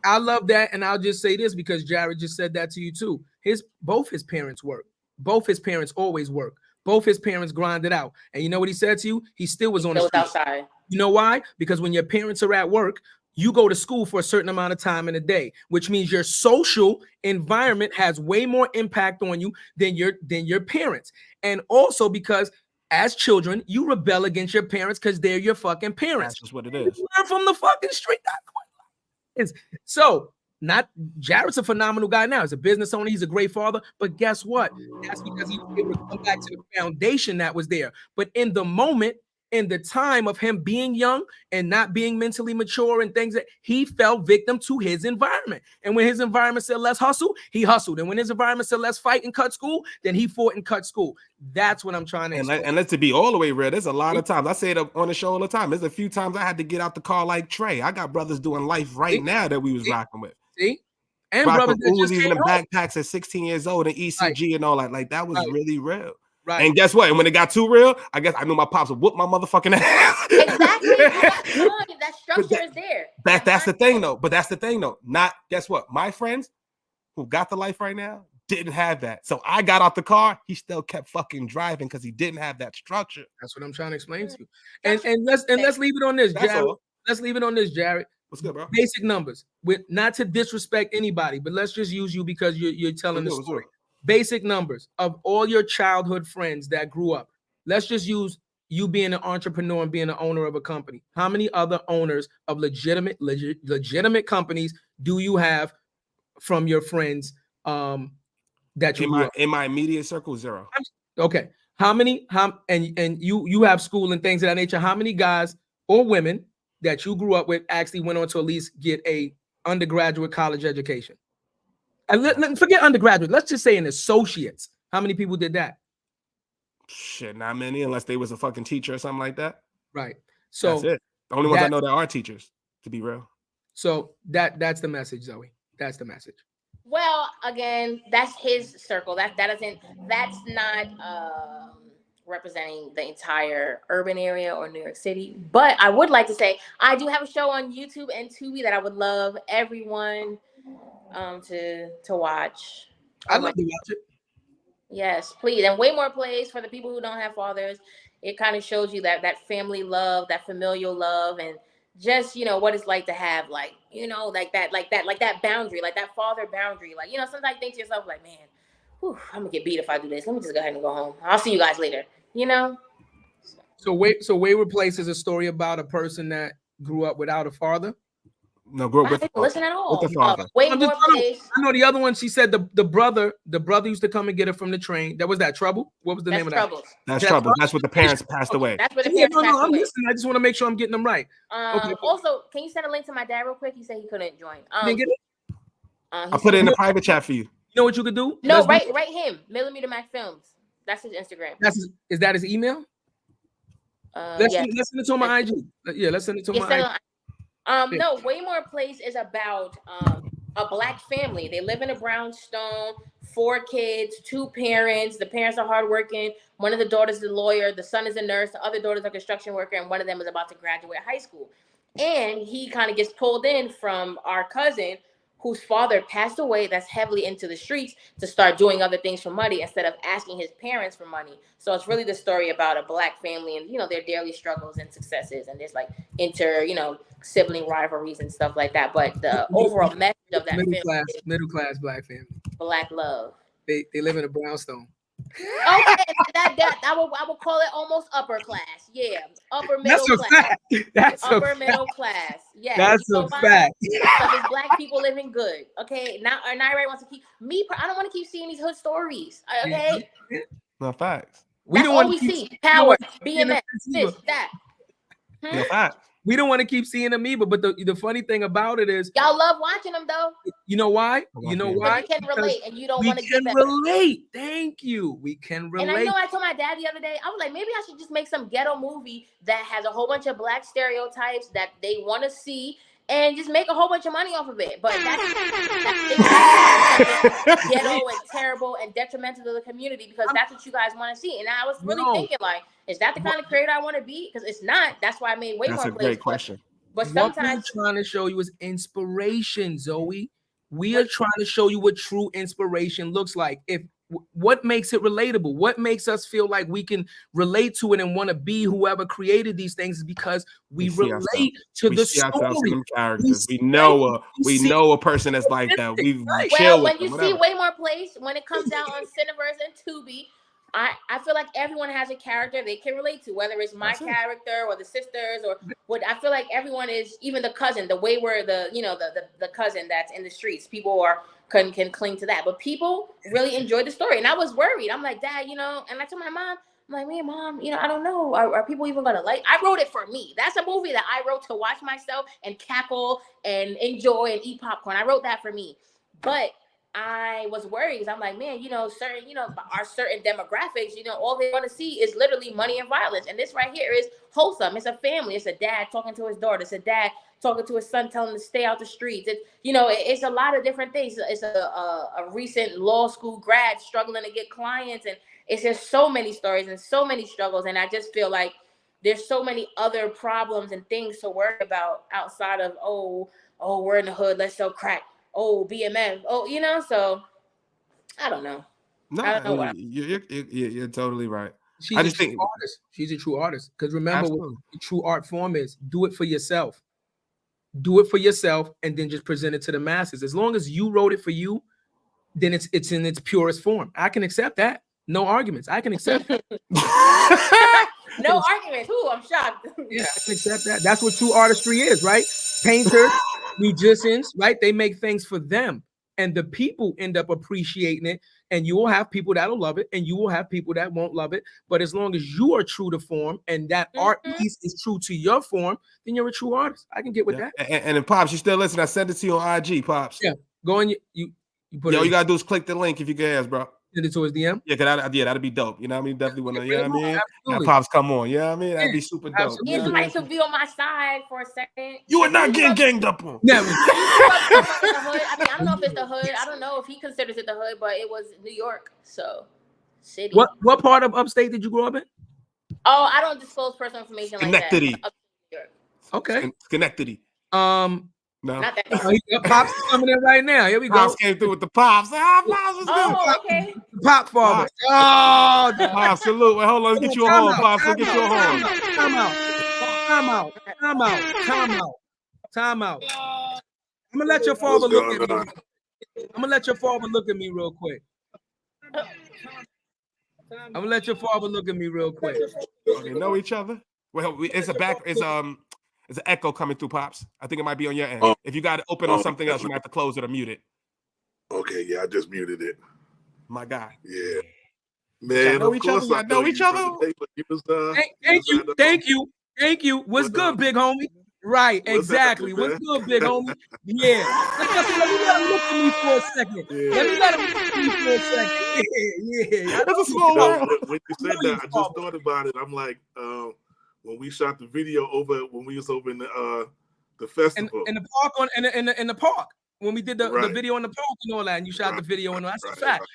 I love that, and I'll just say this because Jared just said that to you too. Both his parents work. Both his parents always work. Both his parents grinded out. And you know what he said to you? He still was on the street. Outside. You know why? Because when your parents are at work, you go to school for a certain amount of time in a day, which means your social environment has way more impact on you than your parents. And also because as children, you rebel against your parents because they're your fucking parents. That's just what it is. You learn from the fucking street. So Jared's a phenomenal guy now. He's a business owner. He's a great father. But guess what? That's because he was able to come back to the foundation that was there. But in the moment, in the time of him being young and not being mentally mature and things, that he fell victim to his environment. And when his environment said let's hustle, he hustled. And when his environment said let's fight and cut school, then he fought and cut school. That's what I'm trying to explain. And let's be all the way real. There's a lot of times I say it on the show all the time. There's a few times I had to get out the car like Trey. I got brothers doing life right now that we was rocking with. See? And brothers that just Uzis in the backpacks at 16 years old and ECG and all that. Like that was really real. Right. And guess what? And when it got too real, I guess I knew my pops would whoop my motherfucking ass. Exactly. That structure is there. That's the thing though. But that's the thing though. Not guess what? My friends who got the life right now didn't have that. So I got out the car. He still kept fucking driving because he didn't have that structure. That's what I'm trying to explain to you. And let's leave it on this, Jared. Let's leave it on this, Jared. What's good, bro? Basic numbers. With not to disrespect anybody, but let's just use you because you're telling the story. Basic numbers of all your childhood friends that grew up. Let's just use you being an entrepreneur and being an owner of a company. How many other owners of legitimate companies do you have from your friends that you in my immediate circle? 0. Okay. And you have school and things of that nature. How many guys or women that you grew up with actually went on to at least get a undergraduate college education? And forget undergraduate. Let's just say an associate's. How many people did that? Shit, not many, unless they was a fucking teacher or something like that. Right. So that's it. The only ones I know that are teachers, to be real. So that's the message, Zoe. That's the message. Well, again, that's his circle. That's not representing the entire urban area or New York City. But I would like to say I do have a show on YouTube and Tubi that I would love everyone to watch. I'd love to watch it. Yes, please. And Waymore Place, for the people who don't have fathers, it kind of shows you that family love, that familial love, and just, you know, what it's like to have, like, you know, like that boundary, like that father boundary. Like, you know, sometimes you think to yourself, like, man, I'm gonna get beat if I do this. Let me just go ahead and go home. I'll see you guys later. You know. So Wayward Place is a story about a person that grew up without a father. No, grew up I didn't listen at all. With the father. Waymore Place. I know the other one. She said the brother used to come and get her from the train. That was that Trouble. What was the name of that? That's Trouble. That's what the parents passed away. That's what the parents passed away. I'm listening. I just want to make sure I'm getting them right. Okay. Also, can you send a link to my dad real quick? He said he couldn't join. I'll put it in the private chat for you. You know what you could do? No, write him. Millimeter Mac Films. That's his Instagram. Is that his email? Let's send it to my IG. Yeah, let's send it to my IG. No, Waymore Place is about a black family. They live in a brownstone, 4 kids, 2 parents. The parents are hardworking. One of the daughters is a lawyer. The son is a nurse. The other daughter's a construction worker, and one of them is about to graduate high school. And he kind of gets pulled in from our cousin, whose father passed away, that's heavily into the streets, to start doing other things for money instead of asking his parents for money. So it's really the story about a black family and, their daily struggles and successes. And there's like sibling rivalries and stuff like that. But the overall message of that film is middle class black family. Black love. They live in a brownstone. Okay, that I will call it almost upper class. Yeah, upper middle That's a class. fact. That's upper a middle fact. class. Yeah, That's a fact. Because it's black people living good. Okay, now everybody wants to keep me. I don't want to keep seeing these hood stories. Okay, No facts. that's all we see. Power, BMX, this, that. No facts. We don't want to keep seeing them either. But the funny thing about it is, Y'all love watching them though. you know why? You know why? But you can relate, and you don't We want to can give them. relate. Thank you. We can relate. And I know I told my dad the other day, I was like, maybe I should just make some ghetto movie that has a whole bunch of black stereotypes that they want to see and just make a whole bunch of money off of it. But that's ghetto and terrible and detrimental to the community because that's what you guys want to see. And I was really thinking, like, is that the kind of creator I want to be? Because it's not. That's why I made Waymore Place. That's a great question. But what sometimes we're trying to show you is inspiration, Zoe. We are trying to show you what true inspiration looks like. What makes it relatable? What makes us feel like we can relate to it and want to be whoever created these things is because we relate to the story. Characters. We know a person that's like that. We've chilled with when you them, see Waymore Place, when it comes out on Cineverse and Tubi, I feel like everyone has a character they can relate to, whether it's my character or the sisters or what. I feel like everyone is, even the cousin, the wayward, the cousin that's in the streets. People can cling to that, but people really enjoyed the story, and I was worried. I'm like, Dad, and I told my mom, I'm like, me, Mom, I don't know, are people even gonna like? I wrote it for me. That's a movie that I wrote to watch myself and cackle and enjoy and eat popcorn. I wrote that for me, but I was worried because I'm like, man, our certain demographics, all they want to see is literally money and violence. And this right here is wholesome. It's a family. It's a dad talking to his daughter. It's a dad talking to his son, telling him to stay out the streets. It's a lot of different things. It's a recent law school grad struggling to get clients. And it's just so many stories and so many struggles. And I just feel like there's so many other problems and things to worry about outside of, oh, we're in the hood, let's sell crack. Oh, BMF. Oh, so I don't know. No, I don't know you're totally right. She's a true artist. Because remember what the true art form is. Do it for yourself. Do it for yourself and then just present it to the masses. As long as you wrote it for you, then it's in its purest form. I can accept that. No arguments. I can accept that. No arguments. Ooh, I'm shocked. Yeah, I can accept that. That's what true artistry is, right? Painters, musicians, right? They make things for them. And the people end up appreciating it. And you will have people that'll love it, and you will have people that won't love it. But as long as you are true to form and that art piece is true to your form, then you're a true artist. I can get with that. And then Pops, you still listen? I sent it to you on IG, Pops. Yeah, go on. You put you gotta do is click the link if you can, bro. Send it to his DM. Yeah, that'd be dope. You know what I mean? Definitely want to. You know what I mean? Absolutely. Pops, come on. You know what I mean? That'd be super dope. Need somebody to be on my side for a second. You are not getting ganged up on. Never. I don't know if it's the hood. I don't know if he considers it the hood, but it was New York, so city. What part of upstate did you grow up in? Oh, I don't disclose personal information like that. Okay. Schenectady. No. Not that. Pops is coming in right now. Here we go. Pops came through with the Pops. Pops was good. Okay. Pop farmer. Oh, Pops, salute. Wait, hold on. Let's get you a horn, Pops. Let's get you a horn. Time out. I'm gonna let your father look at me. I'm gonna let your father look at me real quick. Okay, know each other? Well, it's an echo coming through, Pops. I think it might be on your end. If you got it open on something else, you might have to close it or mute it. Okay, yeah, I just muted it. My guy. Yeah. Man, know each other? I know each other? Thank you. What's good, big homie? Right, exactly. What's good, big homie? Yeah. Let me let him look at me for a second. Yeah. That's a small world. When you said that, I just thought about it. I'm like, when we shot the video when we was over in the The festival. in the park in the park when we did the Right. video in the park and all that, and you shot the video and all that. That's a Right. fact.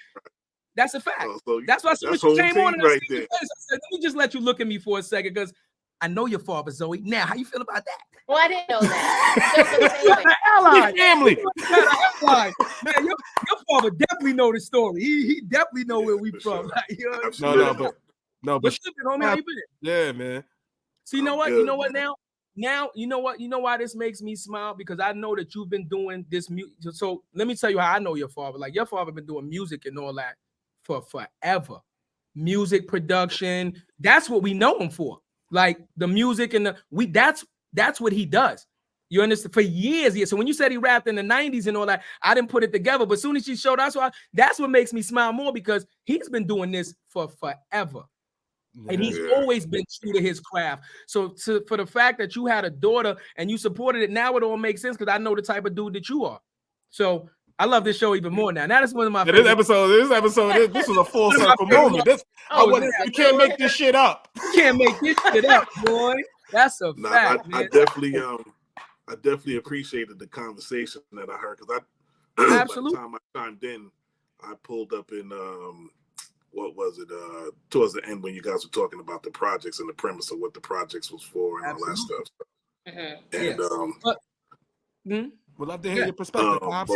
That's a fact. Oh, so That's why as soon as that's you whole came on team and I right seen your there. face, I said, let me just let you look at me for a second because I know your father, Zoe. Now, how you feel about that? Well, I didn't know that. Just for the same You're way. an ally. Family. You're an ally. Man, your father definitely know the story. He definitely know where we for from. sure. Like, you know, Absolutely. but what's good, homie? How you been? yeah, man. So you know I'm what? good, You know what man. now? Now, you know what? You know why this makes me smile? Because I know that you've been doing this music. So let me tell you how I know your father. Like your father been doing music and all that for forever. Music production. That's what we know him for. Like the music and that's what he does. You understand? For years, yeah. So when you said he rapped in the 90s and all that, I didn't put it together. But as soon as you showed us, that's what makes me smile more because he's been doing this for forever. And he's Yeah. always been true to his craft. So for the fact that you had a daughter and you supported it, now it all makes sense because I know the type of dude that you are. So I love this show even more now. Now that's one of my This favorite. episode, this was a full circle moment. You can't make this shit up. You can't make this shit up, boy. That's a Nah, fact, I man. definitely appreciated the conversation that I heard because Absolutely. by the time I chimed in, I pulled up in what was it? Towards the end when you guys were talking about the projects and the premise of what the projects was for and all that stuff. Mhm. And We'd love to hear your perspective, Pops.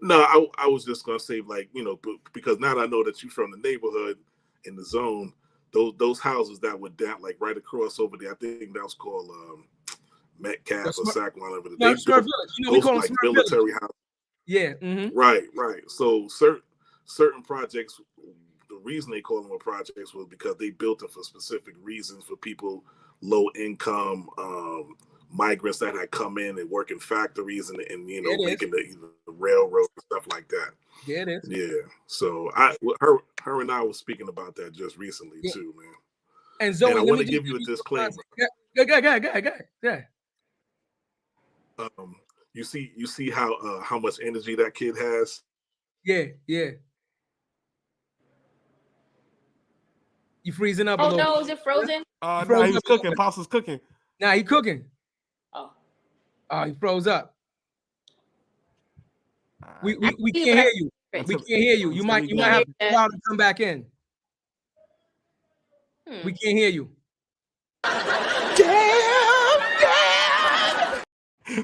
no, I was just gonna say because now that I know that you're from the neighborhood in the zone, those houses that were down like right across over there, I think that was called Metcalf or Sackline over there. No, Smurf Village. You know, we those call them like Smurf military Village. houses. Yeah. Mm-hmm. Right. So certain projects, the reason they call them projects was because they built them for specific reasons for people low income, migrants that had come in and work in factories and making the railroad and stuff like that. Yeah, it is. Yeah. So her and I was speaking about that just recently too, man. And Zoe, I want to give you a disclaimer. Yeah. You see how much energy that kid has. Yeah. You freezing up a Oh little. no, is it frozen? No, he was cooking. Pops was cooking. Nah, he cooking. Oh, he froze up. We can't I- hear you. We can't hear you. You might have to go out and come back in. We can't hear you.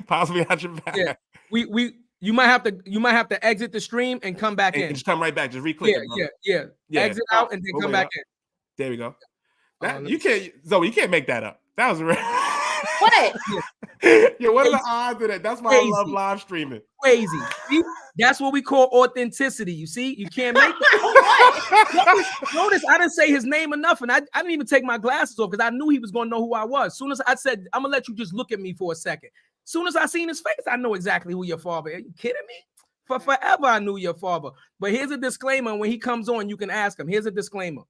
Possibly out your back. Yeah. You might have to exit the stream and come back in. Just come right back. Just re-click it. Yeah. Exit out and then come back in. There we go. You can't, Zoe. You can't make that up. That was real. what? Yeah, what are the odds of that? That's why I love live streaming. Crazy. See? That's what we call authenticity. You see, you can't make that. Notice I didn't say his name enough, and I didn't even take my glasses off because I knew he was gonna know who I was. Soon as I said, I'm gonna let you just look at me for a second. Soon as I seen his face, I know exactly who your father is. Are you kidding me? For forever, I knew your father. But here's a disclaimer. When he comes on, you can ask him. Here's a disclaimer.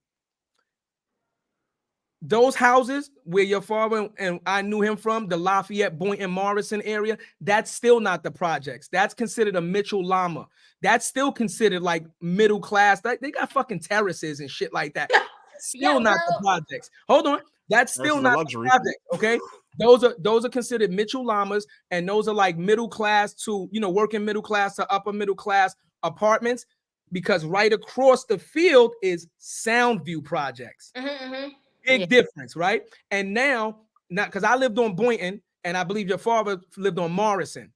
Those houses where your father and I knew him from, the Lafayette, Boynton, Morrison area, that's still not the projects. That's considered a Mitchell Llama. That's still considered like middle class. They got fucking terraces and shit like that. Still not the projects. Hold on. That's still not luxury. The project, okay? Those are considered Mitchell Llamas, and those are like middle class to, working middle class to upper middle class apartments, because right across the field is Soundview projects. Big difference, right? And now, not because I lived on Boynton, and I believe your father lived on Morrison.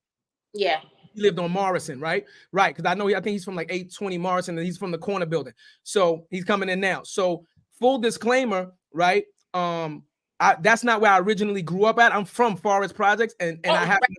Yeah. He lived on Morrison, right? Right, because I think he's from like 820 Morrison, and he's from the corner building. So he's coming in now. So full disclaimer, right? That's not where I originally grew up at. I'm from Forest Projects, and I happen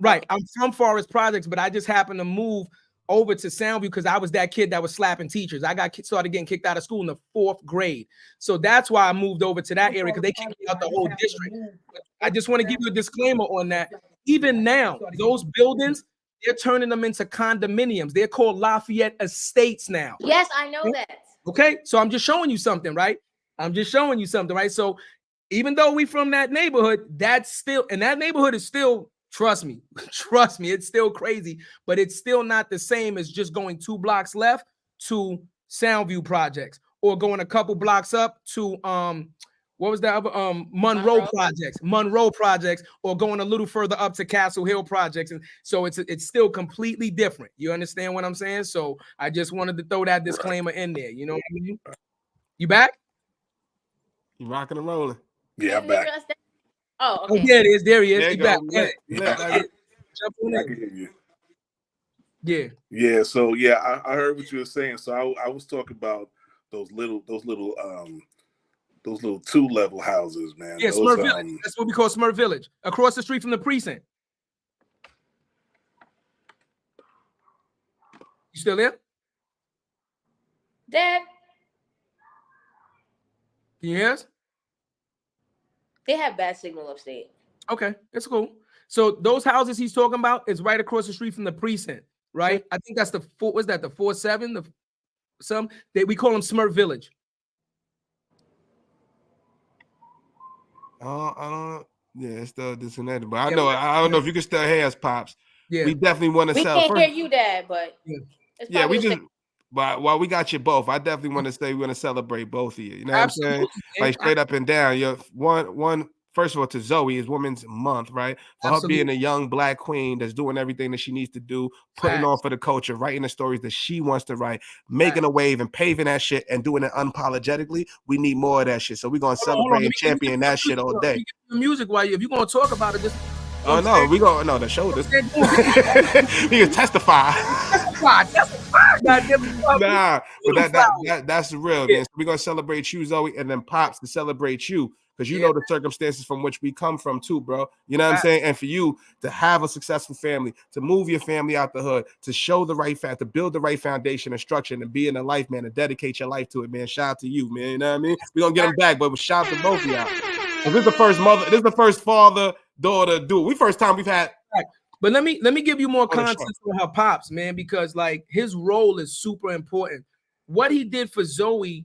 I'm from Forest Projects, but I just happened to move over to Soundview because I was that kid that was slapping teachers. I started getting kicked out of school in the 4th grade. So that's why I moved over to that area, because they kicked me out the whole district. But I just want to give you a disclaimer on that. Even now, those buildings, they're turning them into condominiums. They're called Lafayette Estates now. Yes, I know that. Okay, so I'm just showing you something, right? So even though we from that neighborhood, that's still, and that neighborhood is still, trust me, it's still crazy, but it's still not the same as just going 2 blocks left to Soundview projects, or going a couple blocks up to what was that other Monroe projects, or going a little further up to Castle Hill projects, and so it's still completely different. You understand what I'm saying? So I just wanted to throw that disclaimer in there. You know what I mean? You back? You rocking and rolling. Yeah, I'm back. Oh, Oh, okay. there it is. There he is. There He you back. go. Jump on I in. can hear you. Yeah. Yeah, so yeah, I heard what you were saying. So I was talking about those little 2-level houses, man. Yeah, those, Smurf Village. That's what we call Smurf Village. Across the street from the precinct. You still there? Dad, Can you hear us? they have bad signal upstate. Okay, it's cool. So those houses he's talking about is right across the street from the precinct, right? I think that's the 4-7, we call them Smurf Village. Yeah, it's still disconnected, but I don't know if you can still hear us, Pops. Yeah, we definitely want to We sell. can't hear you, Dad, but Yeah, we just. But while we got you both, I definitely want to say we want to celebrate both of you. You know what I'm saying? Like straight up and down. You're one. First of all, to Zoey, is Women's Month, right? For her being a young Black queen that's doing everything that she needs to do, putting on for the culture, writing the stories that she wants to write, making a wave and paving that shit and doing it unapologetically. We need more of that shit. So we're gonna celebrate and champion that shit all day. The music while if you're gonna talk about it, just the shoulders. We can testify. Nah, but that's the real, man. So we're gonna celebrate you, Zoey, and then Pops to celebrate you. Because you know the circumstances from which we come from too, bro. You know what I'm saying? And for you to have a successful family, to move your family out the hood, to show the right to build the right foundation and structure, and to be in a life, man, to dedicate your life to it, man. Shout out to you, man. You know what I mean? We're gonna get them back, but shout out to both of y'all. This is the first father-daughter duel. First time we've had. But let me give you more context on her Pops, man, because like his role is super important. What he did for Zoey.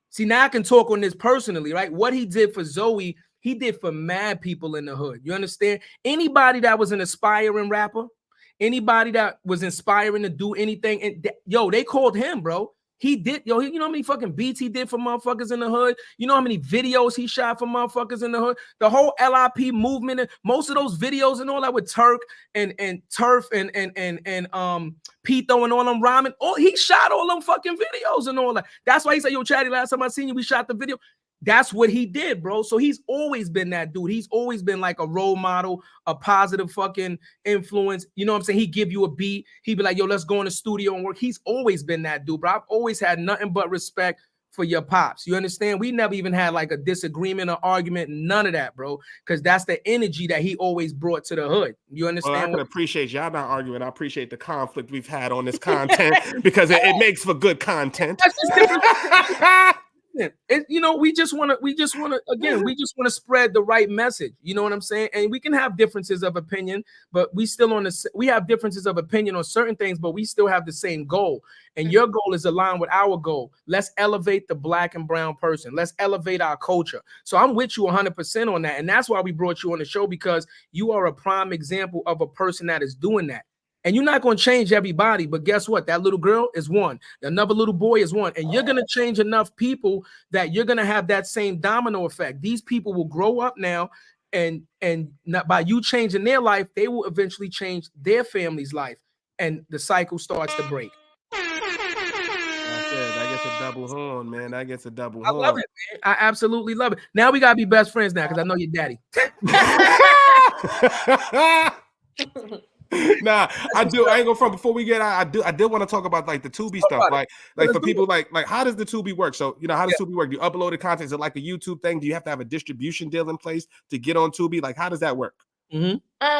See, now I can talk on this personally, right? What he did for Zoey, he did for mad people in the hood. You understand? Anybody that was an aspiring rapper, anybody that was inspiring to do anything, and they called him, bro. He did, you know how many fucking beats he did for motherfuckers in the hood? You know how many videos he shot for motherfuckers in the hood? The whole LIP movement, and most of those videos and all that with Turk and Turf and Pito and all them rhyming. He shot all them fucking videos and all that. That's why he said, yo, Chatty, last time I seen you, we shot the video. That's what he did, bro. So he's always been that dude. He's always been like a role model, a positive fucking influence. You know what I'm saying? He give you a beat. He'd be like, yo, let's go in the studio and work. He's always been that dude, bro. I've always had nothing but respect for your Pops. You understand? We never even had like a disagreement or argument, none of that, bro. Because that's the energy that he always brought to the hood. You understand? Well, I can appreciate y'all not arguing. I appreciate the conflict we've had on this content because it makes for good content. That's just different. We just want to spread the right message. You know what I'm saying? And we can have differences of opinion, but we have differences of opinion on certain things, but we still have the same goal. And your goal is aligned with our goal. Let's elevate the Black and brown person. Let's elevate our culture. So I'm with you 100% on that. And that's why we brought you on the show, because you are a prime example of a person that is doing that. And you're not going to change everybody, but guess what? That little girl is one. Another little boy is one. And you're going to change enough people that you're going to have that same domino effect. These people will grow up now, and not by you changing their life, they will eventually change their family's life. And the cycle starts to break. That gets a double horn, man. That gets a double horn. I love it, man. I absolutely love it. Now we got to be best friends now, because I know your daddy. Nah, I do. I ain't go from before we get out. I did want to talk about like the Tubi stuff. Like for people like how does the Tubi work? So how does Tubi work? Do you upload the content? Is it like a YouTube thing? Do you have to have a distribution deal in place to get on Tubi? Like how does that work? Mm-hmm.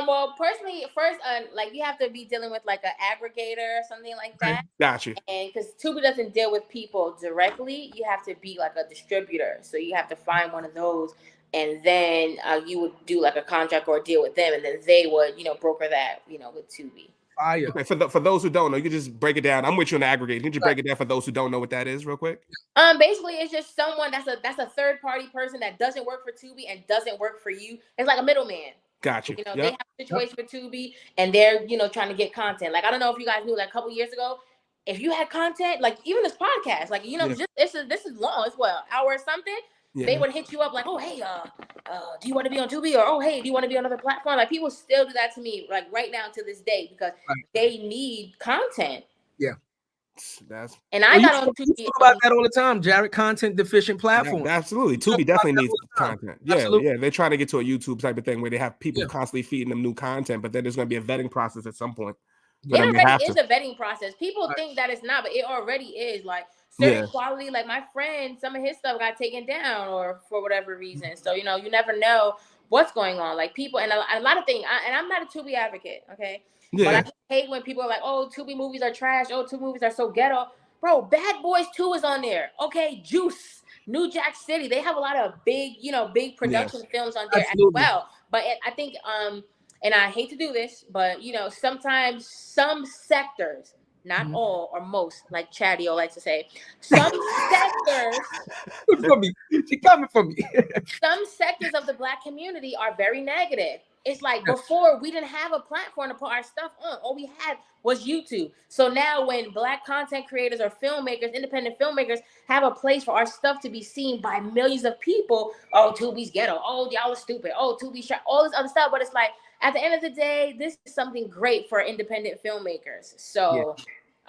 Well, personally, first, like you have to be dealing with like an aggregator or something like that. Gotcha. And because Tubi doesn't deal with people directly, you have to be like a distributor. So you have to find one of those. And then you would do like a contract or a deal with them, and then they would, broker that, with Tubi. Fire. Okay, for those who don't know, you can just break it down. I'm with you on the aggregate. Can you break it down for those who don't know what that is, real quick? Basically, it's just someone that's a third party person that doesn't work for Tubi and doesn't work for you. It's like a middleman. Gotcha. They have a situation with Tubi, and they're trying to get content. Like I don't know if you guys knew, like a couple years ago, if you had content, like even this podcast, like this is long, it's what, an hour or something. They would hit you up like, oh, hey, do you want to be on Tubi? Or, oh, hey, do you want to be on another platform? Like, people still do that to me, like, right now to this day, because they need content. Yeah. And I got on Tubi. You talk about that all the time, Jared. Content deficient platform. Yeah, absolutely. Tubi definitely needs content. Yeah, Absolutely. yeah. They're trying to get to a YouTube type of thing where they have people constantly feeding them new content, but then there's going to be a vetting process at some point. It already is a vetting process. People think that it's not, but it already is. Like, certain quality, like my friend, some of his stuff got taken down or for whatever reason. So, you know, you never know what's going on. Like, people, and a lot of things, and I'm not a Tubi advocate, okay? Yeah. But I just hate when people are like, oh, Tubi movies are trash. Oh, Tubi movies are so ghetto. Bro, Bad Boys 2 is on there. Okay, Juice, New Jack City. They have a lot of big, you know, big production films on there as well. But I think, and I hate to do this, but, you know, sometimes some sectors, not all or most, like Chadio likes to say, some sectors. She coming for me. Some sectors of the Black community are very negative. It's like before we didn't have a platform to put our stuff on. All we had was YouTube. So now when Black content creators or filmmakers, independent filmmakers have a place for our stuff to be seen by millions of people, oh, Tubi's ghetto. Oh, y'all are stupid. Oh, Tubi's all this other stuff. But it's like, at the end of the day, this is something great for independent filmmakers. So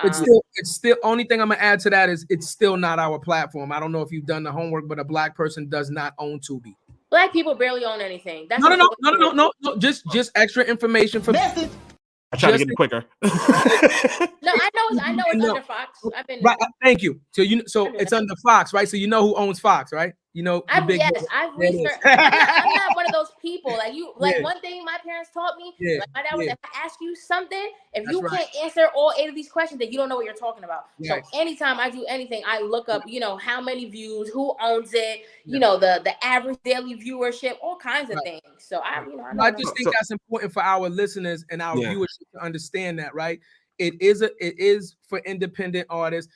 it's still only thing I'm gonna add to that is it's still not our platform. I don't know if you've done the homework, but a Black person does not own Tubi. Black people barely own anything. That's No. Just extra information for me. I try to get it quicker. No, I know it's under Fox. I've been right. Thank you. So it's under Fox, right? So you know who owns Fox, right? You know, I've researched. I'm not one of those people. Like one thing my parents taught me. Like my dad was, if I ask you something, if you can't answer all 8 of these questions, then you don't know what you're talking about. So anytime I do anything, I look up, you know, how many views, who owns it, you know, the average daily viewership, all kinds of things. So I just think that's important for our listeners and our viewership to understand that, right? It is for independent artists.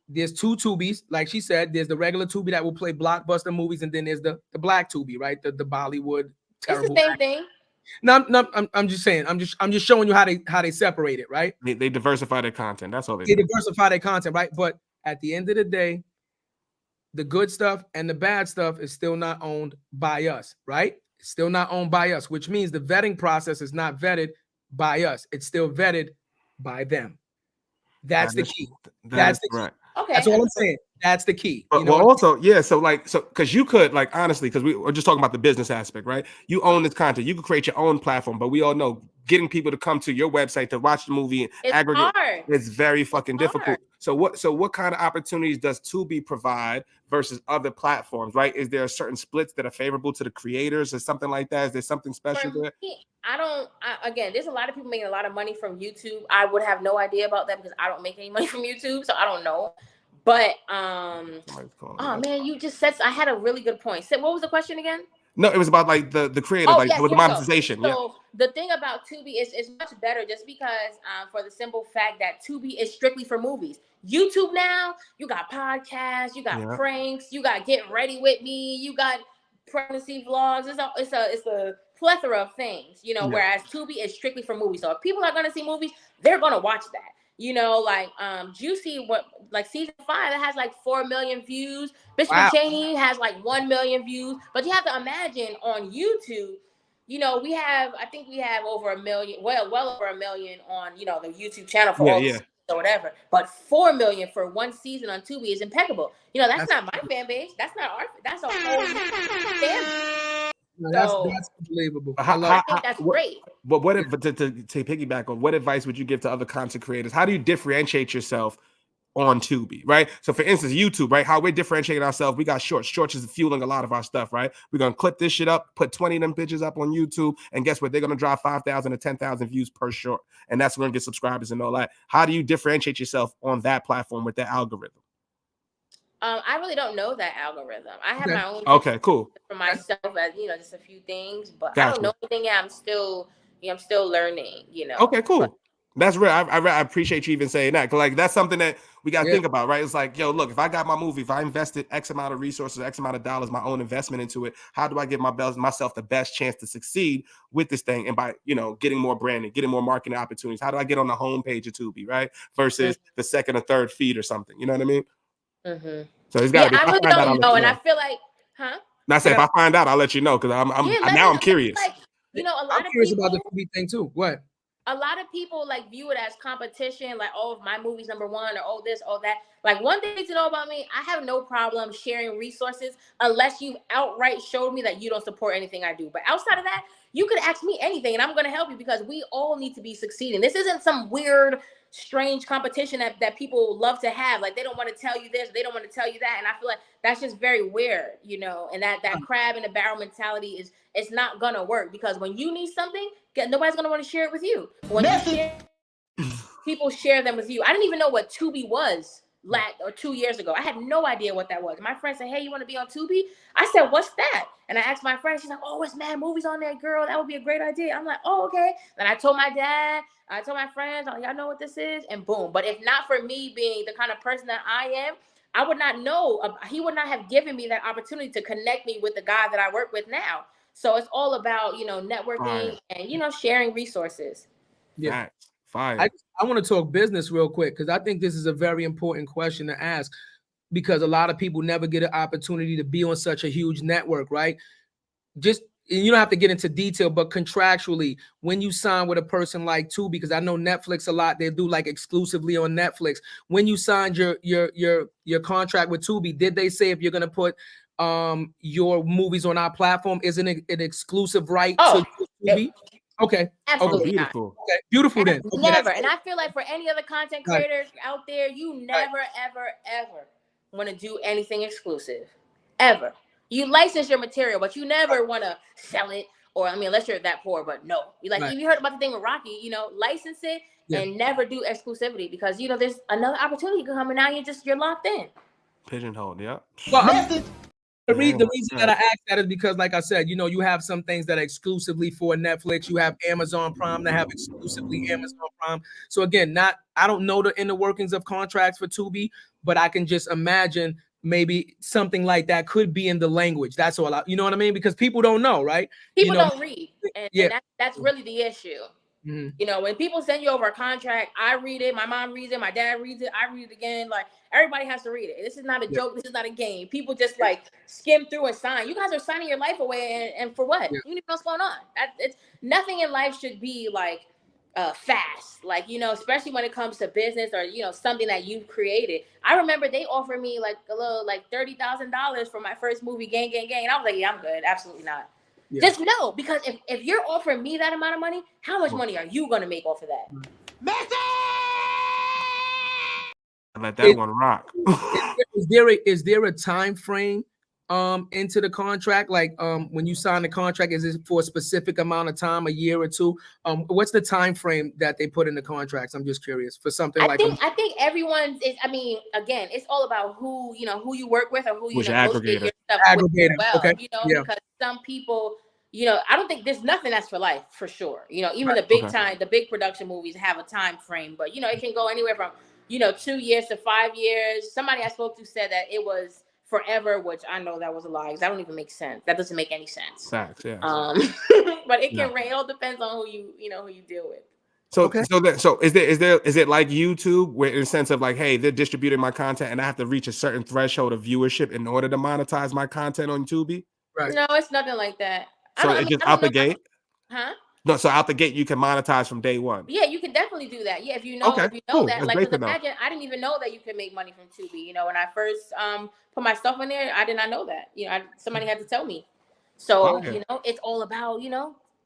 There's 2 Tubis, like she said. There's the regular Tubi that will play blockbuster movies, and then there's the Black Tubi, right? The Bollywood. It's the same thing. No, I'm just saying. I'm just showing you how they separate it, right? They diversify their content. That's all they diversify their content, right? But at the end of the day, the good stuff and the bad stuff is still not owned by us, right? It's still not owned by us, which means the vetting process is not vetted by us. It's still vetted by them. That's the key. That's the key. Right. Okay. That's all I'm saying. That's the key. But also, because you could, like, honestly, because we're just talking about the business aspect, right? You own this content. You could create your own platform, but we all know getting people to come to your website to watch the movie and aggregate is very fucking difficult. So what kind of opportunities does Tubi provide versus other platforms, right? Is there certain splits that are favorable to the creators or something like that? Is there something special there? Again, there's a lot of people making a lot of money from YouTube. I would have no idea about that because I don't make any money from YouTube, so I don't know. But man, you just said I had a really good point. So what was the question again? No, it was about like the creator, with the monetization. So the thing about Tubi is much better just because for the simple fact that Tubi is strictly for movies. YouTube now, you got podcasts, you got pranks, you got Get Ready With Me, you got pregnancy vlogs. It's a plethora of things, you know, whereas Tubi is strictly for movies. So if people are gonna see movies, they're gonna watch that. You know, like Juicy, season 5 that has like 4 million views. Bishop Cheney has like 1 million views. But you have to imagine on YouTube, you know, I think we have over 1 million, well over 1 million on, you know, the YouTube channel for all the or whatever. But 4 million for one season on Tubi is impeccable. You know, that's not my fan base. That's a whole fan base. No, that's unbelievable. I think that's great. But what if to piggyback on what advice would you give to other content creators? How do you differentiate yourself on Tubi, right? So for instance, YouTube, right? How we're differentiating ourselves, we got shorts. Shorts is fueling a lot of our stuff, right? We're gonna clip this shit up, put 20 of them bitches up on YouTube, and guess what? They're gonna drive 5,000 to 10,000 views per short, and that's gonna get subscribers and all that. How do you differentiate yourself on that platform with that algorithm? I really don't know that algorithm. I have my own. Okay, cool. For myself, as you know, just a few things, but I don't know anything yet. I'm still learning. You know. Okay, cool. That's real. I appreciate you even saying that. Cause like that's something that we got to think about, right? It's like, yo, look, if I got my movie, if I invested X amount of resources, X amount of dollars, my own investment into it, how do I give myself the best chance to succeed with this thing? And by, you know, getting more branding, getting more marketing opportunities, how do I get on the homepage of Tubi, right? Versus the second or therd feed or something. You know what I mean? Mm-hmm. So he's got. I really don't know, and I feel like Huh? And I said, if I find out, I'll let you know because I'm curious. Like, you know, a lot I'm of curious people about the Tubi thing too. What? A lot of people like view it as competition, like, oh, my movie's number one, or oh, this, oh, that. Like, one thing to know about me, I have no problem sharing resources unless you've outright showed me that you don't support anything I do. But outside of that, you could ask me anything and I'm going to help you because we all need to be succeeding. This isn't some weird, strange competition that people love to have. Like, they don't want to tell you this, they don't want to tell you that. And I feel like that's just very weird, you know, and that crab in the barrel mentality it's not going to work because when you need something, nobody's going to want to share it with you. When people share them with you. I didn't even know what Tubi was 2 years ago. I had no idea what that was. My friend said, hey, you want to be on Tubi? I said, what's that? And I asked my friend, she's like, oh, it's mad movies on there, girl. That would be a great idea. I'm like, oh, okay. Then I told my dad, I told my friends, oh, y'all know what this is? And boom. But if not for me being the kind of person that I am, I would not know. He would not have given me that opportunity to connect me with the guy that I work with now. So it's all about, you know, networking and, you know, sharing resources. Yeah. Fire. I want to talk business real quick because I think this is a very important question to ask because a lot of people never get an opportunity to be on such a huge network, right? Just, you don't have to get into detail, but contractually, when you sign with a person like Tubi, because I know Netflix a lot, they do like exclusively on Netflix. When you signed your contract with Tubi, did they say if you're gonna put your movies on our platform, isn't it an exclusive right to Tubi? Okay. Absolutely beautiful. Not. Okay. Beautiful then. Okay, never. And I feel like for any other content creators out there, you never, ever, ever want to do anything exclusive. Ever. You license your material, but you never want to sell it. Or, I mean, unless you're that poor, but no. Like, if you heard about the thing with Rocky, you know, license it and never do exclusivity because, you know, there's another opportunity coming. Now you're locked in. Pigeonholed, yeah. Well, the reason that I asked that is because, like I said, you know, you have some things that are exclusively for Netflix. You have Amazon Prime that have exclusively Amazon Prime. So again, I don't know the inner workings of contracts for Tubi, but I can just imagine maybe something like that could be in the language. That's all. You know what I mean? Because people don't know, right? People don't read, and that's really the issue. Mm-hmm. You know, when people send you over a contract, I read it. My mom reads it. My dad reads it. I read it again. Like, everybody has to read it. This is not a joke. This is not a game. People just like skim through and sign. You guys are signing your life away, and for what? You don't even know what's going on. It's nothing in life should be like fast. Like, you know, especially when it comes to business or, you know, something that you've created. I remember they offered me like a little like $30,000 for my first movie, Gang. And I was like, yeah, I'm good. Absolutely not. Yeah. Just know, because if you're offering me that amount of money, how much money are you going to make off of that? Let that one rock. Is there a time frame into the contract? Like when you sign the contract, is it for a specific amount of time, a year or two? What's the time frame that they put in the contracts? I'm just curious for something I think everyone's is. I mean, again, it's all about who you work with or who you negotiate your stuff with. Well, okay. You know, because some people, you know, I don't think there's nothing that's for life for sure. You know, even the big production movies have a time frame, but you know, it can go anywhere from 2 years to 5 years. Somebody I spoke to said that it was forever, which I know that was a lie because that don't even make sense. That doesn't make any sense. Facts, yeah. But it can range. It all depends on who you deal with. So is it like YouTube, where in the sense of like, hey, they're distributing my content and I have to reach a certain threshold of viewership in order to monetize my content on Tubi? Right. No, it's nothing like that. So it's just out the gate? Huh? No, so out the gate you can monetize from day one. Yeah, you can definitely do that. Yeah, if you know that. That's like, imagine, I didn't even know that you could make money from Tubi. You know, when I first put my stuff in there, I did not know that. You know, somebody had to tell me. So you know, it's all about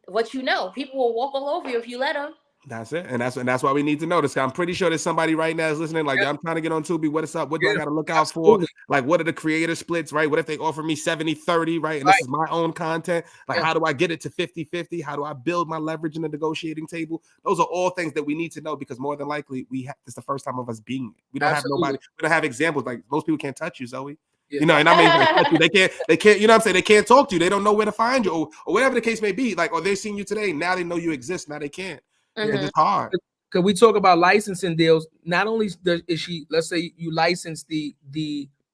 what you know. People will walk all over you if you let them. That's it, and that's why we need to know this. I'm pretty sure there's somebody right now is listening. Like, I'm trying to get on Tubi. What is up? What do I got to look out for? Like, what are the creator splits? Right? What if they offer me 70-30? Right? And this is my own content. Like, how do I get it to 50-50? How do I build my leverage in the negotiating table? Those are all things that we need to know because more than likely this is the first time of us being it. We don't have nobody. We don't have examples. Like, most people can't touch you, Zoe. You know, and I mean, they can't. You know what I'm saying? They can't talk to you. They don't know where to find you, or whatever the case may be. Like, or they've seen you today. Now they know you exist. Now they can't. Mm-hmm. It's hard. Because we talk about licensing deals. Not only is she, let's say you license the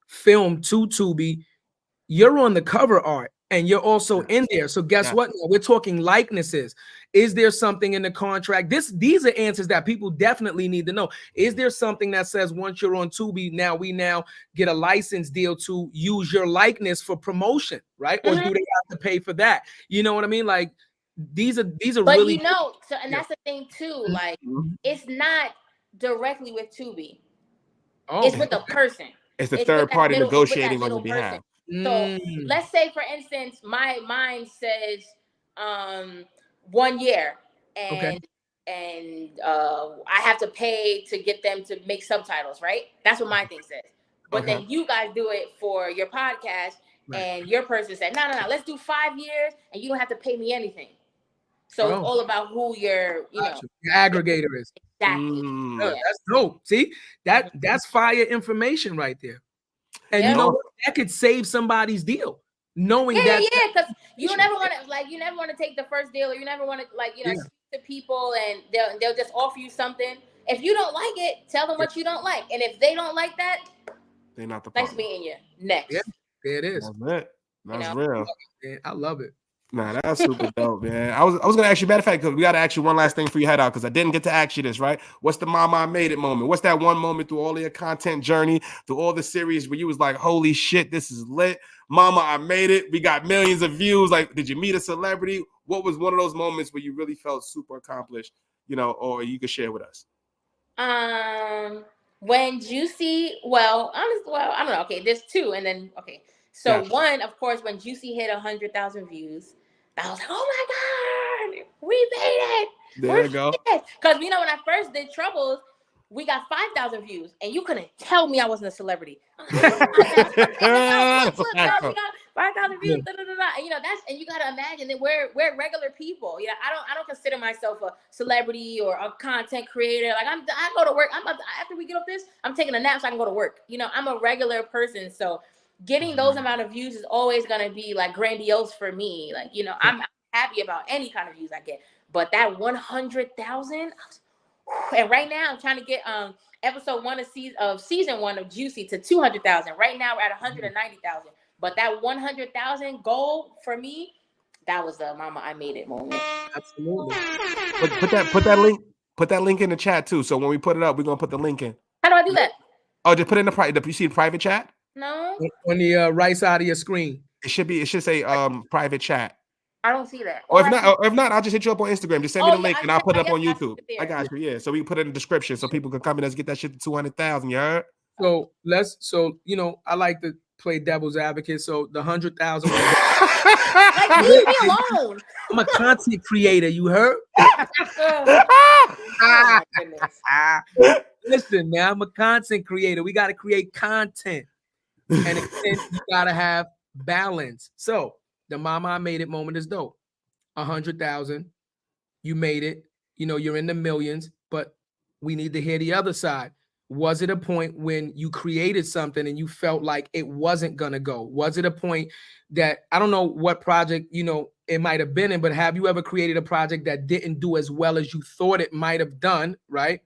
film to Tubi, you're on the cover art and you're also in there. So guess what? We're talking likenesses. Is there something in the contract? These are answers that people definitely need to know. Is there something that says once you're on Tubi, we now get a license deal to use your likeness for promotion, right? Or do they have to pay for that? You know what I mean? Like these are But really, and that's the thing too. Like it's not directly with Tubi. It's with the person. It's the third party negotiating on your person. behalf. So let's say, for instance, mine says 1 year, and I have to pay to get them to make subtitles, right? That's what my thing says. But then you guys do it for your podcast, and your person said, no, let's do 5 years, and you don't have to pay me anything. So it's all about who your aggregator is. Exactly. Yeah, that's dope. See, that's fire information right there. And you know what? That could save somebody's deal. Knowing that. Yeah, because you never want to take the first deal, or you never want to speak to people and they'll just offer you something. If you don't like it, tell them what you don't like. And if they don't like that, they're not the nice meeting you. Next. Yeah, there it is. That's it. That's real. I love it. Nah, that's super dope, man. I was gonna ask you, matter of fact, because we gotta ask you one last thing before you head out, because I didn't get to ask you this, right? What's the mama I made it moment? What's that one moment through all of your content journey, through all the series where you was like, holy shit, this is lit. Mama, I made it. We got millions of views. Like, did you meet a celebrity? What was one of those moments where you really felt super accomplished, or you could share with us? When Juicy, I don't know. Okay, there's two, and then So one, of course, when Juicy hit 100,000 views, I was like, oh my God, we made it. There you go. Because when I first did Troubles, we got 5,000 views, and you couldn't tell me I wasn't a celebrity. We got 5,000 views. And you gotta imagine that we're regular people. I don't consider myself a celebrity or a content creator. Like I go to work. After we get off this, I'm taking a nap so I can go to work. I'm a regular person, so getting those amount of views is always gonna be like grandiose for me. Like I'm happy about any kind of views I get, but that 100,000. And right now, I'm trying to get episode 1 of season 1 of Juicy to 200,000. Right now, we're at 190,000. But that 100,000 goal for me, that was the mama I made it moment. Absolutely. Put that link in the chat too. So when we put it up, we're gonna put the link in. How do I do that? Oh, just put it in the private. You see the private chat? No. On the right side of your screen. It should say private chat. I don't see that. Or if not, I'll just hit you up on Instagram. Just send me the link and I'll put it up on YouTube. I got you. Yeah. So we can put it in the description so people can come in and get that shit to 200,000. You heard? So I like to play devil's advocate. So the 100,000. Like, leave me alone. I'm a content creator. You heard? Oh, Listen, now I'm a content creator. We got to create content, and you got to have balance. So the mama I made it moment is dope. 100,000, you made it. You're in the millions, but we need to hear the other side. Was it a point when you created something and you felt like it wasn't gonna go? Was it a point that, I don't know what project it might have been in, but have you ever created a project that didn't do as well as you thought it might have done, right?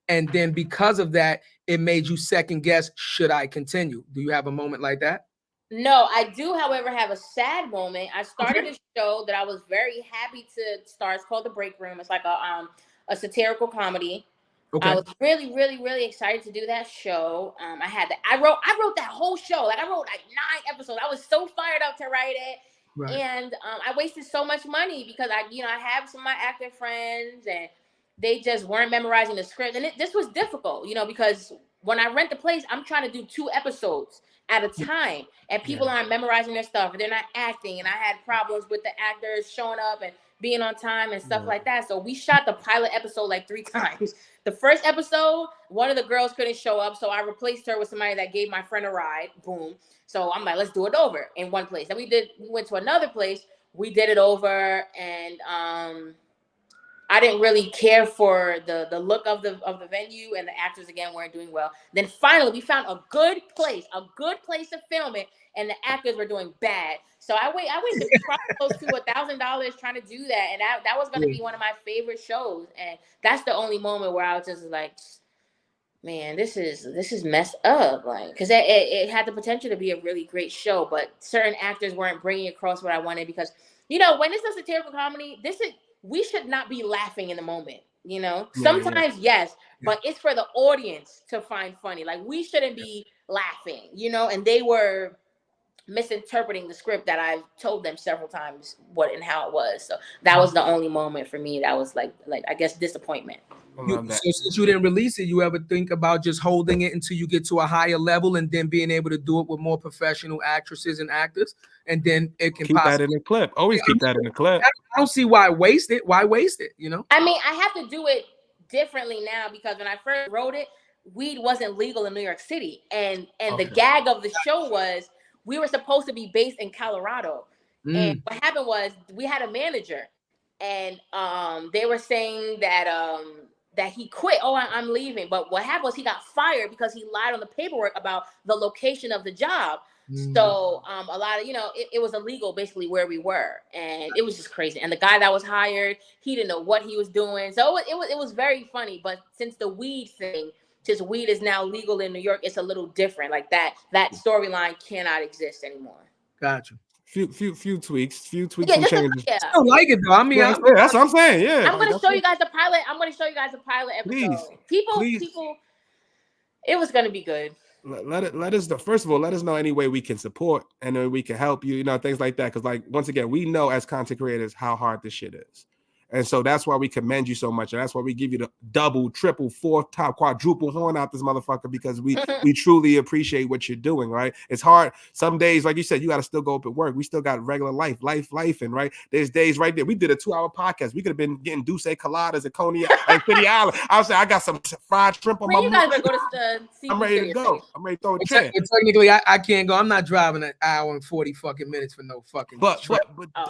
And then because of that, it made you second guess, should I continue? Do you have a moment like that? No, I do, however, have a sad moment. I started a show that I was very happy to start. It's called The Break Room. It's like a satirical comedy. Okay. I was really, really, really excited to do that show. I wrote that whole show. Like I wrote like 9 episodes. I was so fired up to write it. Right. And I wasted so much money because I have some of my actor friends and they just weren't memorizing the script. And this was difficult, because when I rent the place, I'm trying to do 2 episodes at a time, and people aren't memorizing their stuff, and they're not acting. And I had problems with the actors showing up and being on time and stuff like that. So we shot the pilot episode like 3 times. The first episode, one of the girls couldn't show up, so I replaced her with somebody that gave my friend a ride. Boom. So I'm like, let's do it over in one place. Then we went to another place. We did it over, and I didn't really care for the look of the venue, and the actors again weren't doing well. Then finally we found a good place to film it, and the actors were doing bad. So I wasted close to $1,000 trying to do that, and that was going to be one of my favorite shows. And that's the only moment where I was just like, man, this is messed up, like, because it had the potential to be a really great show, but certain actors weren't bringing across what I wanted, because when it's a satirical comedy, we should not be laughing in the moment. You know, sometimes yes, but it's for the audience to find funny. Like we shouldn't be laughing, you know, and they were misinterpreting the script that I've told them several times what and how it was. So that was the only moment for me that was like I guess disappointment. So since you didn't release it, you ever think about just holding it until you get to a higher level and then being able to do it with more professional actresses and actors, and then it can keep that in the clip. Always keep that in the clip. I don't see why waste it. Why waste it? You know. I mean, I have to do it differently now because when I first wrote it, weed wasn't legal in New York City, and the gag of the show was we were supposed to be based in Colorado, and what happened was we had a manager, and they were saying that that he quit. Oh, I'm leaving. But what happened was he got fired because he lied on the paperwork about the location of the job. So a lot of, you know, it was illegal basically where we were, and it was just crazy. And the guy that was hired, he didn't know what he was doing. So it was very funny. But since the weed thing, since weed is now legal in New York, it's a little different. Like that storyline cannot exist anymore. Gotcha. Few tweaks and changes. I don't like it though. I mean, that's what I'm saying. Yeah, I'm gonna show you guys the pilot. I'm gonna show you guys the pilot episode. People, it was gonna be good. Let us know. First of all, let us know any way we can support and then we can help you. You know, things like that. Because, like, once again, we know as content creators how hard this shit is. And so that's why we commend you so much. And that's why we give you the double, triple, fourth, top, quadruple horn out this motherfucker, because we truly appreciate what you're doing, right? It's hard. Some days, like you said, you got to still go up and work. We still got regular life, and right? There's days right there. We did a 2-hour podcast. We could have been getting Douce Coladas at Coney and City Island. I was saying, I got some fried shrimp on my mouth. I'm ready to go. I'm ready to throw a chair. Technically, I can't go. I'm not driving an hour and 40 fucking minutes for no fucking But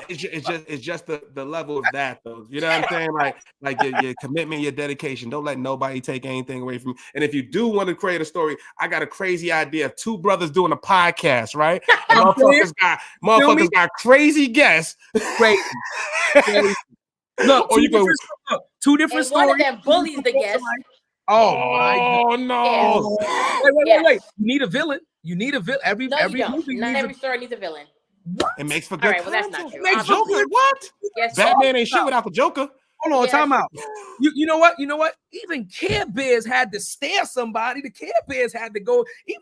it's just the level of that, though. You know what I'm saying? Like your commitment, your dedication. Don't let nobody take anything away from you. And if you do want to create a story, I got a crazy idea of 2 brothers doing a podcast, right? Motherfuckers got crazy guests. Crazy. Look, or you go 2 different stories. One of them bullies the guest. Oh no! Wait. You need a villain. Every movie. Not every story needs a villain. What? It makes for good. All right, well, that's not true. Makes Joker. What? Yes, Batman ain't shit without the Joker. Hold on, time out. You know what? Even Care Bears had to stare somebody. The Care Bears had to go. You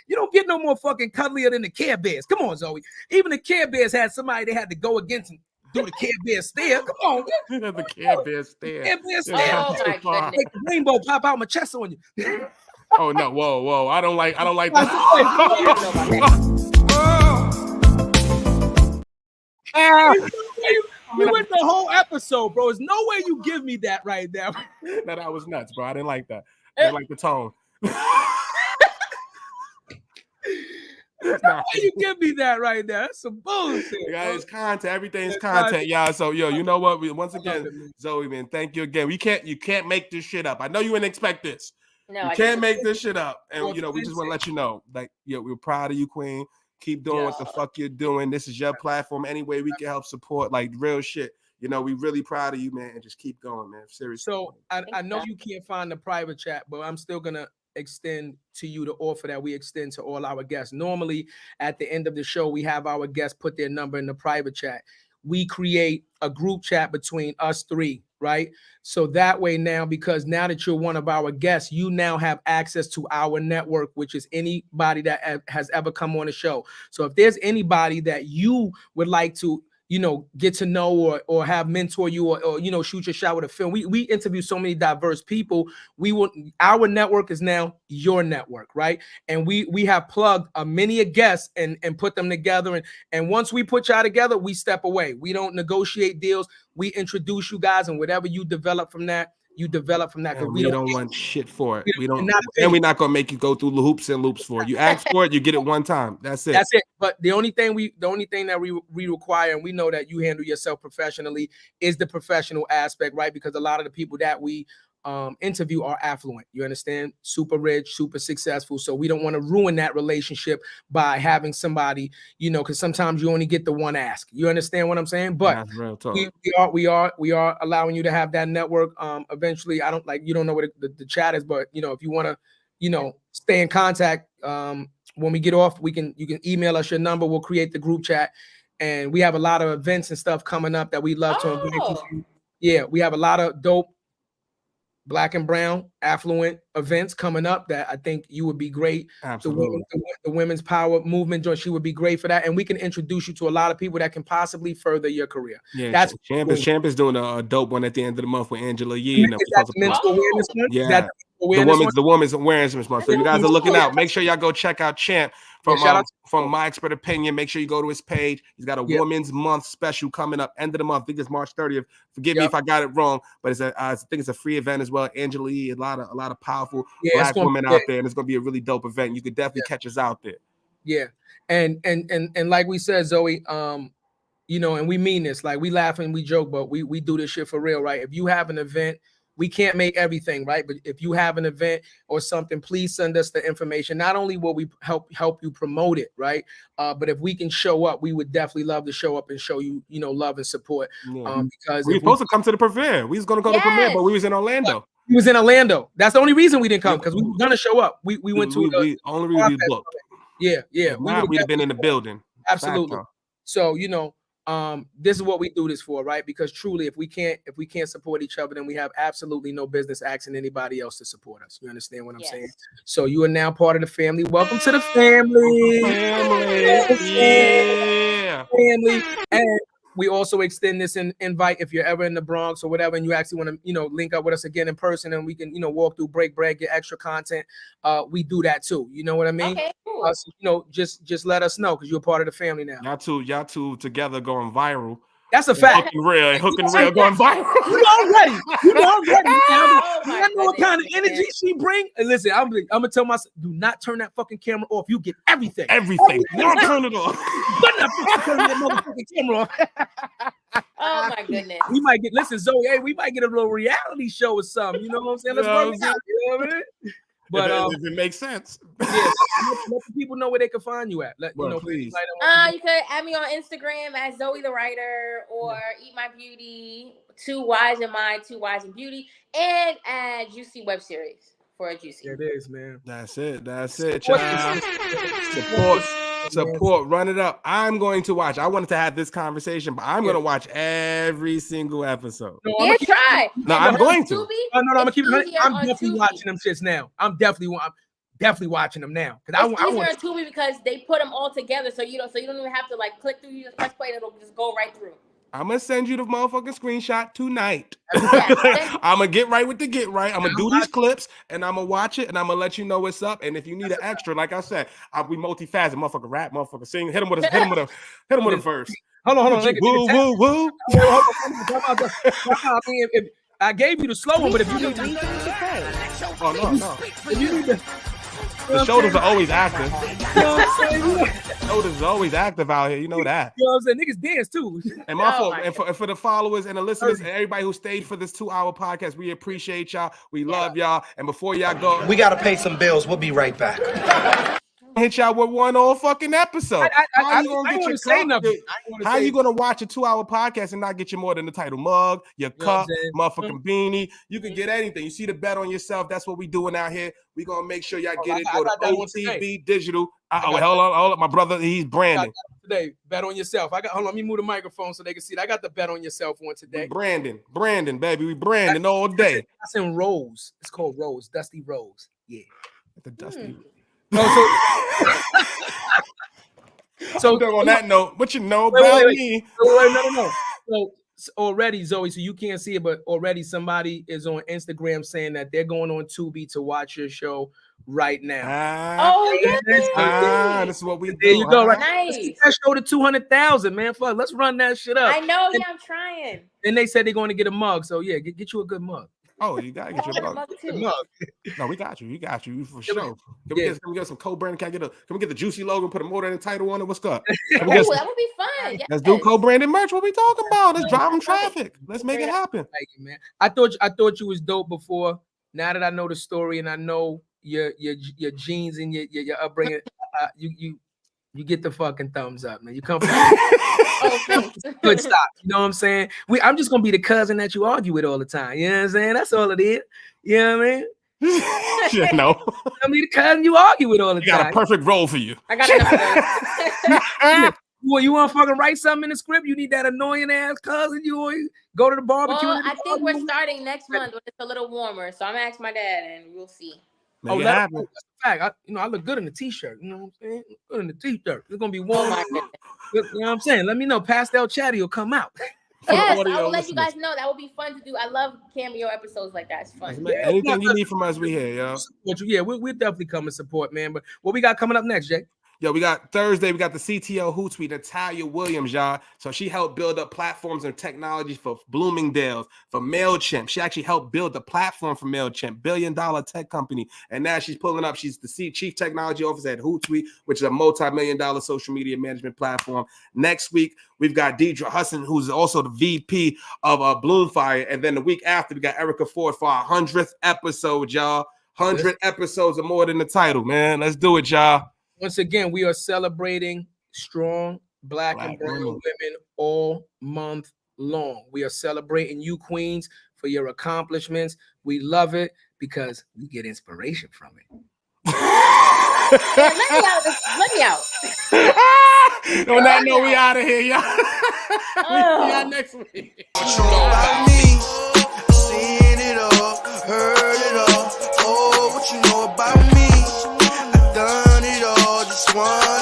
don't get no more fucking cuddlier than the Care Bears. Come on, Zoe. Even the Care Bears had somebody they had to go against and do the Care Bear stare. Come on, man. The Care Bear stare. Care Bear stare. Oh my goodness. Make the rainbow pop out my chest on you. Oh no! Whoa! I don't like that. You went the whole episode, bro. There's no way you give me that right now. No, that was nuts, bro. I didn't like that. I didn't like the tone. Why you give me that right now? That's some bullshit. Yeah, it's content. Everything's content, y'all. So, you know what? Once again, Zoe, man, thank you again. You can't make this shit up. I know you didn't expect this. No, you can't make this shit up. And we just want to let you know, like, we're proud of you, Queen. Keep doing what the fuck you're doing. This is your platform. Any way we can help support, like, real shit. We really proud of you, man, and just keep going, man. Seriously. So I know you can't find the private chat, but I'm still gonna extend to you the offer that we extend to all our guests. Normally, at the end of the show, we have our guests put their number in the private chat. We create a group chat between us 3, right? So that way now, because now that you're one of our guests, you now have access to our network, which is anybody that has ever come on the show. So if there's anybody that you would like to, get to know or have mentor you or shoot your shot with a film. We interview so many diverse people. Our network is now your network, right? And we have plugged many guests and put them together. And once we put y'all together, we step away. We don't negotiate deals. We introduce you guys, and whatever you develop from that, you develop from that. Because we don't want shit for it. We're not gonna make you go through the hoops and loops for it. You ask for it, you get it one time. That's it. But the only thing that we require, and we know that you handle yourself professionally, is the professional aspect, right? Because a lot of the people that we interview are affluent. You understand? Super rich, super successful. So we don't want to ruin that relationship by having somebody, because sometimes you only get the one ask. You understand what I'm saying? But we are allowing you to have that network. Eventually, you don't know what the chat is, but if you want to, stay in contact, when we get off, you can email us your number. We'll create the group chat, and we have a lot of events and stuff coming up that we love to invite you to. Yeah, we have a lot of dope Black and brown affluent events coming up that I think you would be great. Absolutely. The women's power movement joint, she would be great for that. And we can introduce you to a lot of people that can possibly further your career. Yeah, That's Champ is doing a dope one at the end of the month with Angela Yee. Is that mental awareness month? Yeah. Is that The women's awareness month. So you guys are looking out. Make sure y'all go check out Champ from My Expert Opinion. Make sure you go to his page. He's got a Women's Month special coming up end of the month. I think it's March 30th. Forgive me if I got it wrong, but it's I think it's a free event as well. Angela Yee, a lot of powerful Black women out there, and it's gonna be a really dope event. You could definitely catch us out there. Yeah, and like we said, Zoe, you know, and we mean this. Like, we laugh and we joke, but we do this shit for real, right? If you have an event, we can't make everything, right? But if you have an event or something, please send us the information. Not only will we help you promote it, right? But if we can show up, we would definitely love to show up and show you, you know, love and support. Because we were supposed to come to the premiere. We was gonna go to the premiere, but we was in Orlando. He was in Orlando. That's the only reason we didn't come, because we were gonna show up. We went to the only reason we booked. Yeah. We'd have been in the building. Absolutely. So, you know, this is what we do this for, right? Because truly, if we can't support each other, then we have absolutely no business asking anybody else to support us. You understand what I'm saying? So you are now part of the family. Welcome to the family. Family. And we also extend this invite if you're ever in the Bronx or whatever, and you actually want to, you know, link up with us again in person, and we can, you know, walk through, break bread, get extra content. We do that too. You know what I mean? Okay, cool. So, you know, just let us know, because you're a part of the family now. Y'all two together going viral. That's a fact. Hooking real going viral. You already. Oh I know what kind of energy she bring. And listen, I'm gonna tell myself, do not turn that fucking camera off. You get everything. Don't turn it off. Turn that motherfucking camera off. Oh my goodness. We might get, listen, Zoe, hey, we might get a little reality show or something. You know what I'm saying? Let's work it out. You know what I mean? But if it makes sense. Yeah, let the people know where they can find you at. Please. You could add me on Instagram at Zoey the Writer, or Eat My Beauty, 2 Wise in Mind, 2 Wise in Beauty, and add Juicy Web Series for a Juicy. There it is, man. That's it. Support, run it up. I'm going to watch. I wanted to have this conversation, but I'm going to watch every single episode. No, try. No, I'm going to. No, I'm gonna keep it. I'm definitely watching them shits now. I'm definitely watching them now. It's easier on Tubi because they put them all together, so you don't even have to like click through. You just press play, and it'll just go right through. I'm gonna send you the motherfucking screenshot tonight. I'm gonna get right with the get right. I'm gonna do these clips and I'm gonna watch it and I'm gonna let you know what's up. And if you need an extra, like I said, I'll be multifaceted. Motherfucker rap, motherfucker sing. Hit him with a verse. Hold on. Woo. I mean, if I gave you the slow one, but if you need to, no. If you need to. The shoulders are always active. You know what I'm saying? Shoulders are always active out here. You know that. You know what I'm saying? Niggas dance too. And my fault. And for the followers and the listeners and everybody who stayed for this 2-hour podcast, we appreciate y'all. We love y'all. And before y'all go, We gotta pay some bills. We'll be right back. hit y'all with one whole fucking episode. I want to say nothing. How you gonna watch a 2-hour podcast and not get you more than the title mug, your cup, motherfucking beanie? You can get anything. You see the bet on yourself. That's what we doing out here. We gonna make sure y'all get it. Go to OTV Digital. Hold on, my brother. He's Brandon. Today, bet on yourself. Hold on. Let me move the microphone so they can see it. I got the bet on yourself one today. Brandon, baby. We Brandon all day. That's in Rose. It's called Rose. Dusty Rose. Yeah. The Dusty. So on that note, what you know about me? No. So already, Zoe, so you can't see it, but already somebody is on Instagram saying that they're going on Tubi to watch your show right now. This is what we do. There you go. Right. Nice. Let's get that show to 200,000, man. Fuck, let's run that shit up. I know. Yeah, I'm trying. And they said they're going to get a mug. So yeah, get you a good mug. Oh, you gotta get your mug. No, we got you for sure. Can we get some co-branding? Can we get the Juicy logo, put a more than a title on it? What's up? That would be fun. Let's do co-branded merch. What we talking about? Let's drive them traffic. Let's make it happen. Man. I thought you was dope before. Now that I know the story and I know your genes and your upbringing, you get the fucking thumbs up, man. You come from good stop. You know what I'm saying? I'm just gonna be the cousin that you argue with all the time. You know what I'm saying? That's all it is. You know what I mean? You know, I'm the cousin you argue with all the time. Got a perfect role for you. I got enough of those. Well, you want to fucking write something in the script? You need that annoying ass cousin. You always go to the barbecue. Well, I think we're starting next month when it's a little warmer. So I'm gonna ask my dad and we'll see. Make it happen. That's a fact. I look good in the t-shirt. You know what I'm saying? Good in the t-shirt. It's gonna be warm. Oh my goodness. You know what I'm saying? Let me know. Pastel Chatty will come out. Yes, I will let you guys know. That would be fun to do. I love cameo episodes like that. It's fun. Anything you need from us, we here, yo. Yeah, we'll definitely come and support, man. But what we got coming up next, Jay? Yo, we got Thursday, we got the CTO Hootsuite, Natalia Williams, y'all. So she helped build up platforms and technology for Bloomingdale's, for MailChimp. She actually helped build the platform for MailChimp, billion-dollar tech company. And now she's pulling up. She's the Chief Technology Officer at Hootsuite, which is a multi-million-dollar social media management platform. Next week, we've got Deidre Hudson, who's also the VP of Bloomfire. And then the week after, we got Erica Ford for our 100th episode, y'all. 100 episodes are more than the title, man. Let's do it, y'all. Once again, we are celebrating strong black and brown women all month long. We are celebrating you queens for your accomplishments. We love it because we get inspiration from it. Yeah, let me out. On that note, we out of here, y'all. We out next week. What you know about me? Seen it all, heard it all. Oh, what you know about me? I done it all, just one.